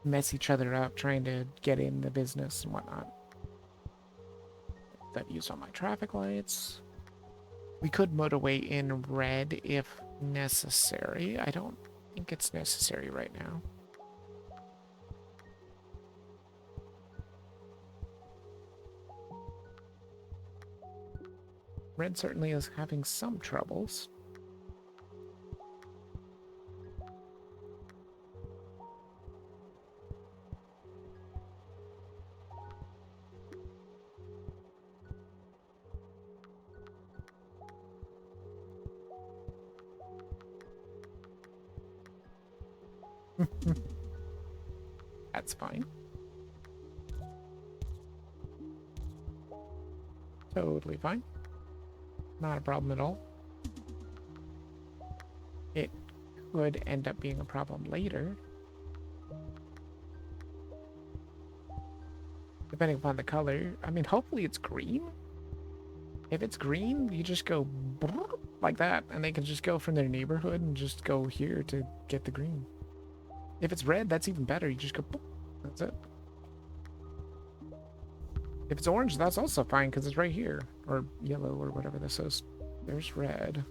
Speaker 1: mess each other up trying to get in the business and whatnot. That used on my traffic lights. We could motorway in red if necessary. I don't think it's necessary right now. Red certainly is having some troubles. That's fine. Totally fine. Not a problem at all. It could end up being a problem later. Depending upon the color. I mean, hopefully it's green. If it's green, you just go like that, and they can just go from their neighborhood and just go here to get the green. If it's red, that's even better. You just go, that's it. If it's orange, that's also fine because it's right here. Or yellow or whatever this is. There's red.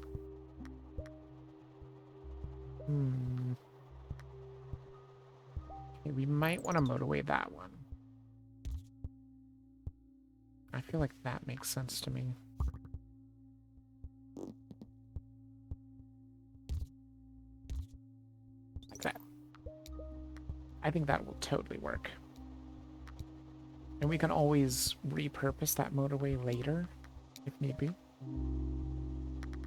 Speaker 1: Okay, we might want to motorway that one. I feel like that makes sense to me. Like that. I think that will totally work. And we can always repurpose that motorway later, if need be.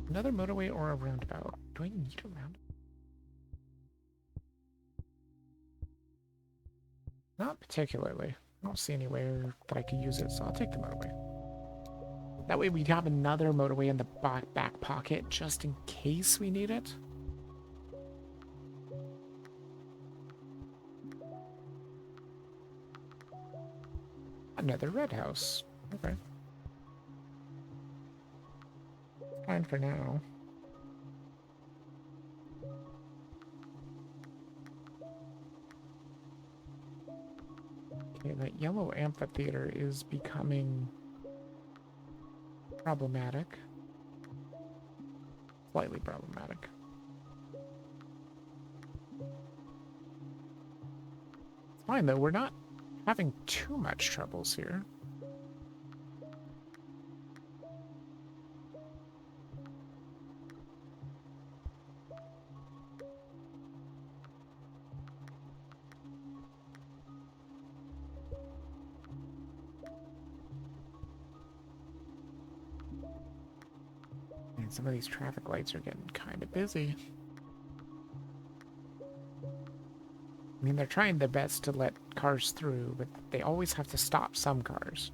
Speaker 1: Another motorway or a roundabout? Do I need a roundabout? Not particularly. I don't see anywhere that I could use it, so I'll take the motorway. That way we'd have another motorway in the back pocket, just in case we need it. Another red house. Okay. Fine for now. Okay, that yellow amphitheater is becoming problematic. Slightly problematic. It's fine though, we're not having too much troubles here. And some of these traffic lights are getting kind of busy. I mean, they're trying their best to let cars through, but they always have to stop some cars.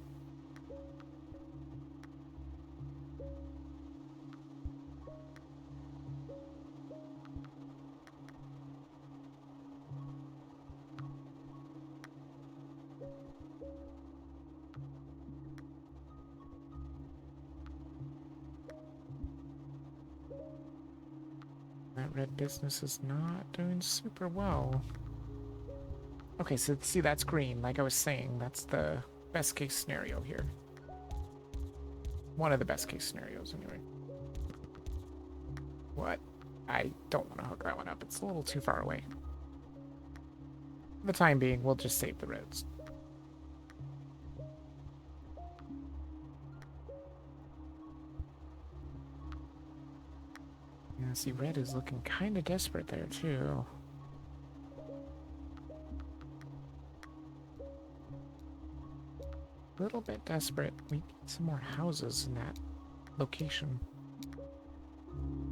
Speaker 1: That red business is not doing super well. Okay, so see, that's green. Like I was saying, that's the best case scenario here. One of the best case scenarios, anyway. What? I don't want to hook that one up. It's a little too far away. For the time being, we'll just save the roads. Yeah, see, red is looking kind of desperate there, too. A little bit desperate. We need some more houses in that location.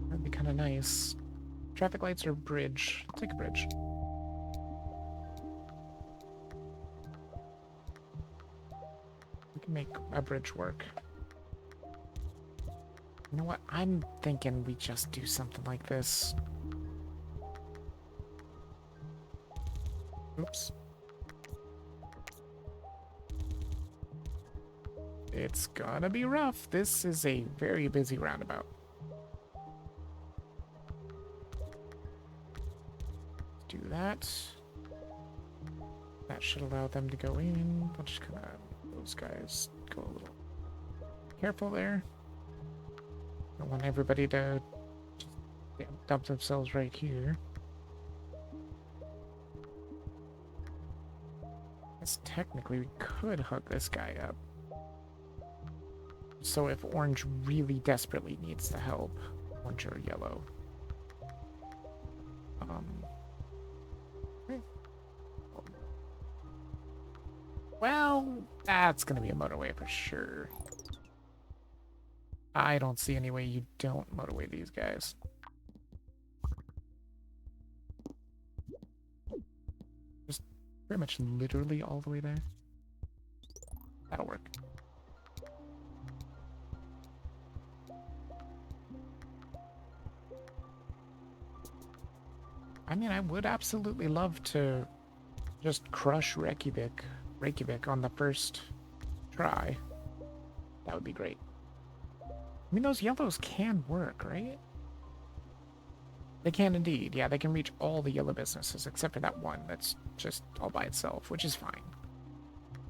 Speaker 1: That'd be kind of nice. Traffic lights or bridge? I'll take a bridge. We can make a bridge work. You know what? I'm thinking we just do something like this. Oops. It's gonna be rough. This is a very busy roundabout. Let's do that. That should allow them to go in. I'll just kind of, those guys go a little careful there. Don't want everybody to just dump themselves right here. Guess technically we could hook this guy up. So if orange really desperately needs the help, orange or yellow. Okay. Well, that's gonna be a motorway for sure. I don't see any way you don't motorway these guys. Just pretty much literally all the way there. That'll work. I mean, I would absolutely love to just crush Reykjavik on the first try. That would be great. I mean, those yellows can work, right? They can indeed. Yeah, they can reach all the yellow businesses except for that one that's just all by itself, which is fine.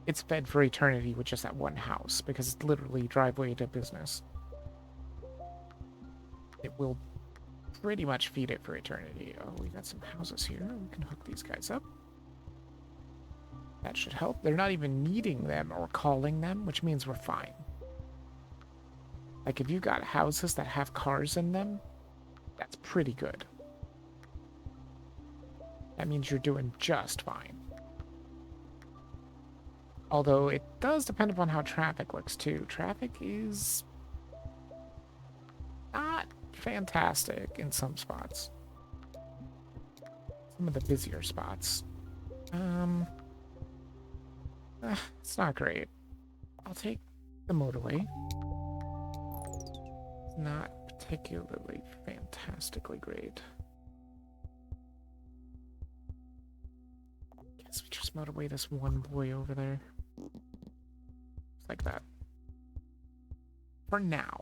Speaker 1: It's fed for eternity with just that one house because it's literally driveway to business. It will pretty much feed it for eternity. Oh, we got some houses here. We can hook these guys up. That should help. They're not even needing them or calling them, which means we're fine. Like, if you got houses that have cars in them, that's pretty good. That means you're doing just fine. Although it does depend upon how traffic looks too. Traffic is not fantastic in some spots. Some of the busier spots. It's not great. I'll take the motorway. It's not particularly fantastically great. Guess we just motorway this one boy over there. Just like that. For now.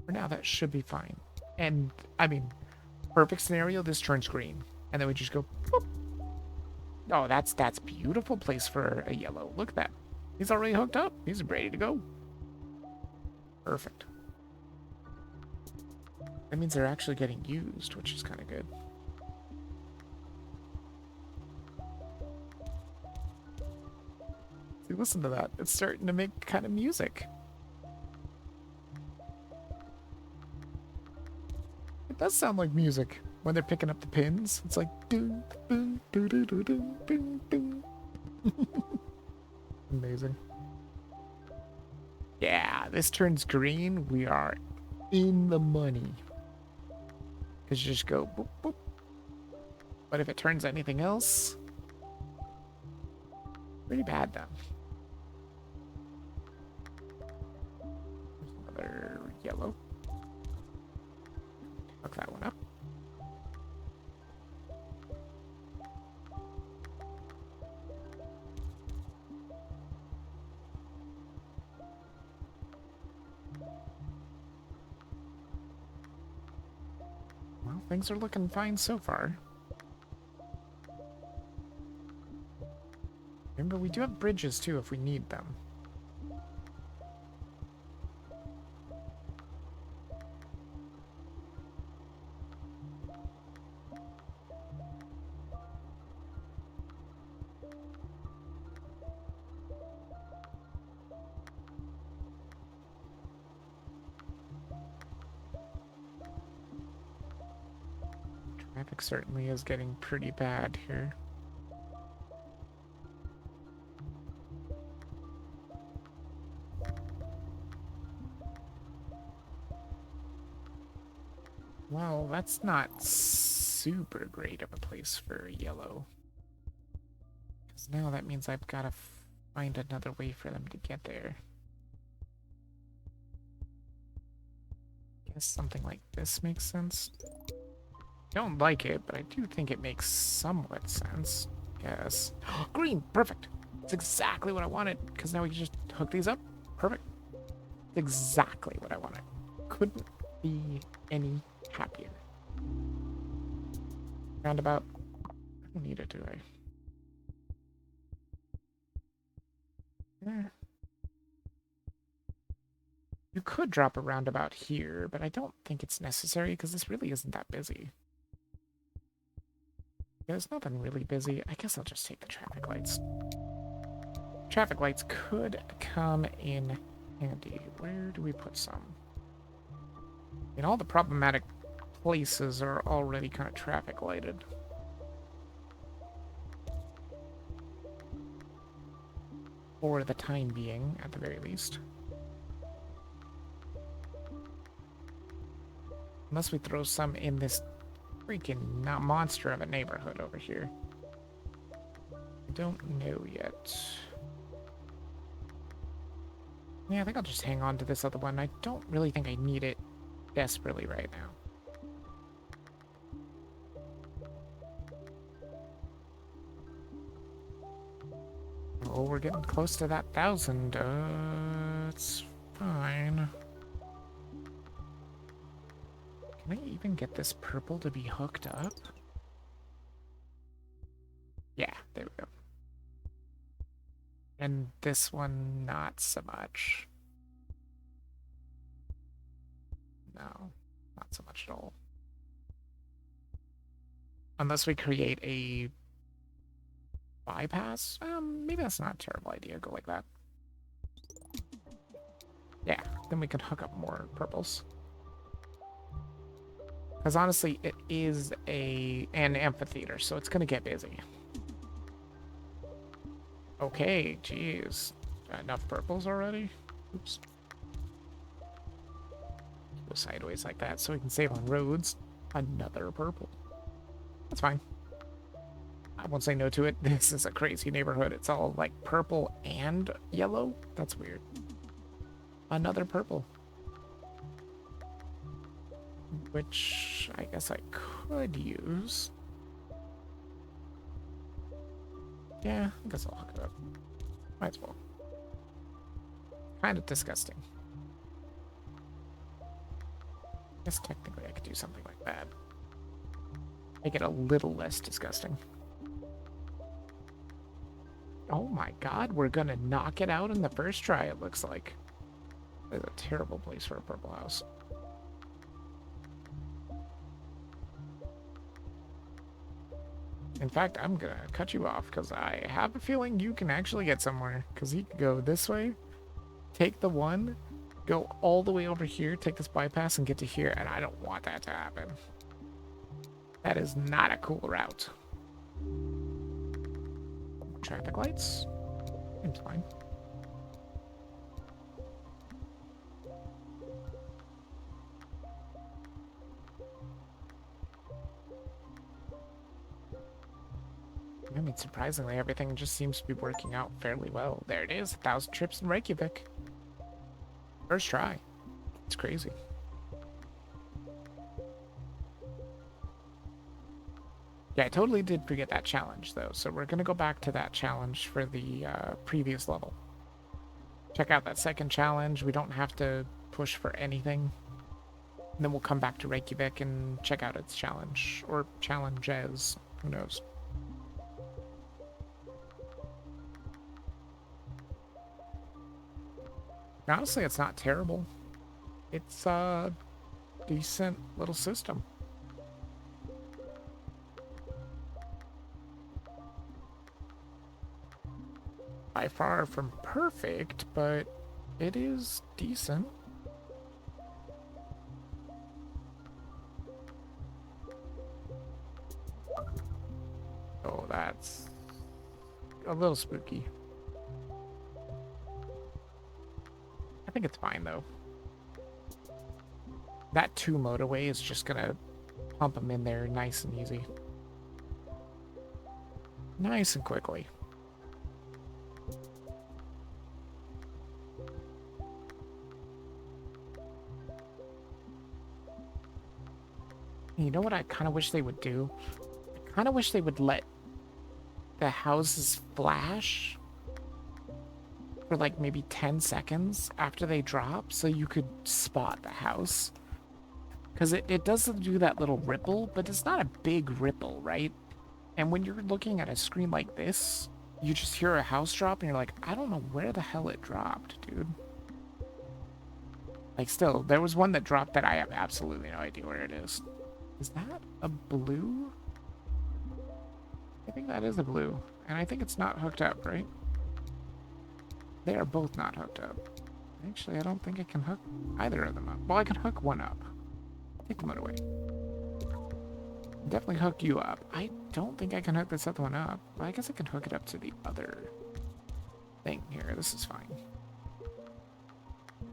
Speaker 1: For now, that should be fine. And, I mean, perfect scenario, this turns green. And then we just go, boop. Oh, that's beautiful place for a yellow. Look at that. He's already hooked up. He's ready to go. Perfect. That means they're actually getting used, which is kind of good. See, listen to that. It's starting to make kind of music. It does sound like music when they're picking up the pins. It's like doo doo doo doo doo doo doo doo. Amazing. Yeah, this turns green. We are in the money. Because you just go boop boop. But if it turns anything else, pretty bad then. There's another yellow. Hook that one up. Well, things are looking fine so far. Remember, we do have bridges too if we need them. Traffic certainly is getting pretty bad here. Well, that's not super great of a place for yellow. Because now that means I've got to find another way for them to get there. Guess something like this makes sense. Don't like it, but I do think it makes somewhat sense. Yes. Green! Perfect! It's exactly what I wanted, because now we can just hook these up. Perfect. Exactly what I wanted. Couldn't be any happier. Roundabout. I don't need it, do I? Yeah. You could drop a roundabout here, but I don't think it's necessary because this really isn't that busy. Yeah, there's nothing really busy. I guess I'll just take the traffic lights. Traffic lights could come in handy. Where do we put some? And all the problematic places are already kind of traffic lighted. For the time being, at the very least. Unless we throw some in this freaking monster of a neighborhood over here. I don't know yet. Yeah, I think I'll just hang on to this other one. I don't really think I need it desperately right now. Oh, we're getting close to that 1,000. It's fine. Can I even get this purple to be hooked up? Yeah, there we go. And this one, not so much. No, not so much at all. Unless we create a bypass? Maybe that's not a terrible idea. Go like that. Yeah, then we can hook up more purples. Because honestly, it is an amphitheater, so it's going to get busy. Okay, geez. Enough purples already? Oops. Go sideways like that so we can save on roads. Another purple. That's fine. I won't say no to it. This is a crazy neighborhood. It's all like purple and yellow. That's weird. Another purple. Which I guess I could use. Yeah, I guess I'll hook it up. Might as well. Kind of disgusting. I guess technically I could do something like that. Make it a little less disgusting. Oh my god, we're gonna knock it out in the first try, it looks like. It's a terrible place for a purple house. In fact, I'm gonna cut you off because I have a feeling you can actually get somewhere. Because you can go this way, take the one, go all the way over here, take this bypass, and get to here. And I don't want that to happen. That is not a cool route. Traffic lights? Seems fine. I mean, surprisingly, everything just seems to be working out fairly well. There it is, 1,000 trips in Reykjavik. First try. It's crazy. Yeah, I totally did forget that challenge, though, so we're going to go back to that challenge for the previous level. Check out that second challenge. We don't have to push for anything. And then we'll come back to Reykjavik and check out its challenge. Or challenges. Who knows? Honestly, it's not terrible. It's a decent little system. By far from perfect, but it is decent. Oh, that's a little spooky. I think it's fine, though. That 2 motorway is just gonna pump them in there nice and easy. Nice and quickly. You know what I kind of wish they would do? I kind of wish they would let the houses flash for like maybe 10 seconds after they drop so you could spot the house. Because it does do that little ripple, but it's not a big ripple, right? And when you're looking at a screen like this, you just hear a house drop and you're like, I don't know where the hell it dropped, dude. Like, still, there was one that dropped that I have absolutely no idea where it is. Is that a blue? I think that is a blue. And I think it's not hooked up, right? They are both not hooked up. Actually, I don't think I can hook either of them up. Well, I can hook one up. Take the motorway. Definitely hook you up. I don't think I can hook this other one up. Well, I guess I can hook it up to the other thing here. This is fine.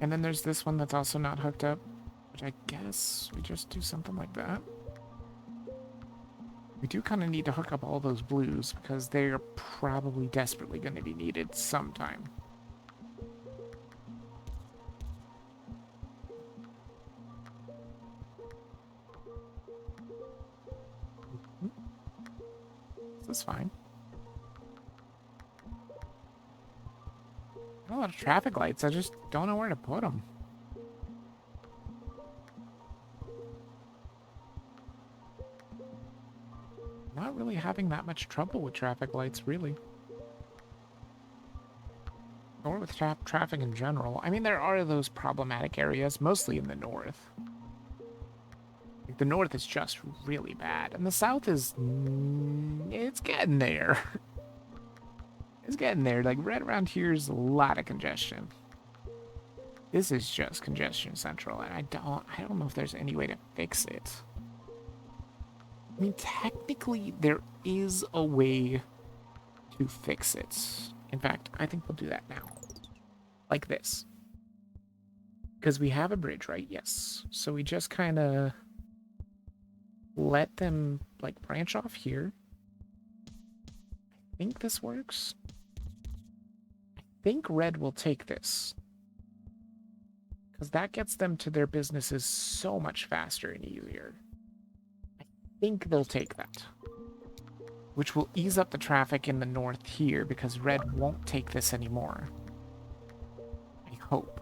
Speaker 1: And then there's this one that's also not hooked up, which I guess we just do something like that. We do kind of need to hook up all those blues because they're probably desperately going to be needed sometime. This is fine. A lot of traffic lights. I just don't know where to put them. really having that much trouble with traffic lights, really. Or with traffic in general. I mean, there are those problematic areas, mostly in the north. Like, the north is just really bad. And the south is... it's getting there. It's getting there. Like, right around here is a lot of congestion. This is just congestion central, and I don't know if there's any way to fix it. I mean, technically, there is a way to fix it. In fact, I think we'll do that now. Like this. Because we have a bridge, right? Yes. So we just kind of let them, like, branch off here. I think this works. I think red will take this. Because that gets them to their businesses so much faster and easier. I think they'll take that. Which will ease up the traffic in the north here, because red won't take this anymore. I hope.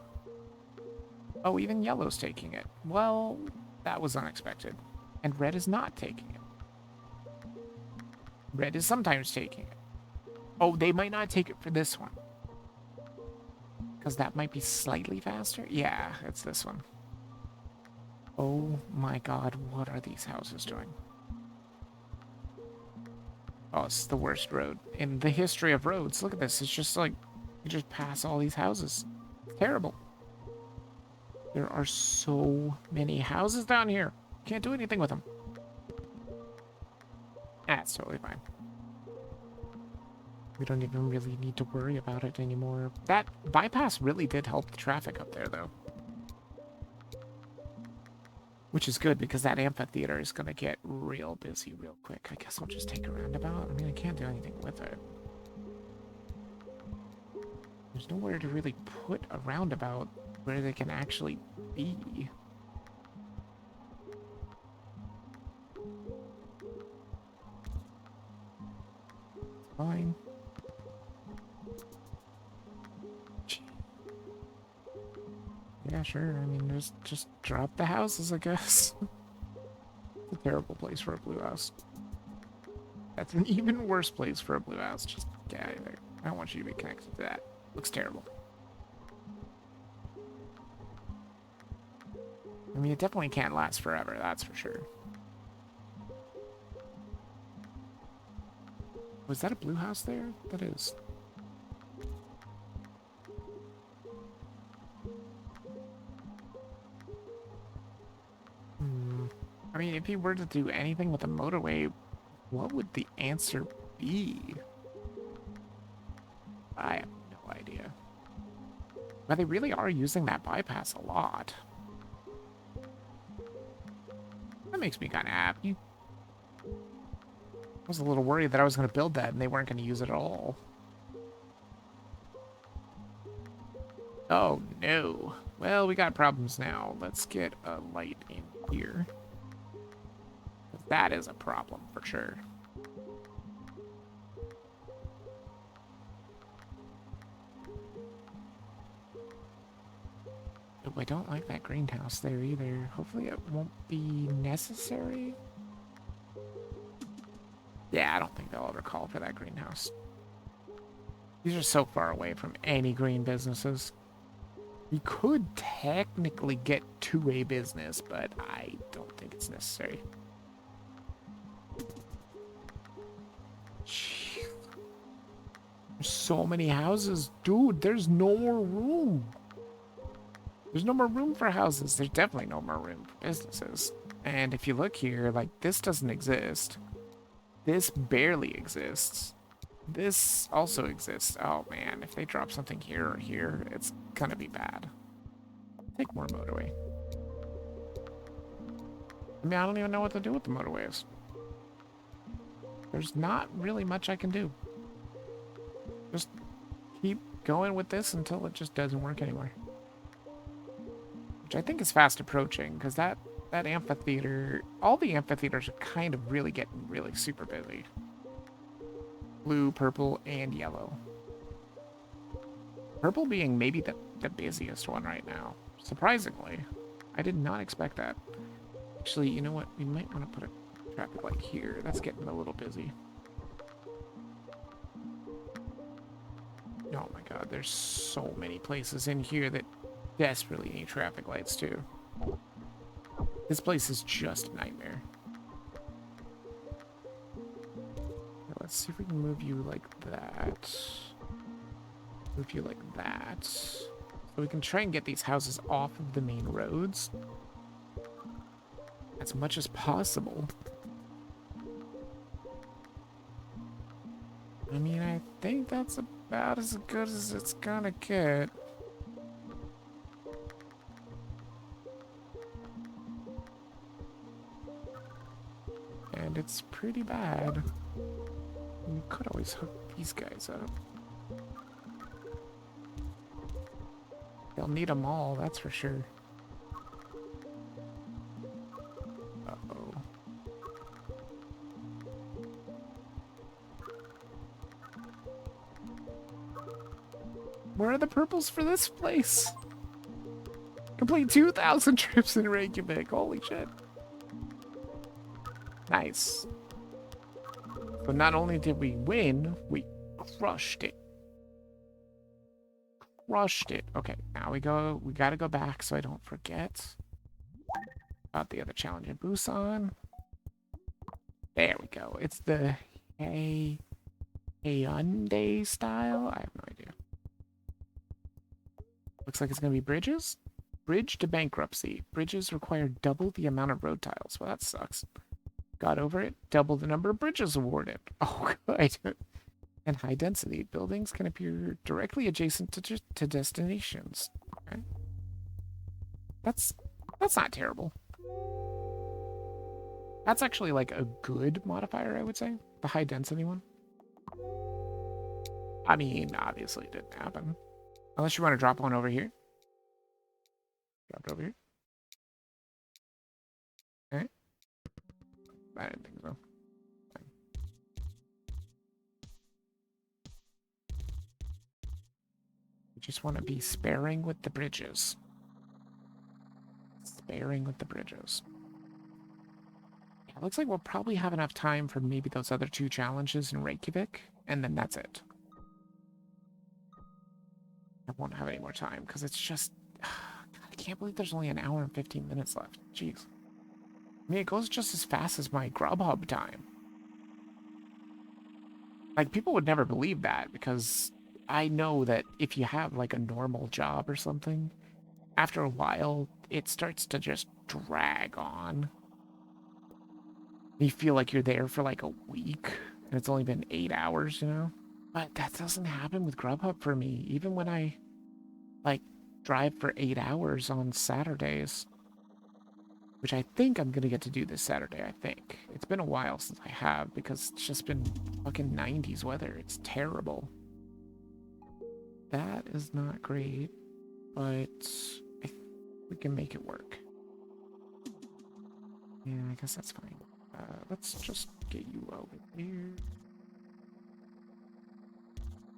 Speaker 1: Oh, even yellow's taking it. Well, that was unexpected. And red is not taking it. Red is sometimes taking it. Oh, they might not take it for this one. Because that might be slightly faster? Yeah, it's this one. Oh my god, what are these houses doing? Oh, it's the worst road in the history of roads. Look at this. It's just like, you just pass all these houses. It's terrible. There are so many houses down here. Can't do anything with them. That's totally fine. We don't even really need to worry about it anymore. That bypass really did help the traffic up there, though. Which is good, because that amphitheater is going to get real busy real quick. I guess I'll just take a roundabout. I mean, I can't do anything with it. There's nowhere to really put a roundabout where they can actually be. Fine. Yeah, sure. I mean, just drop the houses, I guess. It's a terrible place for a blue house. That's an even worse place for a blue house. Just get out of there. I don't want you to be connected to that. Looks terrible. I mean, it definitely can't last forever, that's for sure. Was that a blue house there? That is. I mean, if you were to do anything with a motorway, what would the answer be? I have no idea. But they really are using that bypass a lot. That makes me kind of happy. I was a little worried that I was going to build that and they weren't going to use it at all. Oh, no. Well, we got problems now. Let's get a light in here. That is a problem, for sure. Oh, I don't like that greenhouse there either. Hopefully it won't be necessary. Yeah, I don't think they'll ever call for that greenhouse. These are so far away from any green businesses. We could technically get to a business, but I don't think it's necessary. Jeez. There's so many houses. Dude, there's no more room. There's no more room for houses. There's definitely no more room for businesses. And if you look here, like, this doesn't exist. This barely exists. This also exists. Oh, man. If they drop something here or here, it's gonna be bad. Take more motorway. I mean, I don't even know what to do with the motorways. There's not really much I can do. Just keep going with this until it just doesn't work anymore. Which I think is fast approaching, because that amphitheater, all the amphitheaters are kind of really getting really super busy. Blue, purple, and yellow. Purple being maybe the busiest one right now. Surprisingly. I did not expect that. Actually, you know what? We might want to put a traffic light here. That's getting a little busy. Oh my god, there's so many places in here that desperately need traffic lights too. This place is just a nightmare. Let's see if we can move you like that. Move you like that. So we can try and get these houses off of the main roads as much as possible. I mean, I think that's about as good as it's gonna get. And it's pretty bad. We could always hook these guys up. They'll need them all, that's for sure. Uh-oh. Where are the purples for this place? Complete 2,000 trips in Reykjavik. Holy shit. Nice. So not only did we win, we crushed it. Crushed it. Okay, now we gotta go back so I don't forget about the other challenge in Busan. There we go. It's the Hyundai style. I have no idea. Looks like it's gonna be bridges. Bridge to bankruptcy. Bridges require double the amount of road tiles. Well, that sucks. Got over it. Double the number of bridges awarded. Oh, good. And high density. Buildings can appear directly adjacent to destinations. Okay. That's not terrible. That's actually like a good modifier, I would say. The high density one. I mean, obviously it didn't happen. Unless you want to drop one over here. Drop it over here. Okay. I didn't think so. You just want to be sparing with the bridges. Sparing with the bridges. Yeah, looks like we'll probably have enough time for maybe those other 2 challenges in Reykjavik, and then that's it. I won't have any more time because it's just... God, I can't believe there's only an hour and 15 minutes left. Jeez. I mean, it goes just as fast as my Grubhub time. Like, people would never believe that because I know that if you have, like, a normal job or something, after a while, it starts to just drag on. You feel like you're there for, like, a week, and it's only been 8 hours, you know? But that doesn't happen with Grubhub for me, even when I, like, drive for 8 hours on Saturdays. Which I think I'm gonna get to do this Saturday, I think. It's been a while since I have, because it's just been fucking 90s weather. It's terrible. That is not great, but I think we can make it work. Yeah, I guess that's fine. Let's just get you over here.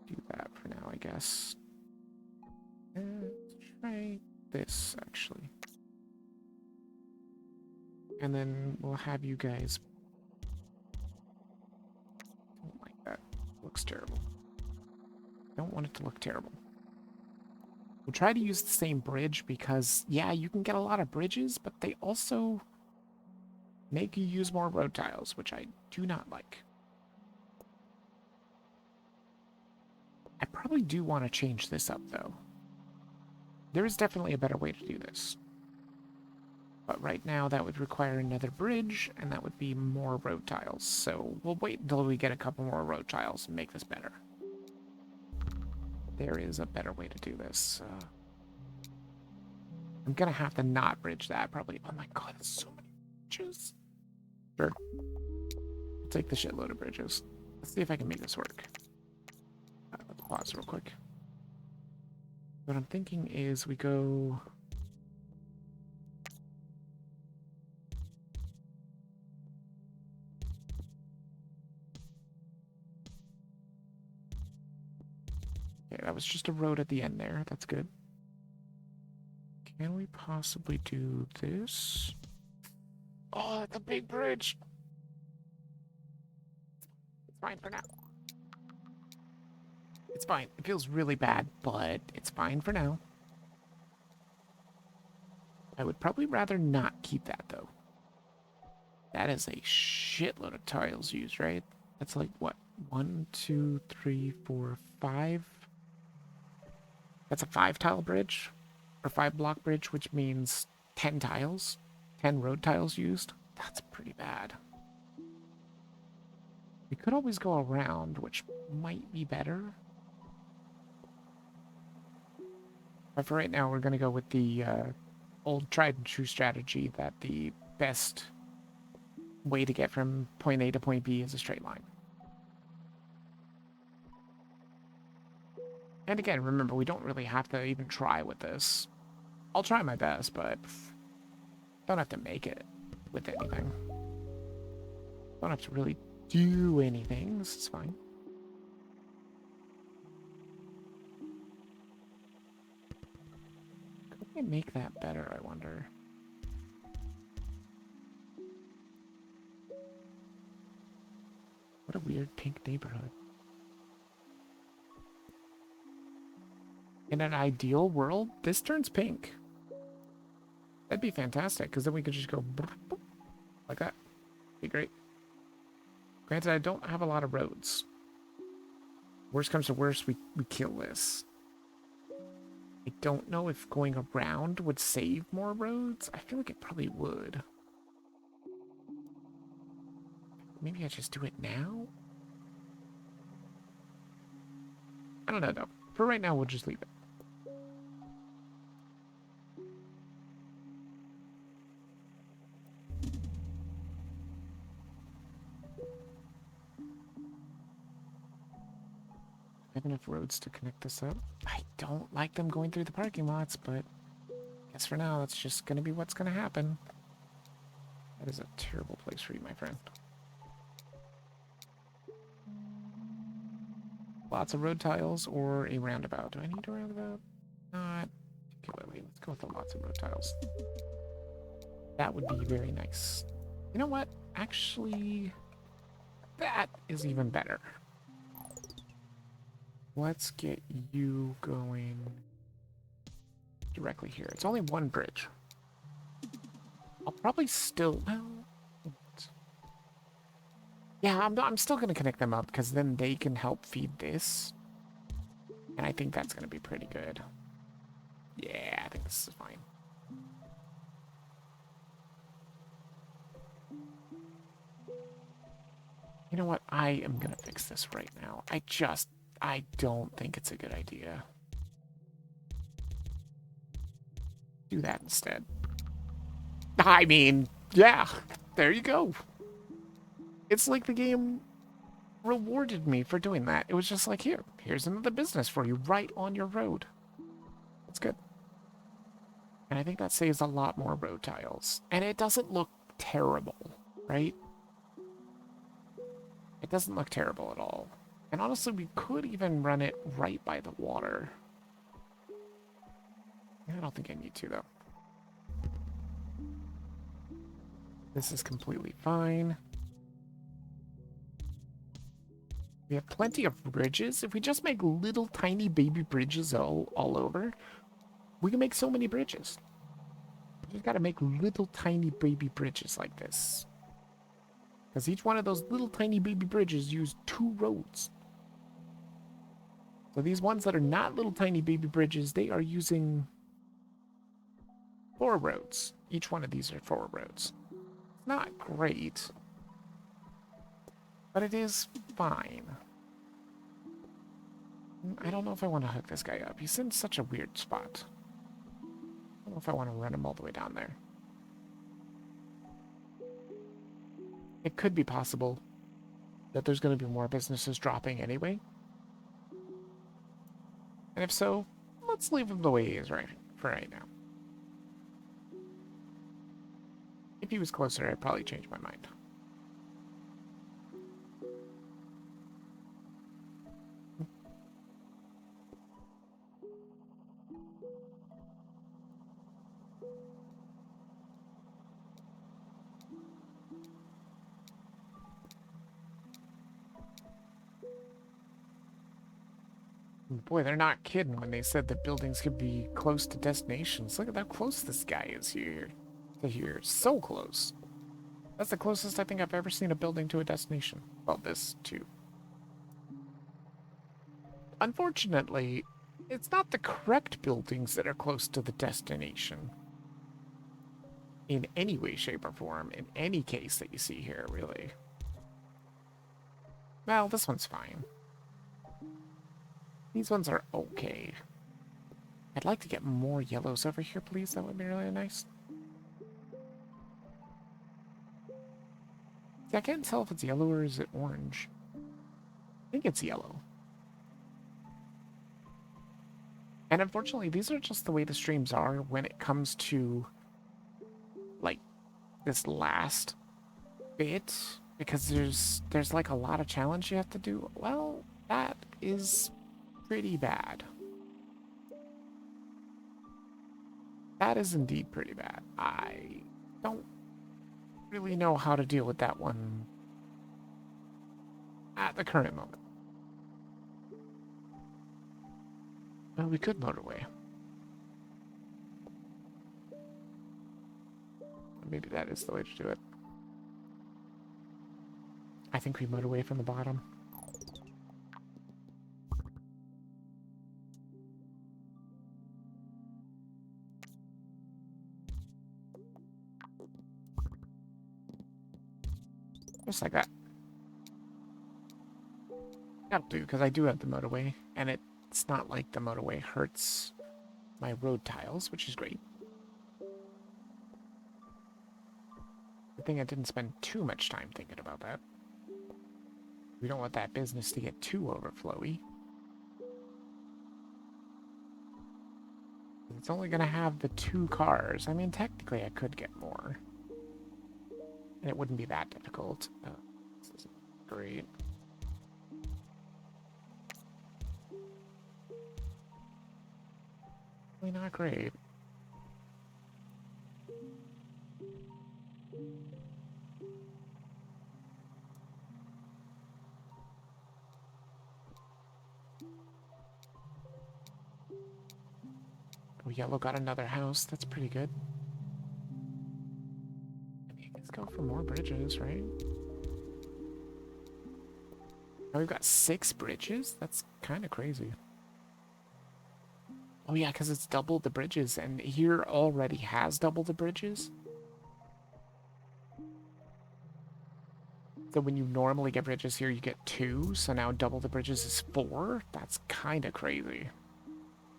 Speaker 1: Do that for now, I guess. Let's try this, actually. And then we'll have you guys... Don't like that. Looks terrible. Don't want it to look terrible. We'll try to use the same bridge because, yeah, you can get a lot of bridges, but they also make you use more road tiles, which I do not like. I probably do want to change this up, though. There is definitely a better way to do this. But right now, that would require another bridge, and that would be more road tiles. So we'll wait until we get a couple more road tiles and make this better. There is a better way to do this. I'm gonna have to not bridge that, probably. Oh my god, there's so many bridges. Sure. I'll take the shitload of bridges. Let's see if I can make this work. Let's pause real quick. What I'm thinking is we go... Okay, that was just a road at the end there. That's good. Can we possibly do this? Oh, that's a big bridge. fine for now. It's fine. It feels really bad, but it's fine for now. I would probably rather not keep that, though. That is a shitload of tiles used, right? That's like, what? 1, 2, 3, 4, 5? That's a 5-tile bridge? Or 5-block bridge, which means 10 tiles? 10 road tiles used? That's pretty bad. We could always go around, which might be better. But for right now, we're going to go with the old tried and true strategy that the best way to get from point A to point B is a straight line. And again, remember, we don't really have to even try with this. I'll try my best, but don't have to make it with anything. Don't have to really do anything. This is fine. Could I make that better, I wonder? What a weird pink neighborhood. In an ideal world, this turns pink. That'd be fantastic, because then we could just go like that. Be great. Granted, I don't have a lot of roads. Worst comes to worst, we kill this. I don't know if going around would save more roads. I feel like it probably would. Maybe I just do it now? I don't know, though. For right now, we'll just leave it. I have enough roads to connect this up. I don't like them going through the parking lots, but I guess for now, that's just going to be what's going to happen. That is a terrible place for you, my friend. Lots of road tiles or a roundabout. Do I need a roundabout? Not particularly. Let's go with the lots of road tiles. That would be very nice. You know what? Actually, that is even better. Let's get you going directly here. It's only one bridge. I'll probably still... Well, yeah, I'm still going to connect them up because then they can help feed this. And I think that's going to be pretty good. Yeah, I think this is fine. You know what? I am going to fix this right now. I don't think it's a good idea. Do that instead. I mean, yeah, there you go. It's like the game rewarded me for doing that. It was just like, here's another business for you right on your road. That's good. And I think that saves a lot more road tiles. And it doesn't look terrible, right? It doesn't look terrible at all. And honestly, we could even run it right by the water. I don't think I need to, though. This is completely fine. We have plenty of bridges. If we just make little tiny baby bridges all over, we can make so many bridges. We just gotta make little tiny baby bridges like this. Because each one of those little tiny baby bridges use 2 roads. So these ones that are not little tiny baby bridges, they are using 4 roads. Each one of these are 4 roads. Not great, but it is fine. I don't know if I want to hook this guy up. He's in such a weird spot. I don't know if I want to run him all the way down there. It could be possible that there's going to be more businesses dropping anyway. And if so, let's leave him the way he is for right now. If he was closer, I'd probably change my mind. Boy, they're not kidding when they said that buildings could be close to destinations. Look at how close this guy is here. To here. So close. That's the closest I think I've ever seen a building to a destination. Well, this too. Unfortunately, it's not the correct buildings that are close to the destination. In any way, shape, or form. In any case that you see here, really. Well, this one's fine. These ones are okay. I'd like to get more yellows over here, please. That would be really nice. See, I can't tell if it's yellow or is it orange. I think it's yellow. And unfortunately, these are just the way the streams are when it comes to, like, this last bit. Because there's like a lot of challenge you have to do. Well, that is pretty bad. That is indeed pretty bad. I don't really know how to deal with that one at the current moment. Well, we could motorway. Maybe that is the way to do it. I think we motorway from the bottom. Just like that. That'll do, because I do have the motorway, and it's not like the motorway hurts my road tiles, which is great. Good thing I didn't spend too much time thinking about that. We don't want that business to get too overflowy. It's only going to have the 2 cars. I mean, technically I could get more. And it wouldn't be that difficult. This isn't great. Really not great. Oh, yellow got another house. That's pretty good. I mean, let's go for more bridges, right? Now we've got 6 bridges? That's kind of crazy. Oh yeah, because it's double the bridges, and here already has double the bridges. So when you normally get bridges here, you get 2, so now double the bridges is 4? That's kind of crazy.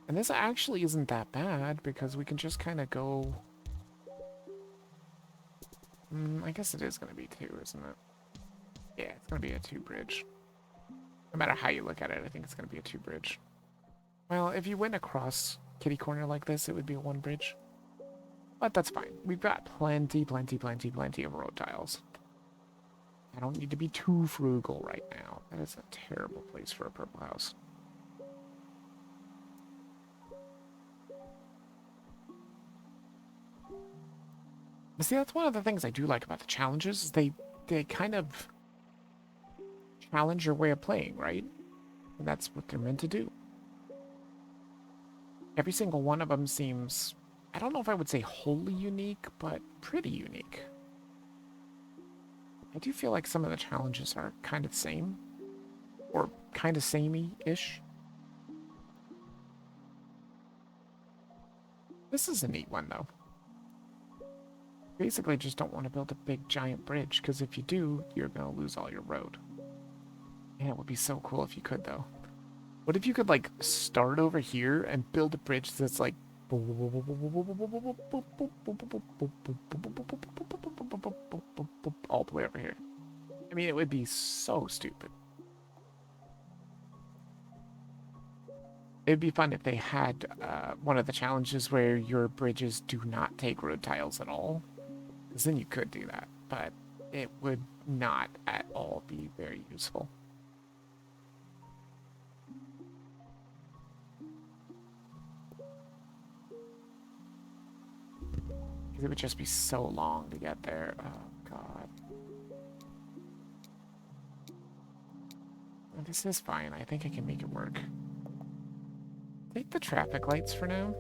Speaker 1: And this actually isn't that bad, because we can just kind of go... I guess it is going to be 2, isn't it? Yeah, it's going to be a 2 bridge. No matter how you look at it, I think it's going to be a 2 bridge. Well, if you went across kitty corner like this, it would be a 1 bridge. But that's fine. We've got plenty of road tiles. I don't need to be too frugal right now. That is a terrible place for a purple house. But see, that's one of the things I do like about the challenges, is they kind of challenge your way of playing, right? And that's what they're meant to do. Every single one of them seems, I don't know if I would say wholly unique, but pretty unique. I do feel like some of the challenges are kind of the same, or kind of samey-ish. This is a neat one, though. Basically, just don't want to build a big giant bridge, because if you do, you're going to lose all your road. Man, it would be so cool if you could, though. What if you could, like, start over here and build a bridge that's, like... all the way over here. I mean, it would be so stupid. It'd be fun if they had one of the challenges where your bridges do not take road tiles at all. Because then you could do that. But it would not at all be very useful. It would just be so long to get there. Oh, God. This is fine. I think I can make it work. Take the traffic lights for now.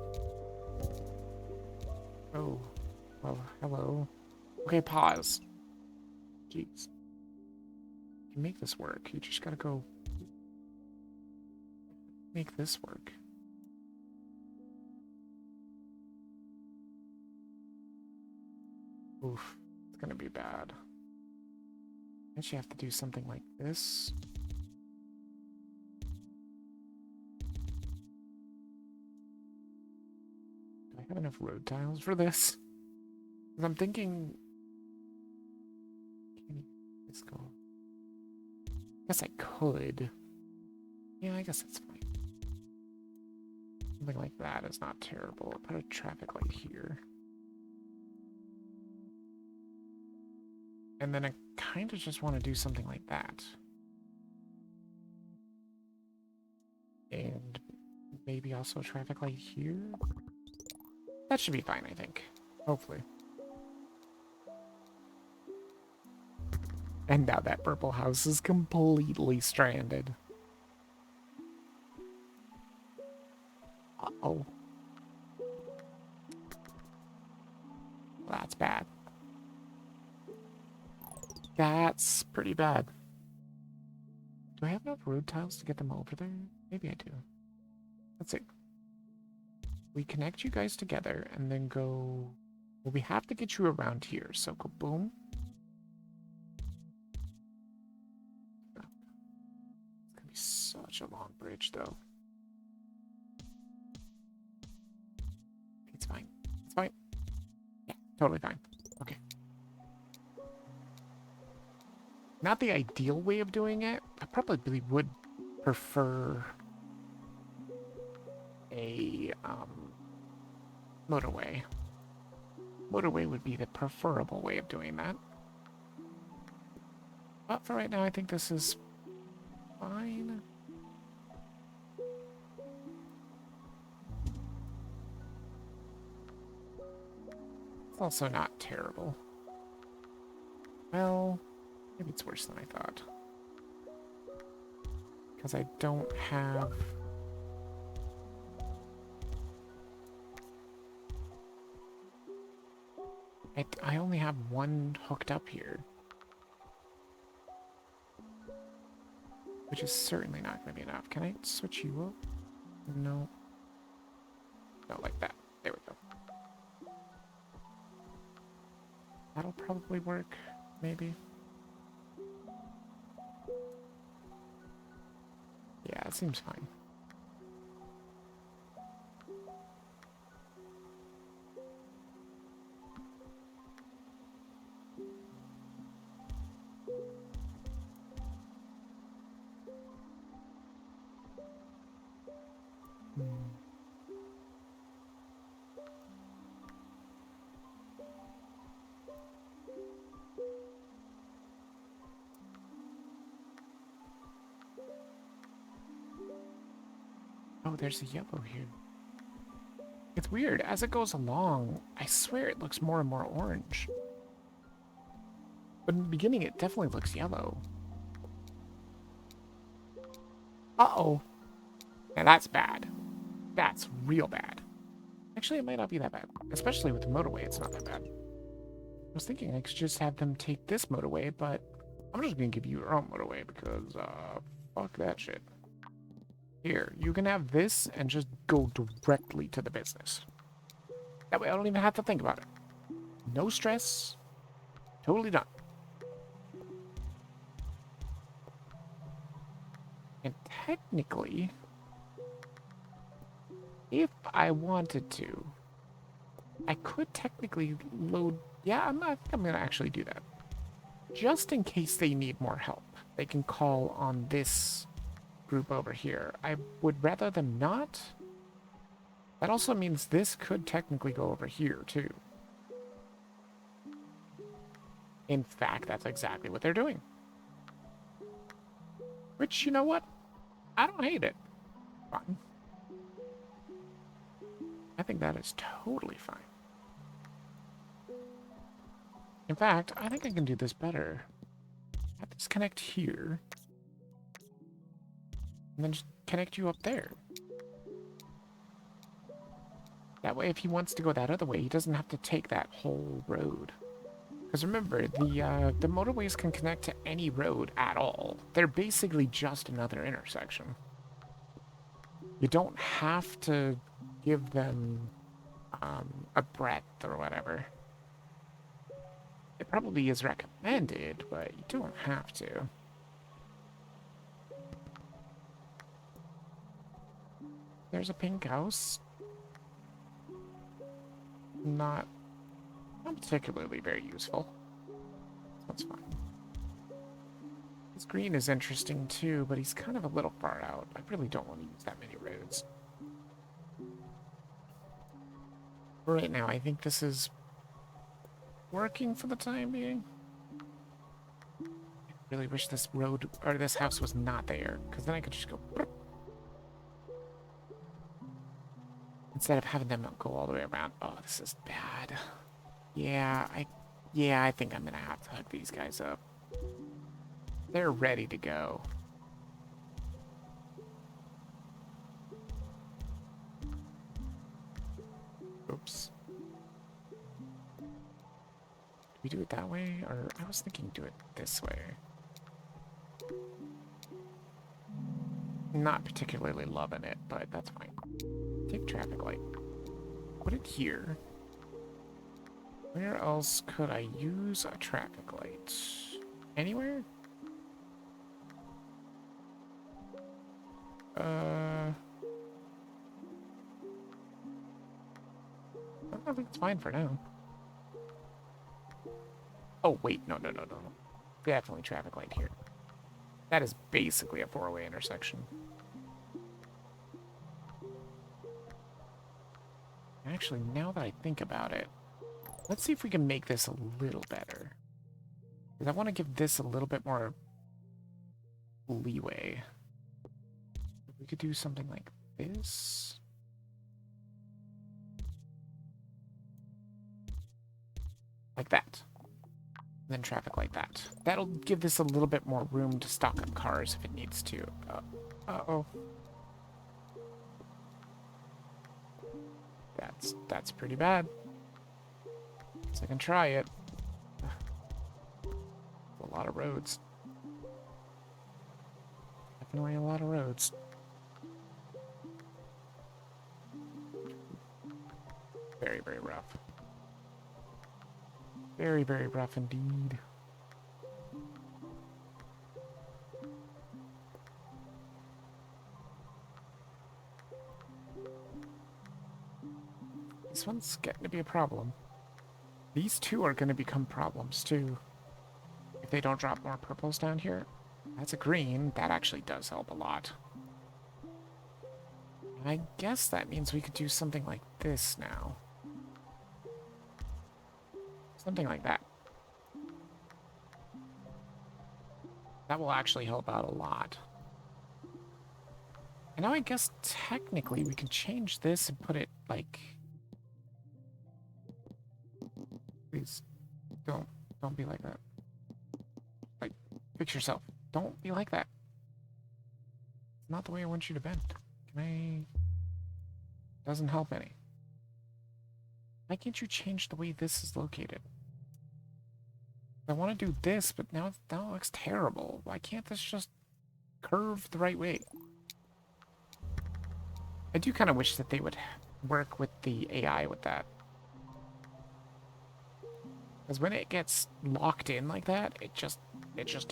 Speaker 1: Oh, well, hello. Okay, pause. Jeez. You can make this work. You just gotta go make this work. Oof, it's gonna be bad. I actually have to do something like this. Do I have enough road tiles for this? Because I'm thinking... Can this go? I guess I could. Yeah, I guess that's fine. Something like that is not terrible. Put a traffic light here. And then I kind of just want to do something like that. And maybe also a traffic light here. That should be fine, I think. Hopefully. And now that purple house is completely stranded. Uh-oh. That's bad. That's pretty bad. Do I have enough road tiles to get them over there? Maybe I do. Let's see. We connect you guys together and then go... Well, we have to get you around here, so go boom. It's gonna be such a long bridge, though. It's fine. It's fine. Yeah, totally fine. Okay. Not the ideal way of doing it. I probably would prefer a motorway. Motorway would be the preferable way of doing that. But for right now, I think this is fine. It's also not terrible. Well, maybe it's worse than I thought. Because I don't have... I only have one hooked up here. Which is certainly not going to be enough. Can I switch you up? No. No, like that. There we go. That'll probably work, maybe. Yeah, it seems fine. Oh, there's a yellow here. It's weird. As it goes along, I swear it looks more and more orange. But in the beginning, it definitely looks yellow. Uh-oh. Now that's bad. That's real bad. Actually, it might not be that bad. Especially with the motorway, it's not that bad. I was thinking I could just have them take this motorway, but I'm just going to give you your own motorway because, fuck that shit. Here, you can have this and just go directly to the business. That way I don't even have to think about it. No stress. Totally done. And technically, if I wanted to, I could technically load... Yeah, I think I'm going to actually do that. Just in case they need more help. They can call on this group over here. I would rather them not. That also means this could technically go over here, too. In fact, that's exactly what they're doing. Which, you know what? I don't hate it. Fine. I think that is totally fine. In fact, I think I can do this better. Have this connect here. And then just connect you up there. That way, if he wants to go that other way, he doesn't have to take that whole road. Because remember, the motorways can connect to any road at all. They're basically just another intersection. You don't have to give them a breadth or whatever. It probably is recommended, but you don't have to. There's a pink house. Not particularly very useful. That's fine. This green is interesting too, but he's kind of a little far out. I really don't want to use that many roads. For right now, I think this is working for the time being. I really wish this road, or this house was not there, because then I could just go... instead of having them go all the way around. Oh, this is bad. Yeah, I think I'm gonna have to hook these guys up. They're ready to go. Oops. Do we do it that way? Or I was thinking do it this way. Not particularly loving it, but that's fine. Take traffic light. Put it here. Where else could I use a traffic light? Anywhere? I think it's fine for now. Oh, wait, no. Definitely traffic light here. That is basically a four-way intersection. Actually, now that I think about it, let's see if we can make this a little better. Because I want to give this a little bit more leeway. We could do something like this. Like that. And then traffic like that. That'll give this a little bit more room to stock up cars if it needs to. Uh-oh. That's pretty bad. So I can try it. A lot of roads. Definitely a lot of roads. Very, very rough. Very, very rough indeed. This one's getting to be a problem. These two are going to become problems too. If they don't drop more purples down here. That's a green. That actually does help a lot. And I guess that means we could do something like this now. Something like that. That will actually help out a lot. And now I guess technically we can change this and put it like... Please, don't be like that. Like, fix yourself. Don't be like that. It's not the way I want you to bend. Can I... Doesn't help any. Why can't you change the way this is located? I want to do this, but now it looks terrible. Why can't this just curve the right way? I do kind of wish that they would work with the AI with that. Because when it gets locked in like that, it just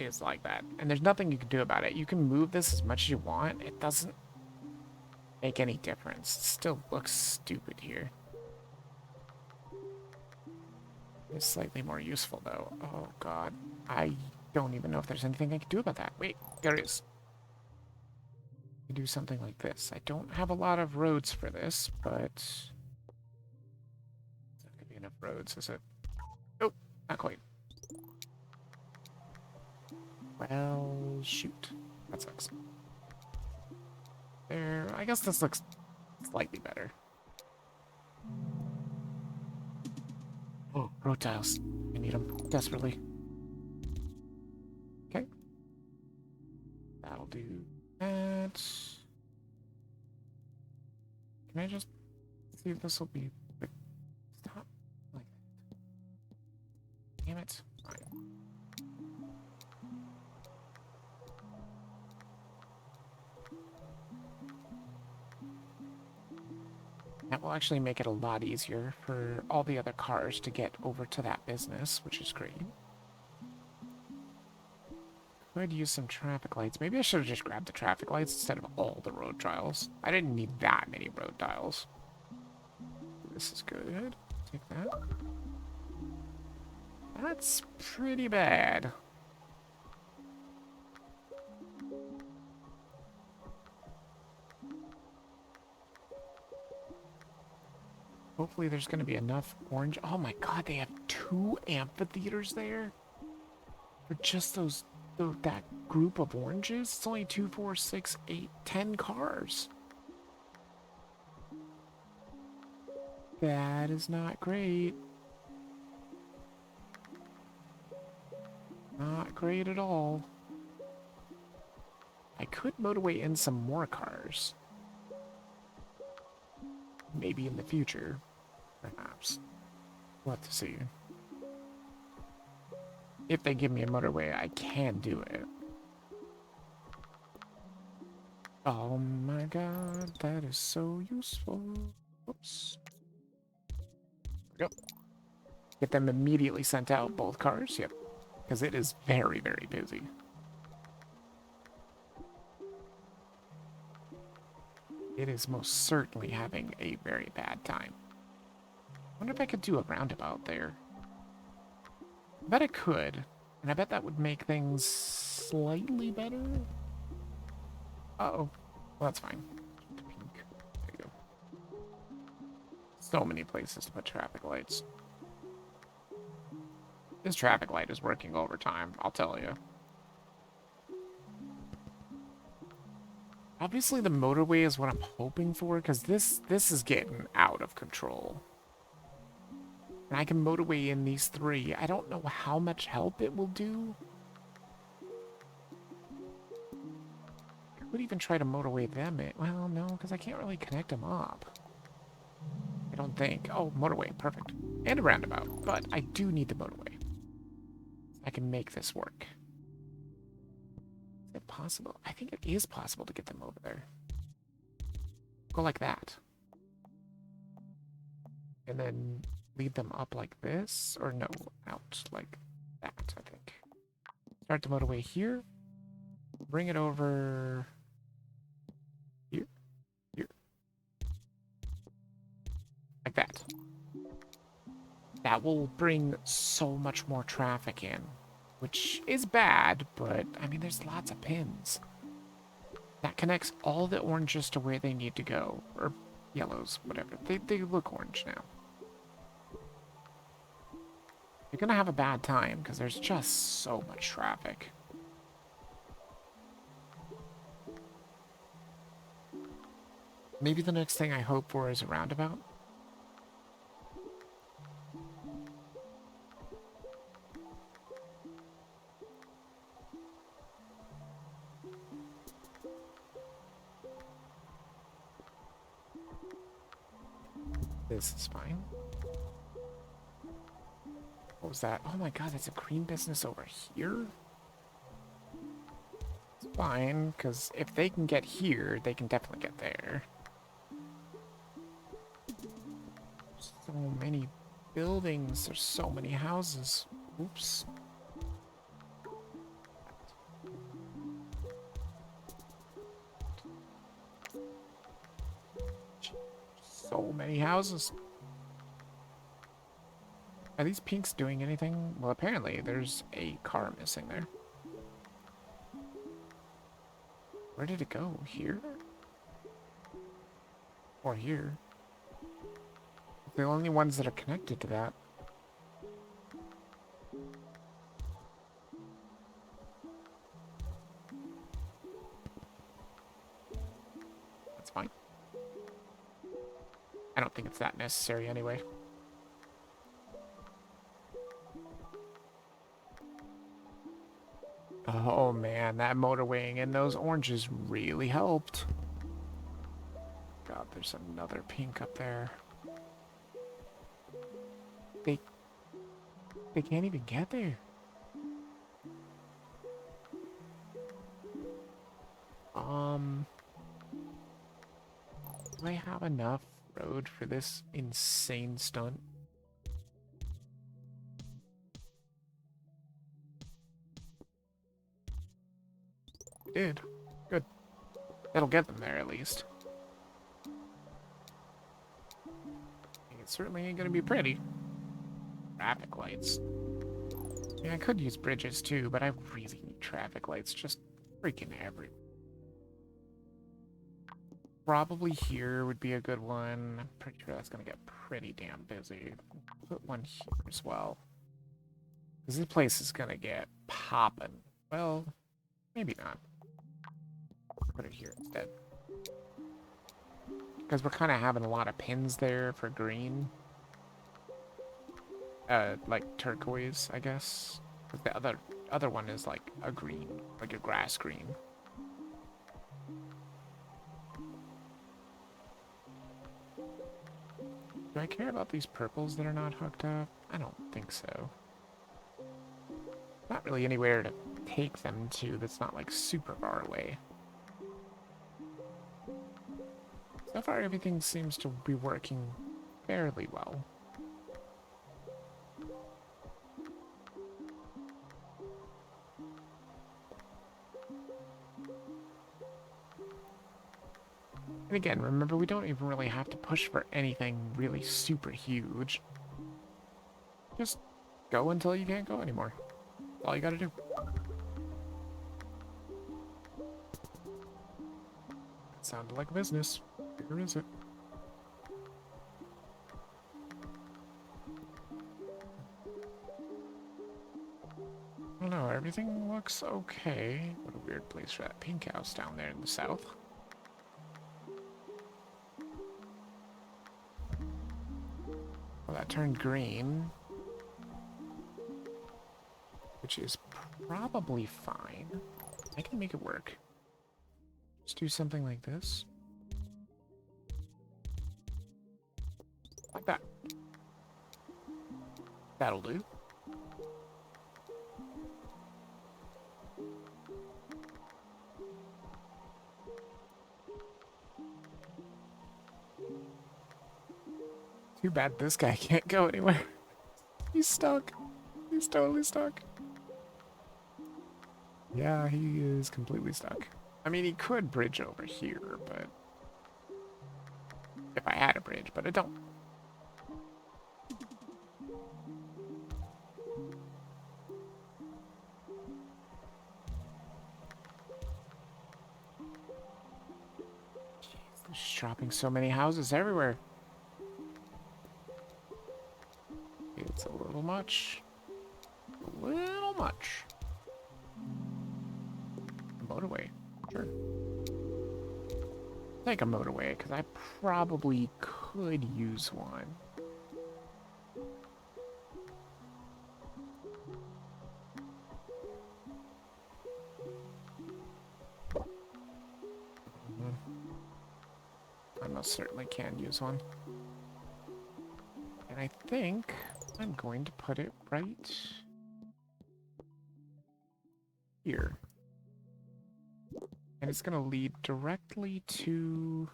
Speaker 1: is like that. And there's nothing you can do about it. You can move this as much as you want. It doesn't make any difference. It still looks stupid here. It's slightly more useful, though. Oh, God. I don't even know if there's anything I can do about that. Wait, there is. I can do something like this. I don't have a lot of roads for this, but... It's not going to be enough roads, is it? Oh, not quite. Well, shoot. That sucks. There, I guess this looks slightly better. Oh, road tiles. I need them desperately. Okay. That'll do that. Can I just See if this will be... Stop. Like, damn it. Fine. That will actually make it a lot easier for all the other cars to get over to that business, which is great. Could use some traffic lights. Maybe I should have just grabbed the traffic lights instead of all the road tiles. I didn't need that many road tiles. This is good. Take that. That's pretty bad. Hopefully there's going to be enough orange. Oh my god, they have 2 amphitheaters there? For just that group of oranges? It's only 2, 4, 6, 8, 10 cars. That is not great. Not great at all. I could motorway in some more cars. Maybe in the future. Perhaps. We'll have to see. If they give me a motorway, I can do it. Oh my god, that is so useful. Oops. There we go. Get them immediately sent out, both cars. Yep. Because it is very, very busy. It is most certainly having a very bad time. I wonder if I could do a roundabout there. I bet I could. And I bet that would make things slightly better. Uh-oh. Well, that's fine. Pink. There you go. So many places to put traffic lights. This traffic light is working overtime, I'll tell you. Obviously, the motorway is what I'm hoping for, because this is getting out of control. And I can motorway in these 3. I don't know how much help it will do. I could even try to motorway them in. Well, no, because I can't really connect them up. I don't think. Oh, motorway, perfect. And a roundabout, but I do need the motorway. I can make this work. Is it possible? I think it is possible to get them over there. Go like that. And then lead them up like this. Or no, out like that, I think. Start the motorway here. Bring it over here. Here. Like that. That will bring so much more traffic in. Which is bad, but, I mean, there's lots of pins. That connects all the oranges to where they need to go. Or yellows, whatever. They look orange now. You're gonna have a bad time, because there's just so much traffic. Maybe the next thing I hope for is a roundabout. This is fine. What was that? Oh my god, that's a cream business over here? It's fine, because if they can get here, they can definitely get there. So many buildings. There's so many houses. Oops. So many houses. Are these pinks doing anything? Well, apparently there's a car missing there. Where did it go? Here? Or here? The only ones that are connected to that. That's fine. I don't think it's that necessary anyway. Oh man, that motorwaying in those oranges really helped. God, there's another pink up there. They they can't even get there. Do I have enough road for this insane stunt? I did. Good. That'll get them there at least. It certainly ain't gonna be pretty. Traffic lights. Yeah, I could use bridges too, but I really need traffic lights just freaking everywhere. Probably here would be a good one. I'm pretty sure that's gonna get pretty damn busy. Put one here as well. Because this place is gonna get poppin'. Well, maybe not. Put it here instead. Because we're kind of having a lot of pins there for green. Like turquoise, I guess. But the other one is like a green, like a grass green. Do I care about these purples that are not hooked up? I don't think so. Not really anywhere to take them to that's not like super far away. So far everything seems to be working fairly well. And again, remember, we don't even really have to push for anything really super huge. Just go until you can't go anymore. That's all you gotta do. That sounded like business. Where is it? I don't know, everything looks okay. What a weird place for that pink house down there in the south. Well, that turned green. Which is probably fine. I can make it work. Just do something like this. Like that. That'll do. Too bad this guy can't go anywhere. He's stuck. He's totally stuck. Yeah, he is completely stuck. I mean, he could bridge over here, but... if I had a bridge, but I don't. Jeez, they're just dropping so many houses everywhere. It's a little much. A little much. Motorway. Sure. Take a motorway, because I probably could use one. I most certainly can use one. And I think I'm going to put it right here. And it's going to lead directly to...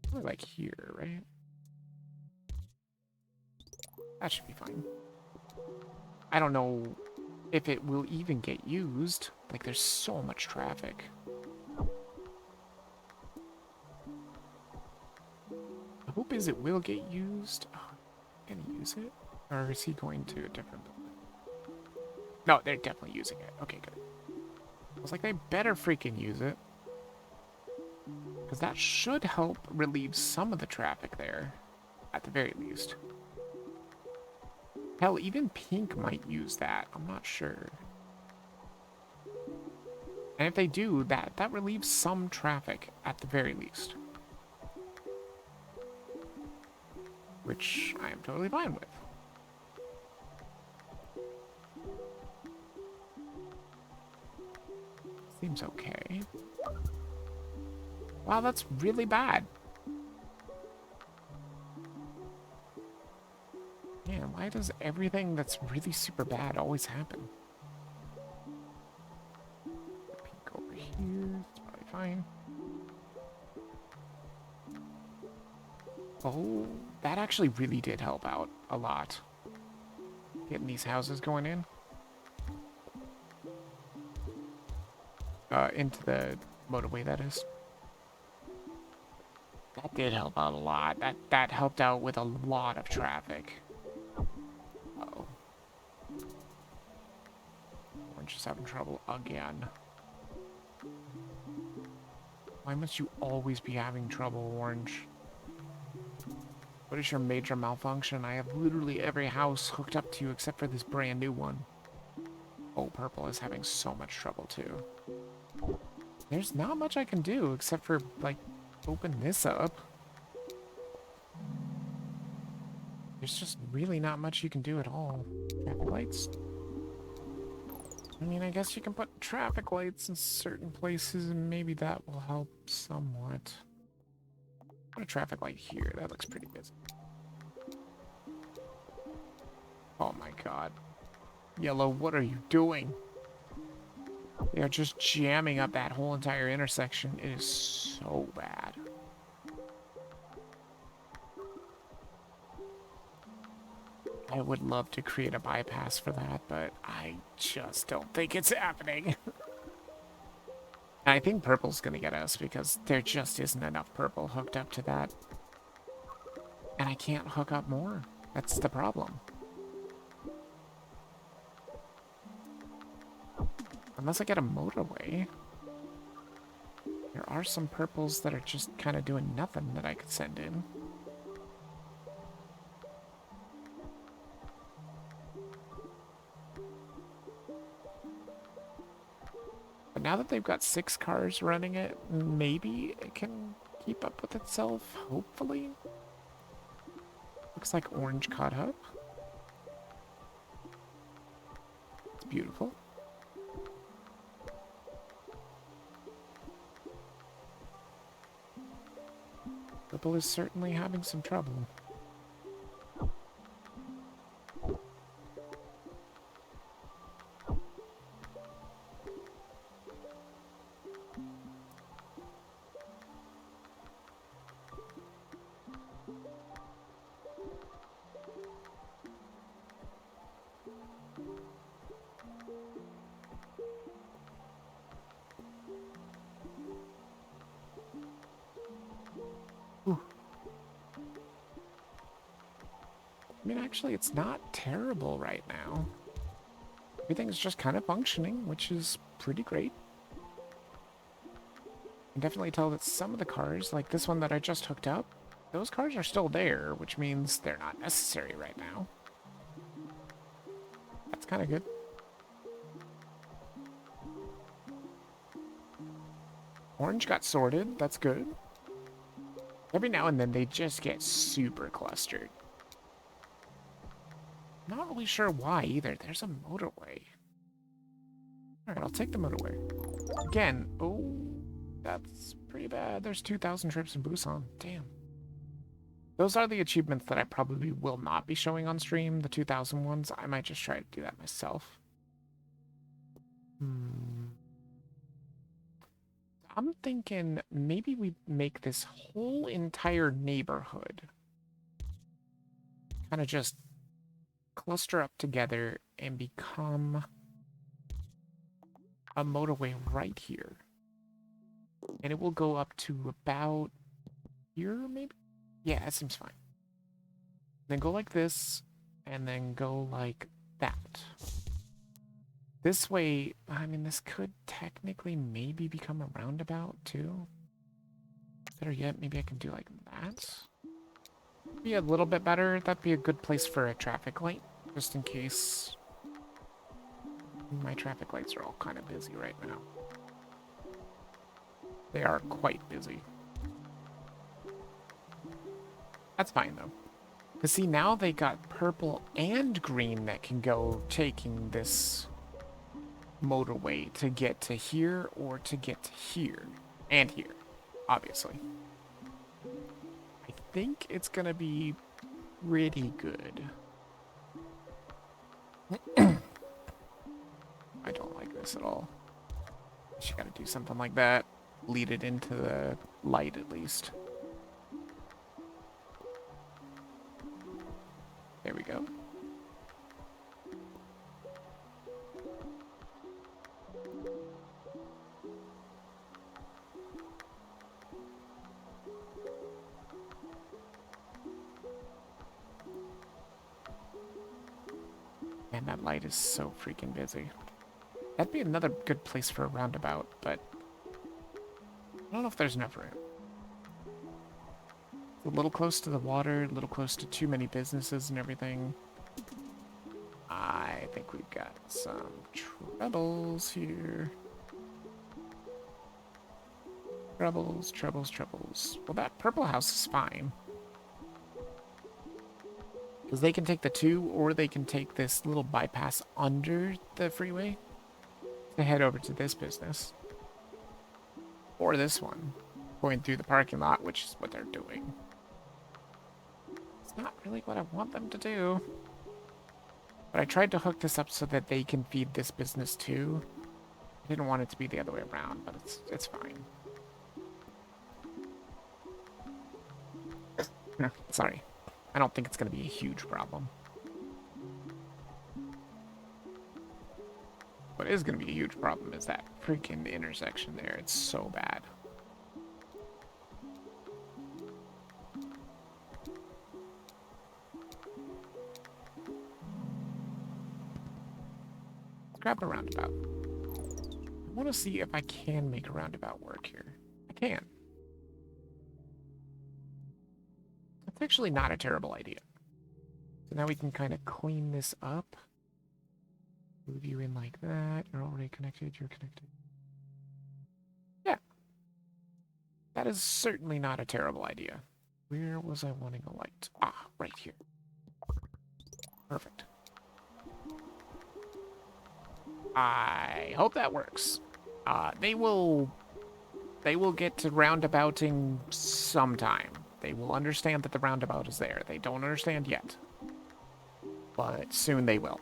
Speaker 1: probably like here, right? That should be fine. I don't know if it will even get used. Like, there's so much traffic. The hope is it will get used. Oh, gonna use it? Or is he going to a different building? No, they're definitely using it. Okay, good. I was like, they better freaking use it. Because that should help relieve some of the traffic there. At the very least. Hell, even Pink might use that. I'm not sure. And if they do, that relieves some traffic at the very least. Which I am totally fine with. Seems okay. Wow, that's really bad. Why does everything that's really super bad always happen? Peek over here. It's probably fine. Oh, that actually really did help out a lot. Getting these houses going in. Into the motorway, that is. That did help out a lot. That helped out with a lot of traffic. Uh-oh. We're just having trouble again. Why must you always be having trouble, Orange? What is your major malfunction? I have literally every house hooked up to you except for this brand new one. Oh, Purple is having so much trouble too. There's not much I can do except for, like, open this up. There's just really not much you can do at all. Traffic lights? I mean, I guess you can put traffic lights in certain places and maybe that will help somewhat. Put a traffic light here. That looks pretty busy. Oh my god. Yellow, what are you doing? They are just jamming up that whole entire intersection. It is so bad. I would love to create a bypass for that, but I just don't think it's happening. I think Purple's gonna get us because there just isn't enough Purple hooked up to that. And I can't hook up more. That's the problem. Unless I get a motorway. There are some Purples that are just kind of doing nothing that I could send in. But now that they've got 6 cars running it, maybe it can keep up with itself, hopefully. Looks like Orange caught up. It's beautiful. Purple is certainly having some trouble. I mean, actually, it's not terrible right now. Everything's just kind of functioning, which is pretty great. I can definitely tell that some of the cars, like this one that I just hooked up, those cars are still there, which means they're not necessary right now. That's kind of good. Orange got sorted. That's good. Every now and then, they just get super clustered. Not really sure why either. There's a motorway. Alright, I'll take the motorway. Again, oh, that's pretty bad. There's 2,000 trips in Busan. Damn. Those are the achievements that I probably will not be showing on stream, the 2,000 ones. I might just try to do that myself. I'm thinking maybe we make this whole entire neighborhood kind of just cluster up together and become a motorway right here. And it will go up to about here, maybe? Yeah, that seems fine. Then go like this, and then go like that. This way, I mean, this could technically maybe become a roundabout, too. Better yet, maybe I can do like that. Be a little bit better. That'd be a good place for a traffic light, just in case. My traffic lights are all kind of busy right now. They are quite busy. That's fine, though. Because see, now they got purple and green that can go taking this motorway to get to here or to get to here. And here, obviously. I think it's going to be pretty good. I don't like this at all. You gotta do something like that. Lead it into the light at least. There we go. Man, that light is so freaking busy. That'd be another good place for a roundabout, but I don't know if there's enough room. It's a little close to the water, a little close to too many businesses and everything. I think we've got some troubles here. Troubles, troubles, troubles. Well, that purple house is fine. Because they can take the 2, or they can take this little bypass under the freeway to head over to this business. Or this one, going through the parking lot, which is what they're doing. It's not really what I want them to do. But I tried to hook this up so that they can feed this business too. I didn't want it to be the other way around, but it's fine. No, sorry. I don't think it's going to be a huge problem. What is going to be a huge problem is that freaking intersection there. It's so bad. Let's grab a roundabout. I want to see if I can make a roundabout work here. I can. That's actually not a terrible idea. So now we can kind of clean this up. Move you in like that. You're already connected. You're connected. Yeah. That is certainly not a terrible idea. Where was I wanting a light? Ah, right here. Perfect. I hope that works. They will get to roundabouting sometime. They will understand that the roundabout is there. They don't understand yet. But soon they will.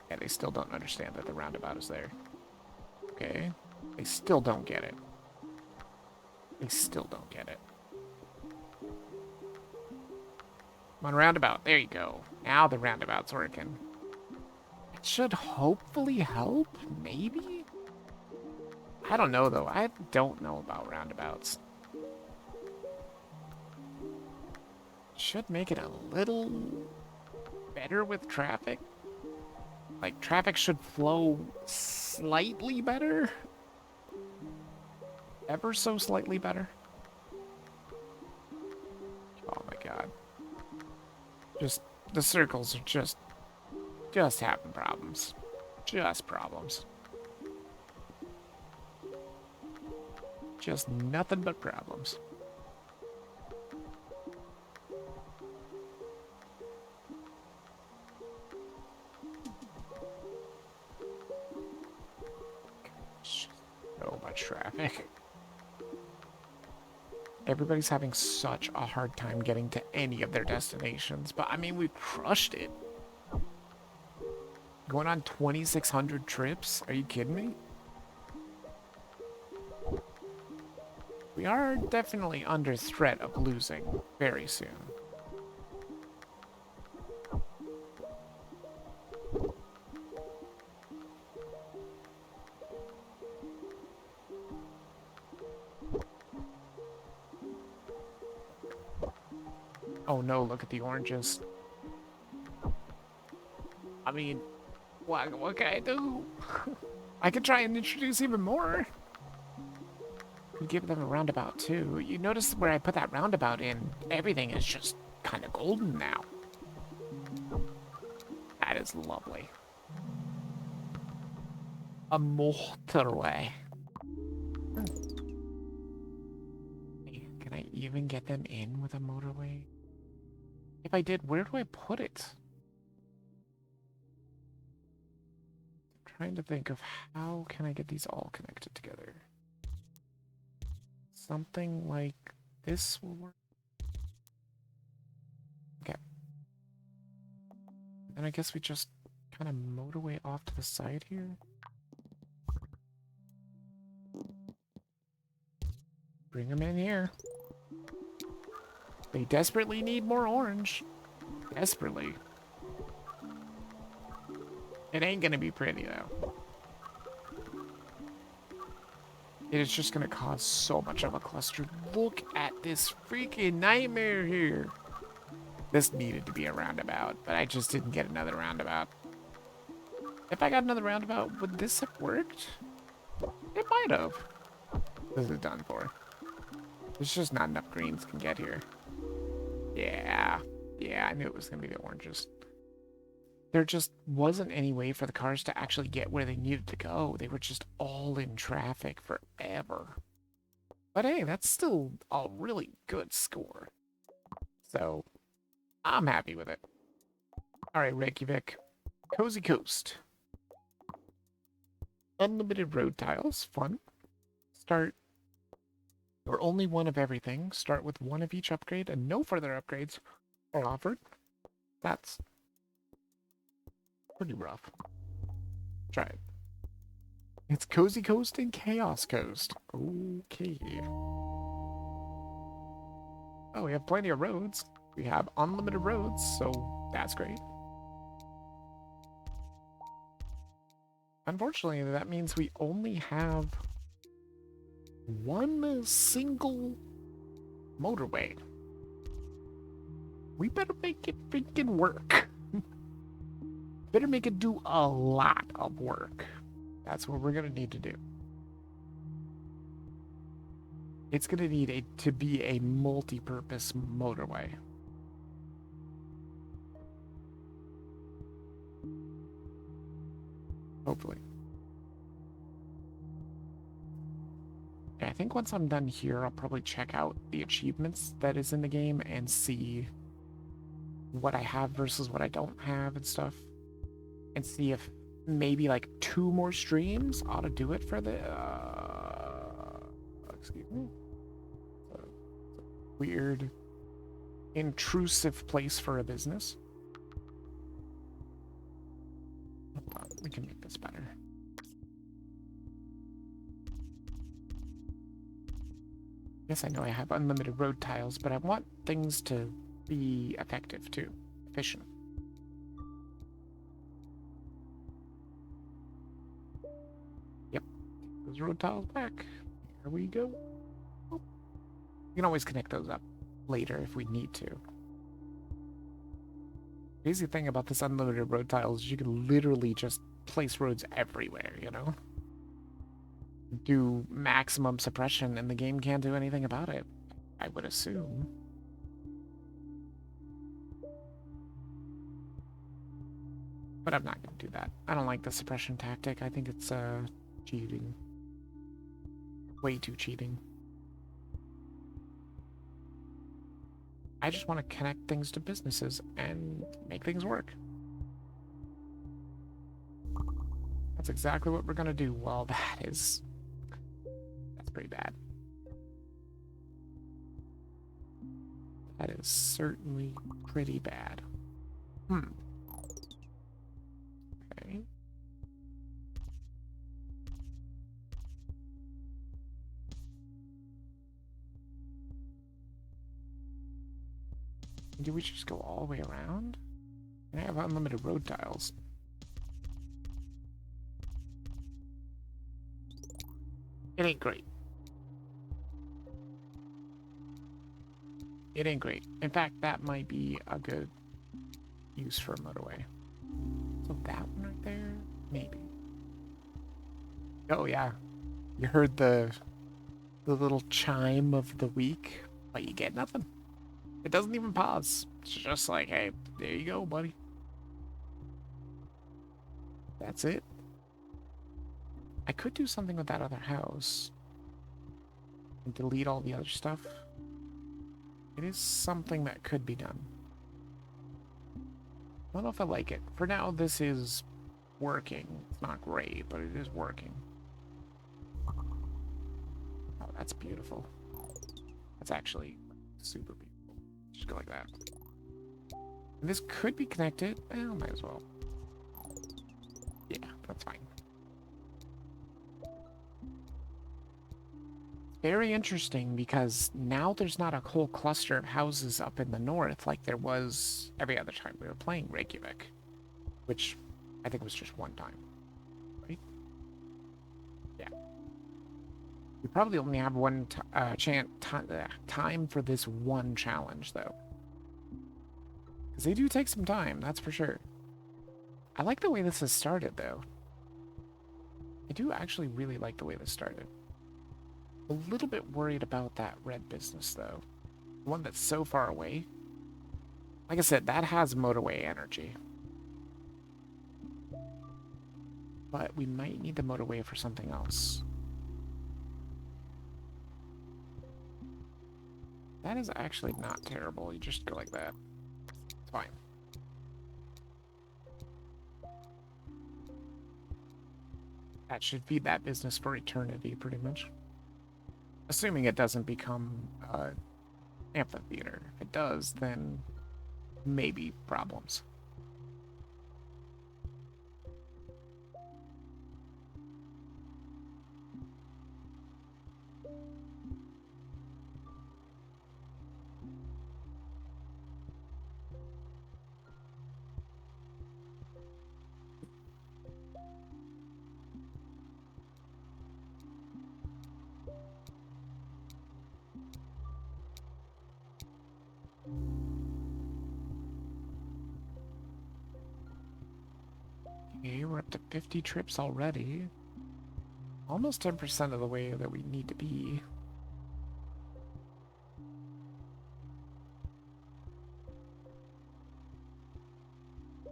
Speaker 1: Yeah, they still don't understand that the roundabout is there. Okay. They still don't get it. They still don't get it. Come on, roundabout. There you go. Now the roundabout's working. It should hopefully help, maybe? I don't know, though. I don't know about roundabouts. Should make it a little better with traffic. Like, traffic should flow slightly better. Ever so slightly better. Oh my god. Just, the circles are just having problems. Just problems. Just nothing but problems. So much traffic. Everybody's having such a hard time getting to any of their destinations, but I mean, we crushed it. Going on 2,600 trips? Are you kidding me? We are definitely under threat of losing very soon. Oh no, look at the oranges. I mean, what can I do? I could try and introduce even more. Could give them a roundabout too. You notice where I put that roundabout in, everything is just kind of golden now. That is lovely. A motorway. Can I even get them in with a motorway? If I did, where do I put it? I'm trying to think of how can I get these all connected together. Something like this will work. Okay. And I guess we just kind of motorway off to the side here. Bring them in here. They desperately need more orange. Desperately. It ain't gonna be pretty, though. It is just gonna cause so much of a cluster. Look at this freaking nightmare here. This needed to be a roundabout, but I just didn't get another roundabout. If I got another roundabout, would this have worked? It might have. This is done for. There's just not enough greens can get here. Yeah. Yeah, I knew it was gonna be the oranges. There just wasn't any way for the cars to actually get where they needed to go. They were just all in traffic forever. But hey, that's still a really good score. So, I'm happy with it. Alright, Reykjavik. Cozy Coast. Unlimited road tiles. Fun. Start. Or only one of everything. Start with one of each upgrade and no further upgrades are offered. That's pretty rough. Try it. It's Cozy Coast and Chaos Coast. Okay. Oh, we have plenty of roads. We have unlimited roads, so that's great. Unfortunately, that means we only have one single motorway. We better make it freaking work. Better make it do a lot of work. That's what we're gonna need to do. It's gonna need to be a multi-purpose motorway. Hopefully. I think once I'm done here, I'll probably check out the achievements that is in the game and see what I have versus what I don't have and stuff. And see if maybe like 2 more streams ought to do it for the excuse me. Weird intrusive place for a business. We can make this better. Yes, I know I have unlimited road tiles, but I want things to be effective too. Efficient. Yep. Those road tiles back. Here we go. Oh. You can always connect those up later if we need to. The easy thing about this unlimited road tiles is you can literally just place roads everywhere, you know? Do maximum suppression and the game can't do anything about it, I would assume. But I'm not going to do that. I don't like the suppression tactic. I think it's cheating. Way too cheating. I just want to connect things to businesses and make things work. That's exactly what we're going to do. Well, that's pretty bad. That is certainly pretty bad. Okay. Do we just go all the way around? And I have unlimited road tiles. It ain't great. It ain't great. In fact, that might be a good use for a motorway. So that one right there? Maybe. Oh yeah. You heard the little chime of the week, but you get nothing. It doesn't even pause. It's just like, hey, there you go, buddy. That's it. I could do something with that other house and delete all the other stuff. It is something that could be done. I don't know if I like it. For now, this is working. It's not great, but it is working. Oh, that's beautiful. That's actually super beautiful. Just go like that. And this could be connected. Well, might as well. Yeah, that's fine. Very interesting because now there's not a whole cluster of houses up in the north like there was every other time we were playing Reykjavik, which I think was just one time, right? Yeah. We probably only have one time for this one challenge, though. Because they do take some time, that's for sure. I like the way this has started, though. I do actually really like the way this started. A little bit worried about that red business, though. The one that's so far away. Like I said, that has motorway energy. But we might need the motorway for something else. That is actually not terrible. You just go like that. It's fine. That should feed that business for eternity, pretty much. Assuming it doesn't become amphitheater. If it does, then maybe problems. Okay, we're up to 50 trips already. Almost 10% of the way that we need to be.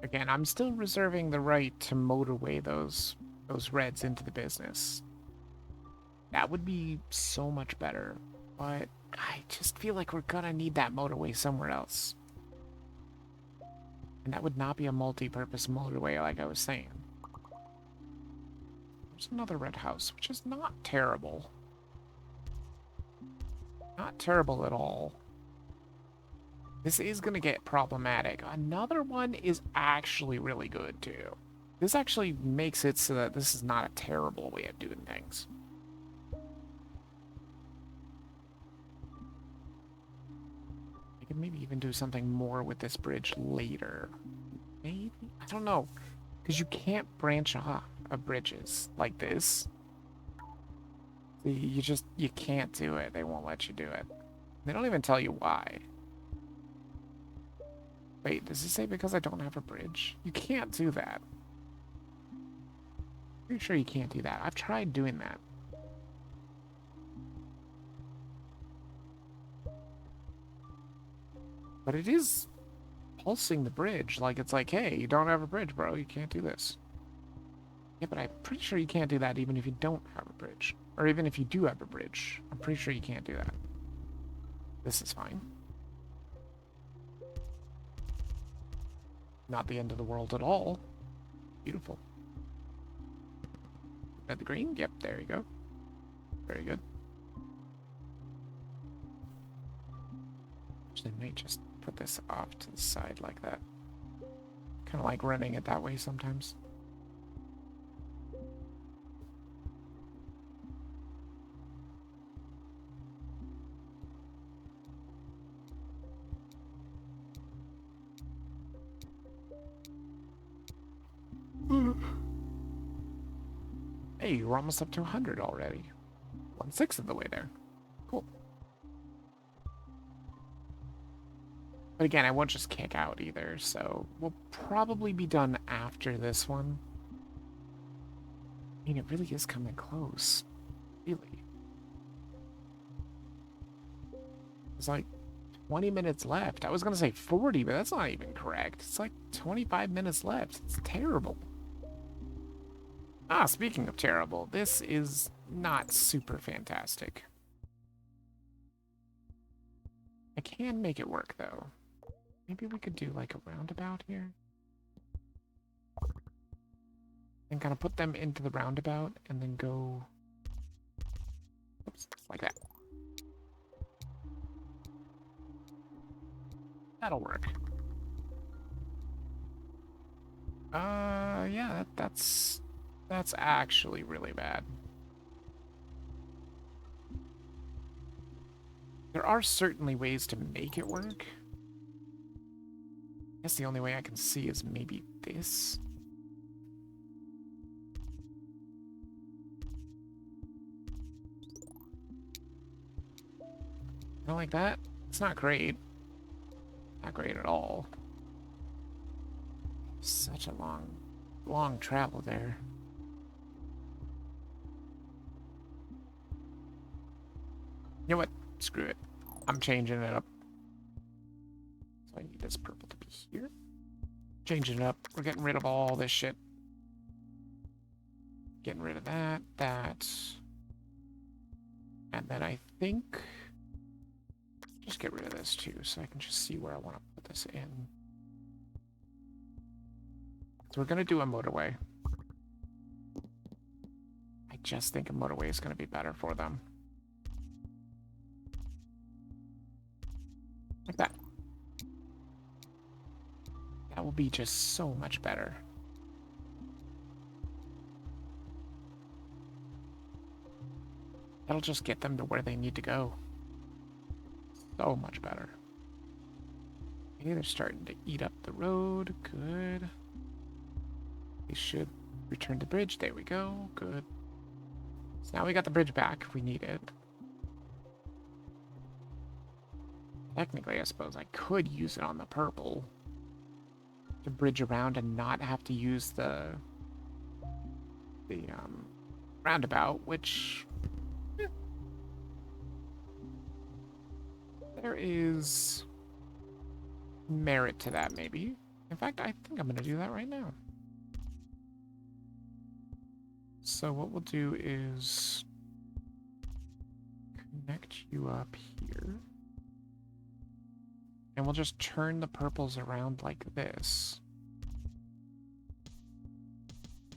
Speaker 1: Again, I'm still reserving the right to motorway those reds into the business. That would be so much better, but I just feel like we're gonna need that motorway somewhere else. And that would not be a multi-purpose motorway like I was saying. There's another red house, which is not terrible. Not terrible at all. This is going to get problematic. Another one is actually really good, too. This actually makes it so that this is not a terrible way of doing things. I could maybe even do something more with this bridge later. Maybe? I don't know. Because you can't branch off of bridges like this. You can't do it. They won't let you do it. They don't even tell you why. Wait, does it say because I don't have a bridge? You can't do that. Pretty sure you can't do that. I've tried doing that. But it is pulsing the bridge. Like, it's like, hey, you don't have a bridge, bro. You can't do this. Yeah, but I'm pretty sure you can't do that even if you don't have a bridge. Or even if you do have a bridge. I'm pretty sure you can't do that. This is fine. Not the end of the world at all. Beautiful. Red the green? Yep, there you go. Very good. Actually, I might just put this off to the side like that. Kind of like running it that way sometimes. Hey, we're almost up to 100 already. 1/6 of the way there. Cool. But again, I won't just kick out either, so we'll probably be done after this one. I mean, it really is coming close. Really. It's like 20 minutes left. I was going to say 40, but that's not even correct. It's like 25 minutes left. It's terrible. Ah, speaking of terrible, this is not super fantastic. I can make it work, though. Maybe we could do like a roundabout here. And kind of put them into the roundabout and then go... Oops, like that. That'll work. Yeah, that's actually really bad. There are certainly ways to make it work. I guess the only way I can see is maybe this. Not like that. It's not great. Not great at all. Such a long travel there. You know what? Screw it. I'm changing it up. So I need this purple to be here. Changing it up. We're getting rid of all this shit. Getting rid of that, that. And then I think... just get rid of this too, so I can just see where I want to put this in. So we're going to do a motorway. I just think a motorway is going to be better for them. Like that. That will be just so much better. That'll just get them to where they need to go. So much better. Okay, they're starting to eat up the road. Good. They should return the bridge. There we go. Good. So now we got the bridge back if we need it. Technically, I suppose I could use it on the purple to bridge around and not have to use the roundabout, which there is merit to that, maybe. In fact, I think I'm going to do that right now. So what we'll do is connect you up here. And we'll just turn the purples around like this.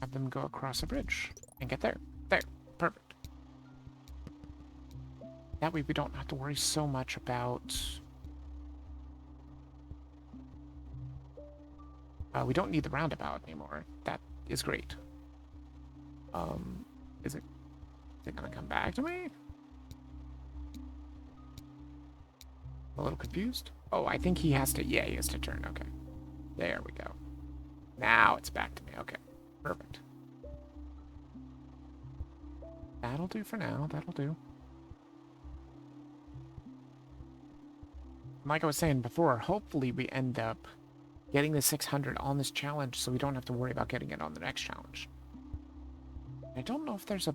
Speaker 1: Have them go across a bridge and get there. There. Perfect. That way we don't have to worry so much about... we don't need the roundabout anymore. That is great. Is it gonna come back to me? I'm a little confused. Oh, I think he has to, yeah, he has to turn. Okay. There we go. Now it's back to me. Okay. Perfect. That'll do for now. That'll do. Like I was saying before, hopefully we end up getting the 600 on this challenge so we don't have to worry about getting it on the next challenge. I don't know if there's a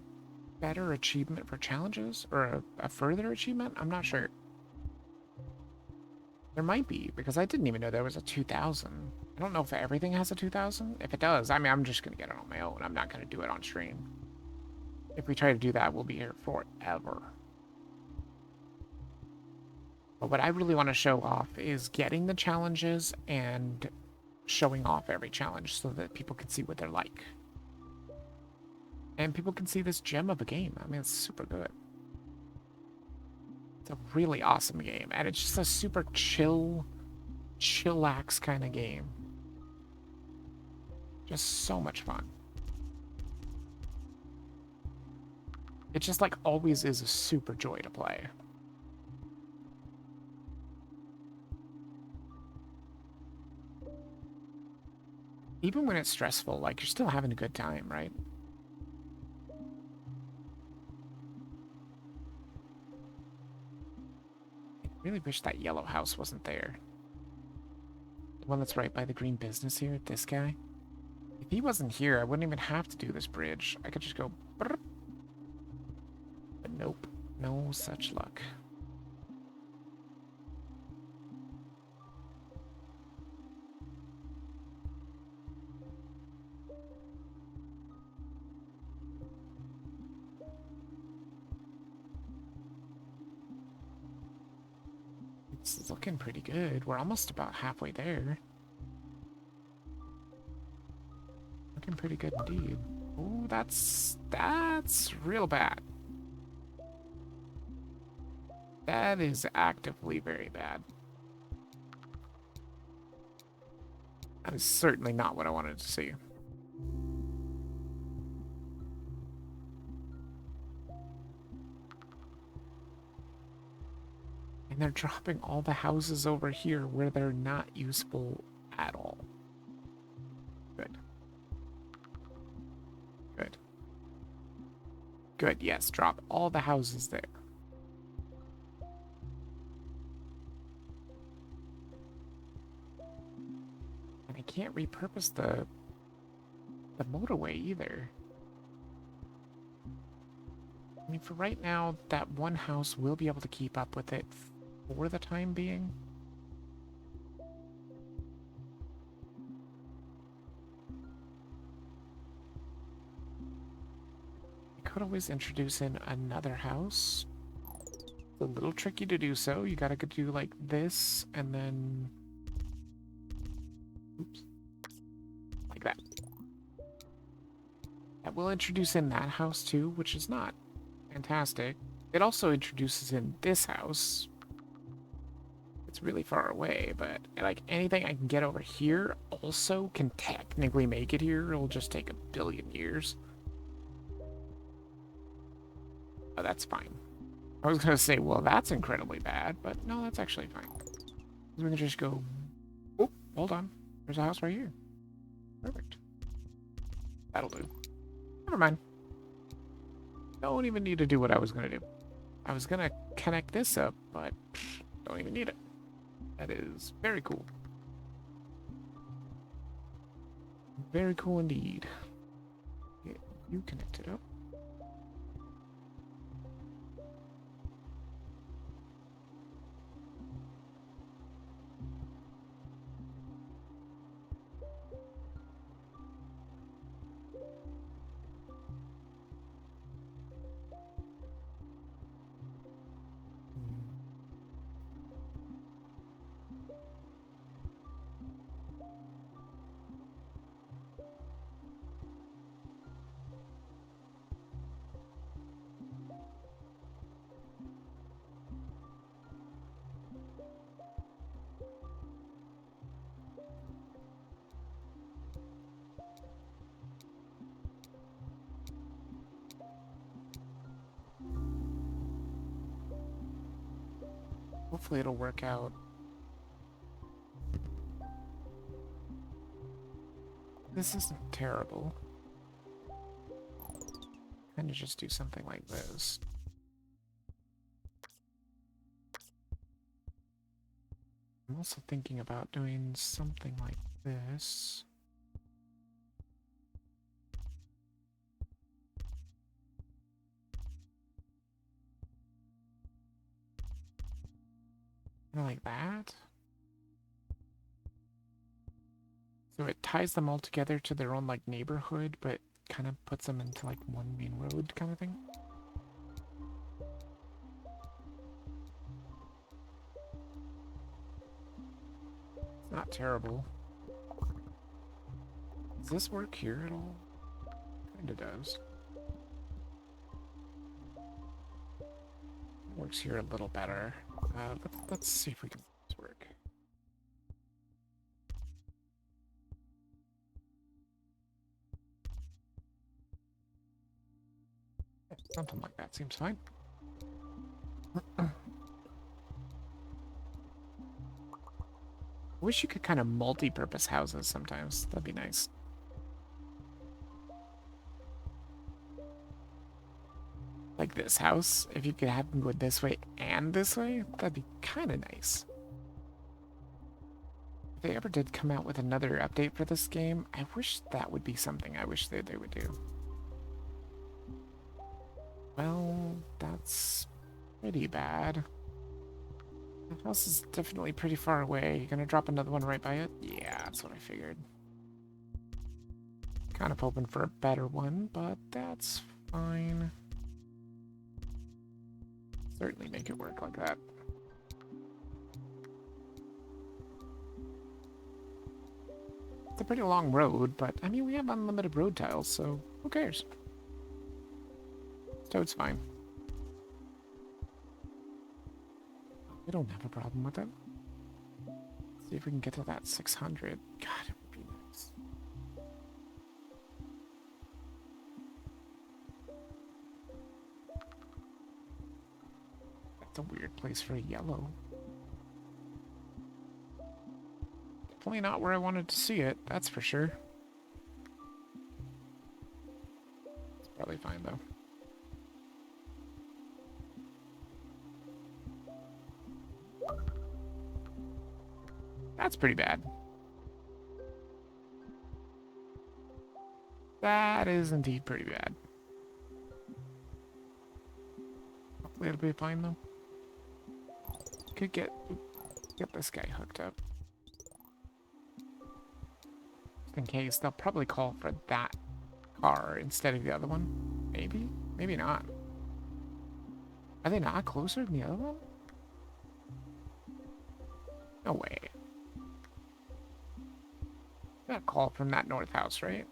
Speaker 1: better achievement for challenges or a further achievement. I'm not sure. There might be, because I didn't even know there was a 2000. I don't know if everything has a 2000. If it does, I mean, I'm just going to get it on my own. I'm not going to do it on stream. If we try to do that, we'll be here forever. But what I really want to show off is getting the challenges and showing off every challenge so that people can see what they're like. And people can see this gem of a game. I mean, it's super good. It's a really awesome game. And it's just a super chillax kind of game. Just so much fun. It just like always is a super joy to play. Even when it's stressful, like you're still having a good time, right? I really wish that yellow house wasn't there. The one that's right by the green business here, this guy. If he wasn't here, I wouldn't even have to do this bridge. I could just go... Brrr. But nope. No such luck. It's looking pretty good. We're almost about halfway there. Looking pretty good indeed. Ooh, that's real bad. That is actively very bad. That is certainly not what I wanted to see. And they're dropping all the houses over here where they're not useful at all. Good. Good. Good, yes, drop all the houses there. And I can't repurpose the motorway either. I mean, for right now, that one house will be able to keep up with it for the time being. I could always introduce in another house. It's a little tricky to do so. You gotta do like this, and then... Oops. Like that. That will introduce in that house too, which is not fantastic. It also introduces in this house. It's really far away, but like anything I can get over here also can technically make it here. It'll just take a billion years. Oh, that's fine. I was gonna say, well, that's incredibly bad, but no, that's actually fine. We can just go. Oh, hold on. There's a house right here. Perfect. That'll do. Never mind. Don't even need to do what I was gonna do. I was gonna connect this up, but don't even need it. That is very cool. Very cool indeed. Get you connected up. Hopefully it'll work out. This isn't terrible. Kind of just do something like this. I'm also thinking about doing something like this. Kind of like that. So it ties them all together to their own like neighborhood, but kind of puts them into like one main road kind of thing. It's not terrible. Does this work here at all? Kinda does. Works here a little better. Let's see if we can make this work. Something like that seems fine. Wish you could kind of multi-purpose houses sometimes. That'd be nice. Like this house, if you could have them go this way and this way, that'd be kind of nice. If they ever did come out with another update for this game, I wish that would be something I wish they would do. Well, that's pretty bad. The house is definitely pretty far away. You gonna drop another one right by it? Yeah, that's what I figured. Kind of hoping for a better one, but that's fine. Certainly make it work like that. It's a pretty long road, but I mean, we have unlimited road tiles, so who cares? Toad's fine. We don't have a problem with it. Let's see if we can get to that 600. God, it would be It's a weird place for a yellow. Definitely not where I wanted to see it, that's for sure. It's probably fine, though. That's pretty bad. That is indeed pretty bad. Hopefully it'll be fine, though. Could get this guy hooked up. Just in case, they'll probably call for that car instead of the other one. Maybe? Maybe not. Are they not closer than the other one? No way. Got a call from that north house, right?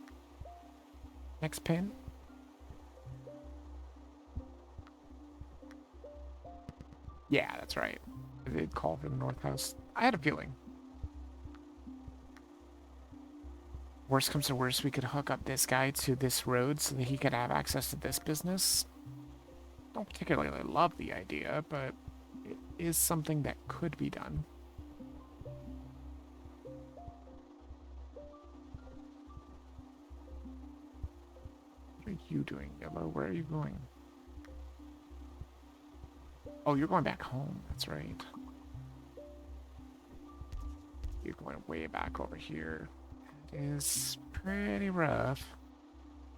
Speaker 1: Next pin? Yeah, that's right. They did call for the north house. I had a feeling. Worst comes to worst, we could hook up this guy to this road so that he could have access to this business. Don't particularly love the idea, but it is something that could be done. What are you doing, Yellow? Where are you going? Oh, you're going back home. That's right. You're going way back over here. It is pretty rough.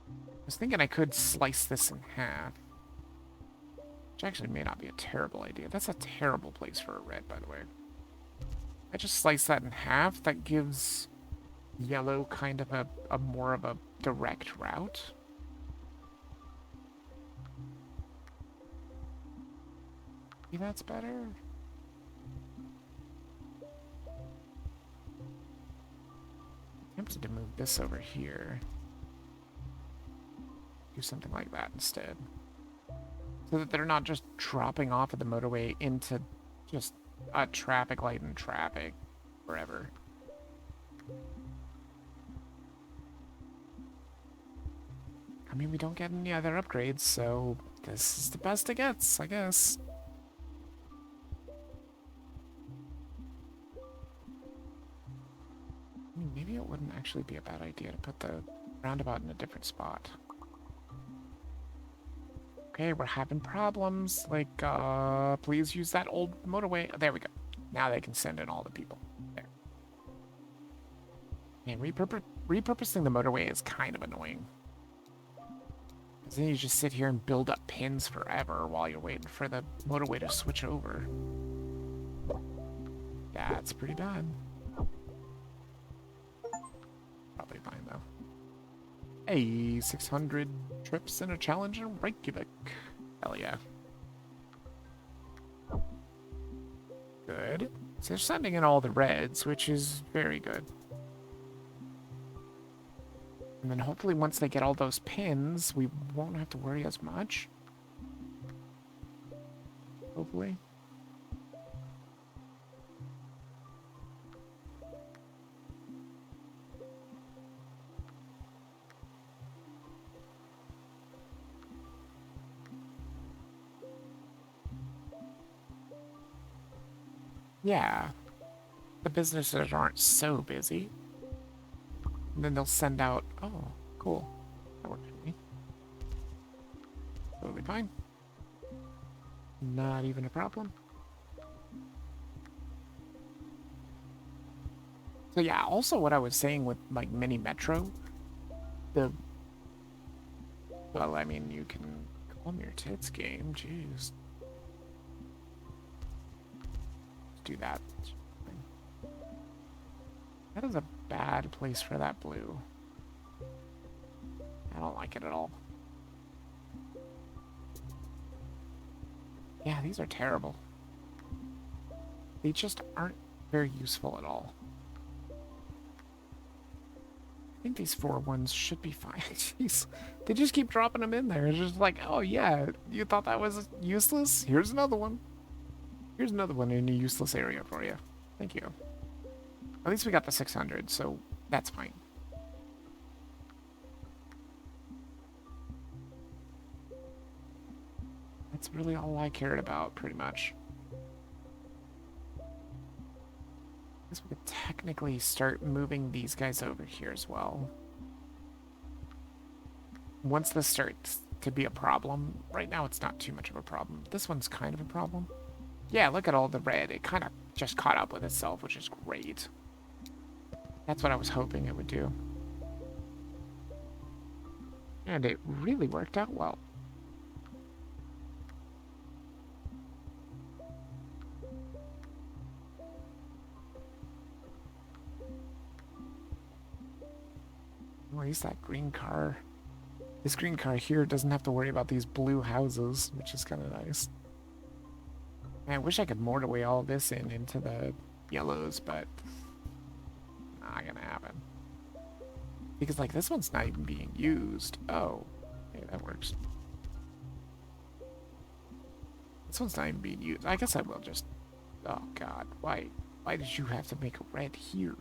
Speaker 1: I was thinking I could slice this in half. Which actually may not be a terrible idea. That's a terrible place for a red, by the way. I just slice that in half. That gives yellow kind of a more of a direct route. Maybe that's better. I'm tempted to move this over here. Do something like that instead. So that they're not just dropping off at the motorway into just a traffic light and traffic forever. I mean, we don't get any other upgrades, so this is the best it gets, I guess. I mean, maybe it wouldn't actually be a bad idea to put the roundabout in a different spot. Okay, we're having problems. Like, please use that old motorway. There we go. Now they can send in all the people. There. Man, repurposing the motorway is kind of annoying. Because then you just sit here and build up pins forever while you're waiting for the motorway to switch over. That's pretty bad. Probably fine, though. Hey, 600 trips in a challenge in Reykjavik. Hell yeah. Good. So they're sending in all the reds, which is very good. And then hopefully once they get all those pins, we won't have to worry as much. Hopefully. Yeah. The businesses aren't so busy. And then they'll send out... Oh, cool. That works for me. Totally fine. Not even a problem. So yeah, also what I was saying with, like, Mini Metro, well, I mean, you can calm your tits game, jeez. Let's do that. That is a bad place for that blue. I don't like it at all. Yeah, these are terrible. They just aren't very useful at all. I think these 4 ones should be fine. Jeez. They just keep dropping them in there. It's just like, oh yeah, you thought that was useless? Here's another one. Here's another one in a useless area for you. Thank you. At least we got the 600, so that's fine. That's really all I cared about, pretty much. I guess we could technically start moving these guys over here as well. Once this starts to be a problem, right now it's not too much of a problem. This one's kind of a problem. Yeah, look at all the red. It kind of just caught up with itself, which is great. That's what I was hoping it would do. And it really worked out well. At least that green car. This green car here doesn't have to worry about these blue houses, which is kind of nice. Man, I wish I could motorway all this into the yellows, but not gonna happen. Because, like, this one's not even being used. Oh, okay, that works. This one's not even being used. I guess I will just... Oh, God. Why did you have to make a red here?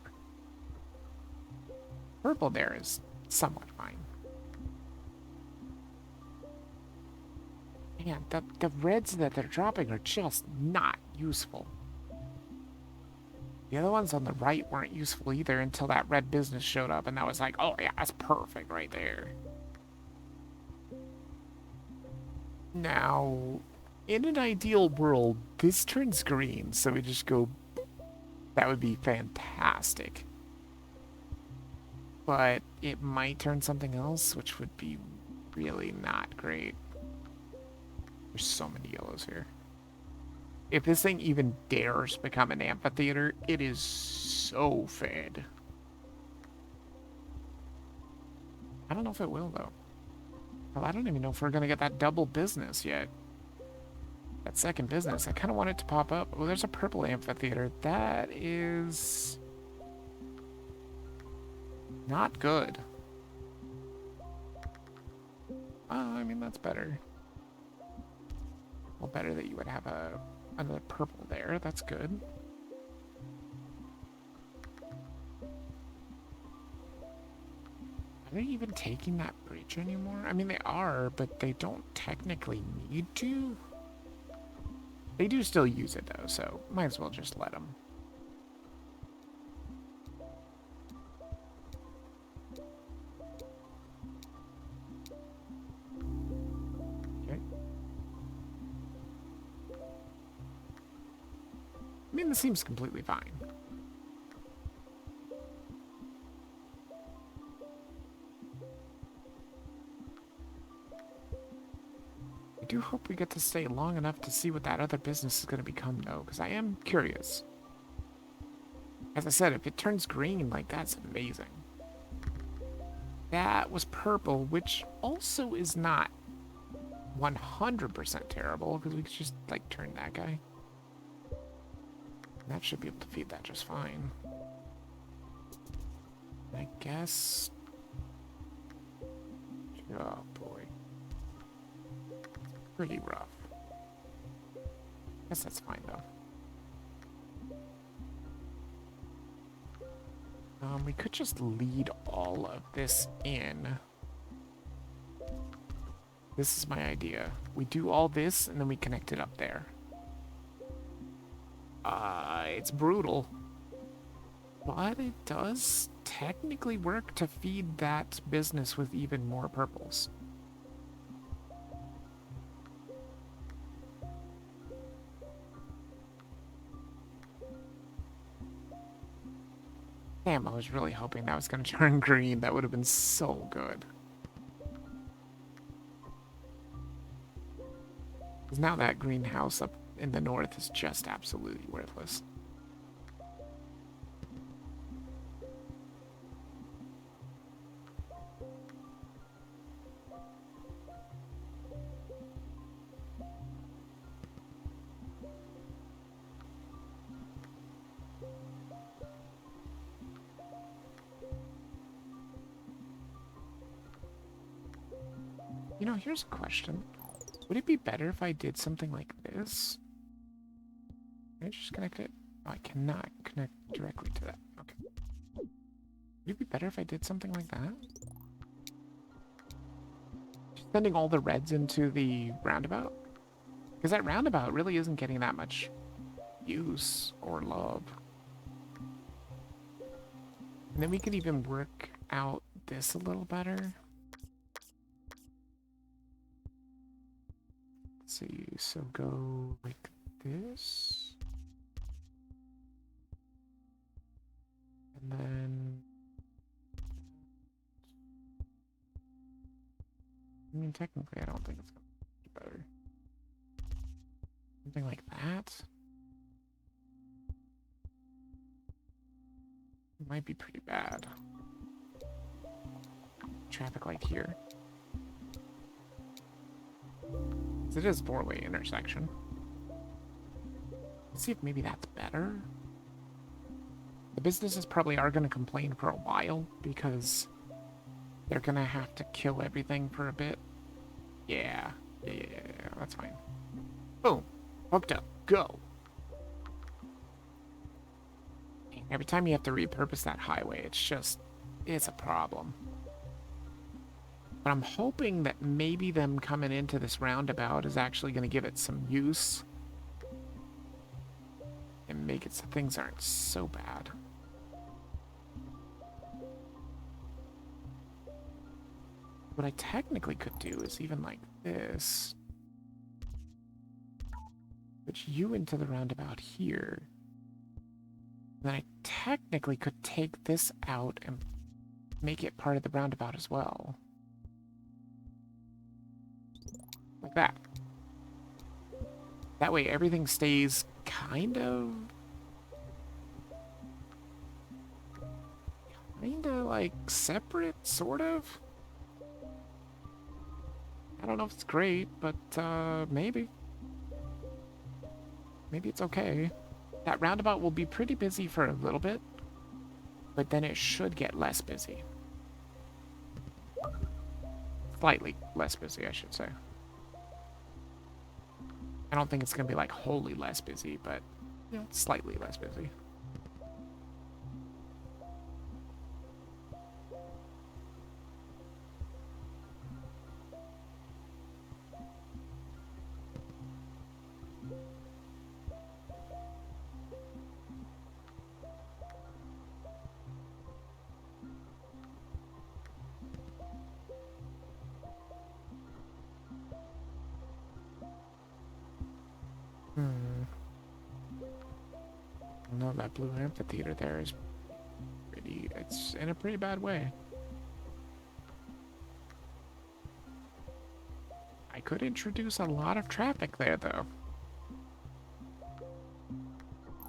Speaker 1: Purple there is somewhat fine. Man, the reds that they're dropping are just not useful. The other ones on the right weren't useful either until that red business showed up, and that was like, oh yeah, that's perfect right there. Now, in an ideal world, this turns green, so we just go... That would be fantastic. But it might turn something else, which would be really not great. There's so many yellows here. If this thing even dares become an amphitheater, it is so fed. I don't know if it will, though. Well, I don't even know if we're going to get that double business yet. That second business. I kind of want it to pop up. Oh, there's a purple amphitheater. That is... not good. I mean, that's better. Well, better that you would have another purple there. That's good. Are they even taking that bridge anymore? I mean, they are, but they don't technically need to. They do still use it, though, so might as well just let them. Okay. I mean, this seems completely fine. I do hope we get to stay long enough to see what that other business is going to become, though, because I am curious. As I said, if it turns green, like, that's amazing. That was purple, which also is not 100% terrible, because we could just, like, turn that guy. That should be able to feed that just fine. I guess... Oh, boy. Pretty rough. Guess that's fine, though. We could just lead all of this in. This is my idea. We do all this, and then we connect it up there. It's brutal. But it does technically work to feed that business with even more purples. Damn, I was really hoping that was going to turn green. That would have been so good. Because now that greenhouse up in the north is just absolutely worthless. You know, here's a question. Would it be better if I did something like this? Can I just connect it? Oh, I cannot connect directly to that. Okay. Would it be better if I did something like that? Sending all the reds into the roundabout? Because that roundabout really isn't getting that much use or love. And then we could even work out this a little better. Let's see, so go like this. And then... I mean, technically, I don't think it's going to be better. Something like that. It might be pretty bad. Traffic light here. It is a four-way intersection. Let's see if maybe that's better. The businesses probably are going to complain for a while because they're going to have to kill everything for a bit. Yeah, that's fine. Boom. Hooked up. Go. Every time you have to repurpose that highway, it's a problem. But I'm hoping that maybe them coming into this roundabout is actually going to give it some use. And make it so things aren't so bad. What I technically could do is even like this. Put you into the roundabout here. Then I technically could take this out and make it part of the roundabout as well. Like that. That way everything stays kind of like separate, sort of. I don't know if it's great, but maybe. Maybe it's okay. That roundabout will be pretty busy for a little bit, but then it should get less busy. Slightly less busy, I should say. I don't think it's going to be like wholly less busy, but you know, slightly less busy. No, that blue amphitheater there is it's in a pretty bad way. I could introduce a lot of traffic there, though.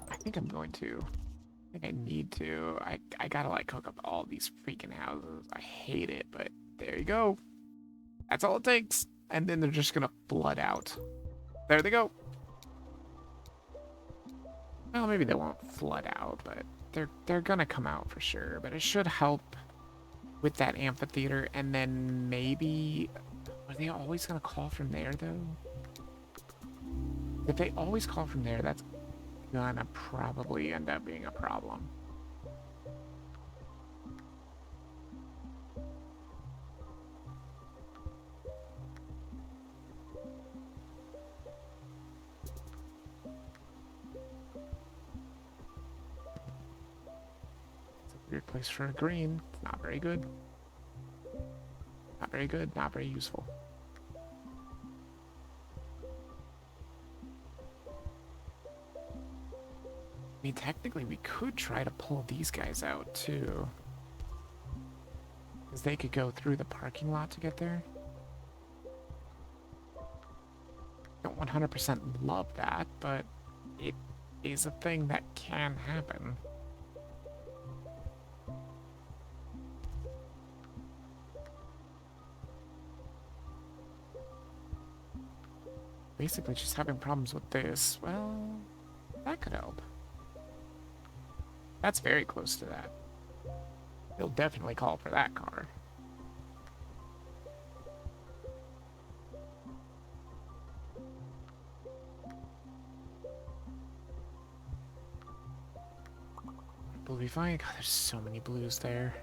Speaker 1: I think I'm going to. I think I need to. I gotta, like, hook up all these freaking houses. I hate it, but there you go. That's all it takes. And then they're just gonna flood out. There they go. Well, maybe they won't flood out, but they're gonna come out for sure. But it should help with that amphitheater, and then maybe... Are they always gonna call from there, though? If they always call from there, that's gonna probably end up being a problem. Weird place for a green. It's not very good. Not very good, not very useful. I mean, technically, we could try to pull these guys out, too. Because they could go through the parking lot to get there. Don't 100% love that, but it is a thing that can happen. Basically just having problems with this. Well, that could help. That's very close to that. They'll definitely call for that car. Will be fine. God, there's so many blues there.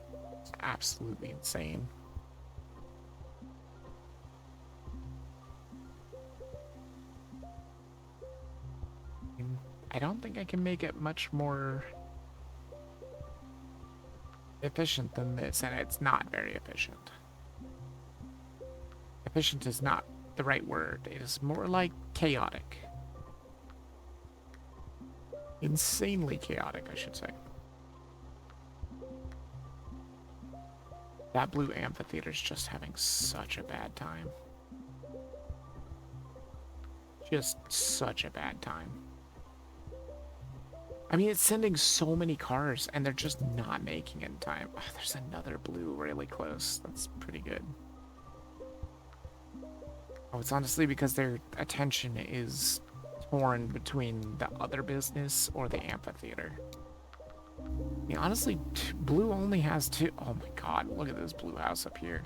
Speaker 1: It's absolutely insane. don't think I can make it much more efficient than this, and it's not very efficient. Efficient is not the right word. It is more like chaotic. Insanely chaotic, I should say. That blue amphitheater's just having such a bad time. Just such a bad time. I mean, it's sending so many cars, and they're just not making it in time. Oh, there's another blue really close. That's pretty good. Oh, it's honestly because their attention is torn between the other business or the amphitheater. I mean, honestly, blue only has two. Oh my god, look at this blue house up here.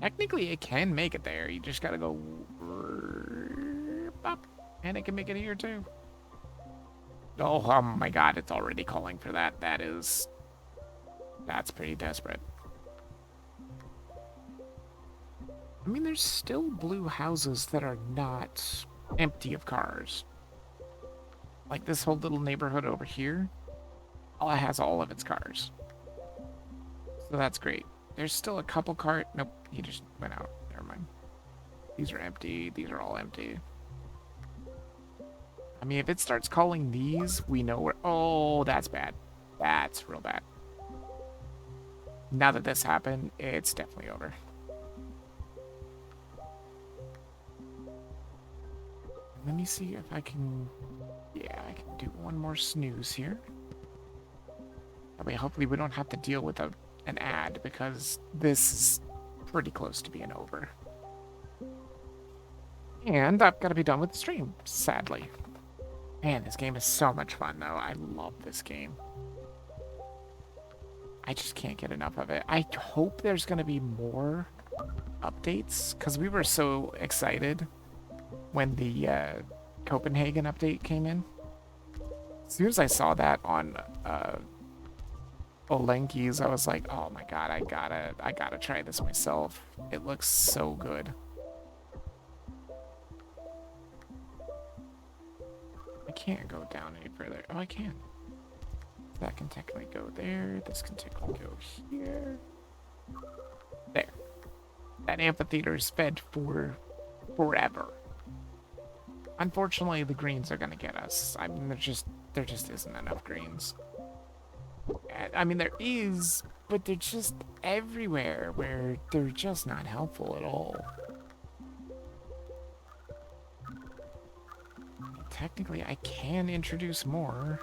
Speaker 1: Technically, it can make it there. You just gotta go up, and it can make it here too. Oh my god, it's already calling for that. That's pretty desperate. I mean, there's still blue houses that are not empty of cars. Like this whole little neighborhood over here, all it has all of its cars. So that's great. There's still a couple nope, he just went out. Never mind. These are empty. These are all empty. I mean, if it starts calling these, we know where... Oh, that's bad. That's real bad. Now that this happened, it's definitely over. Let me see if I can... Yeah, I can do one more snooze here. That way, hopefully we don't have to deal with an ad, because this is pretty close to being over. And I've got to be done with the stream, sadly. Man, this game is so much fun, though. I love this game. I just can't get enough of it. I hope there's going to be more updates, because we were so excited when the Copenhagen update came in. As soon as I saw that on Olenki's, I was like, oh my god, I gotta try this myself. It looks so good. I can't go down any further. Oh, I can. That can technically go there. This can technically go here. There. That amphitheater is fed for forever. Unfortunately, the greens are gonna get us. I mean, there just isn't enough greens. I mean, there is, but they're just everywhere where they're just not helpful at all. Technically, I can introduce more,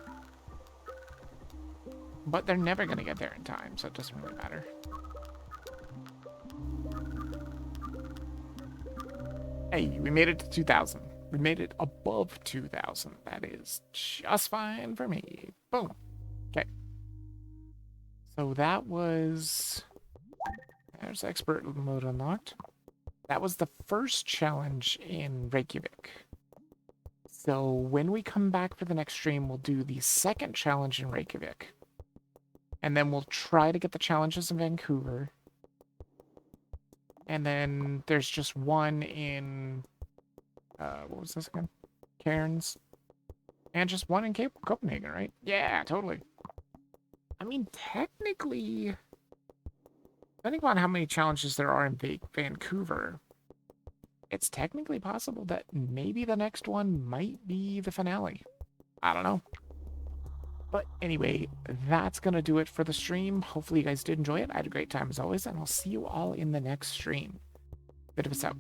Speaker 1: but they're never going to get there in time, so it doesn't really matter. Hey, we made it to 2,000. We made it above 2,000. That is just fine for me. Boom. Okay. So that was... There's expert mode unlocked. That was the first challenge in Reykjavik. So when we come back for the next stream, we'll do the second challenge in Reykjavik. And then we'll try to get the challenges in Vancouver. And then there's just one in... what was this again? Cairns. And just one in Copenhagen, right? Yeah, totally. I mean, technically... Depending on how many challenges there are in Vancouver... It's technically possible that maybe the next one might be the finale. I don't know. But anyway, that's going to do it for the stream. Hopefully you guys did enjoy it. I had a great time as always, and I'll see you all in the next stream. Bit of us out.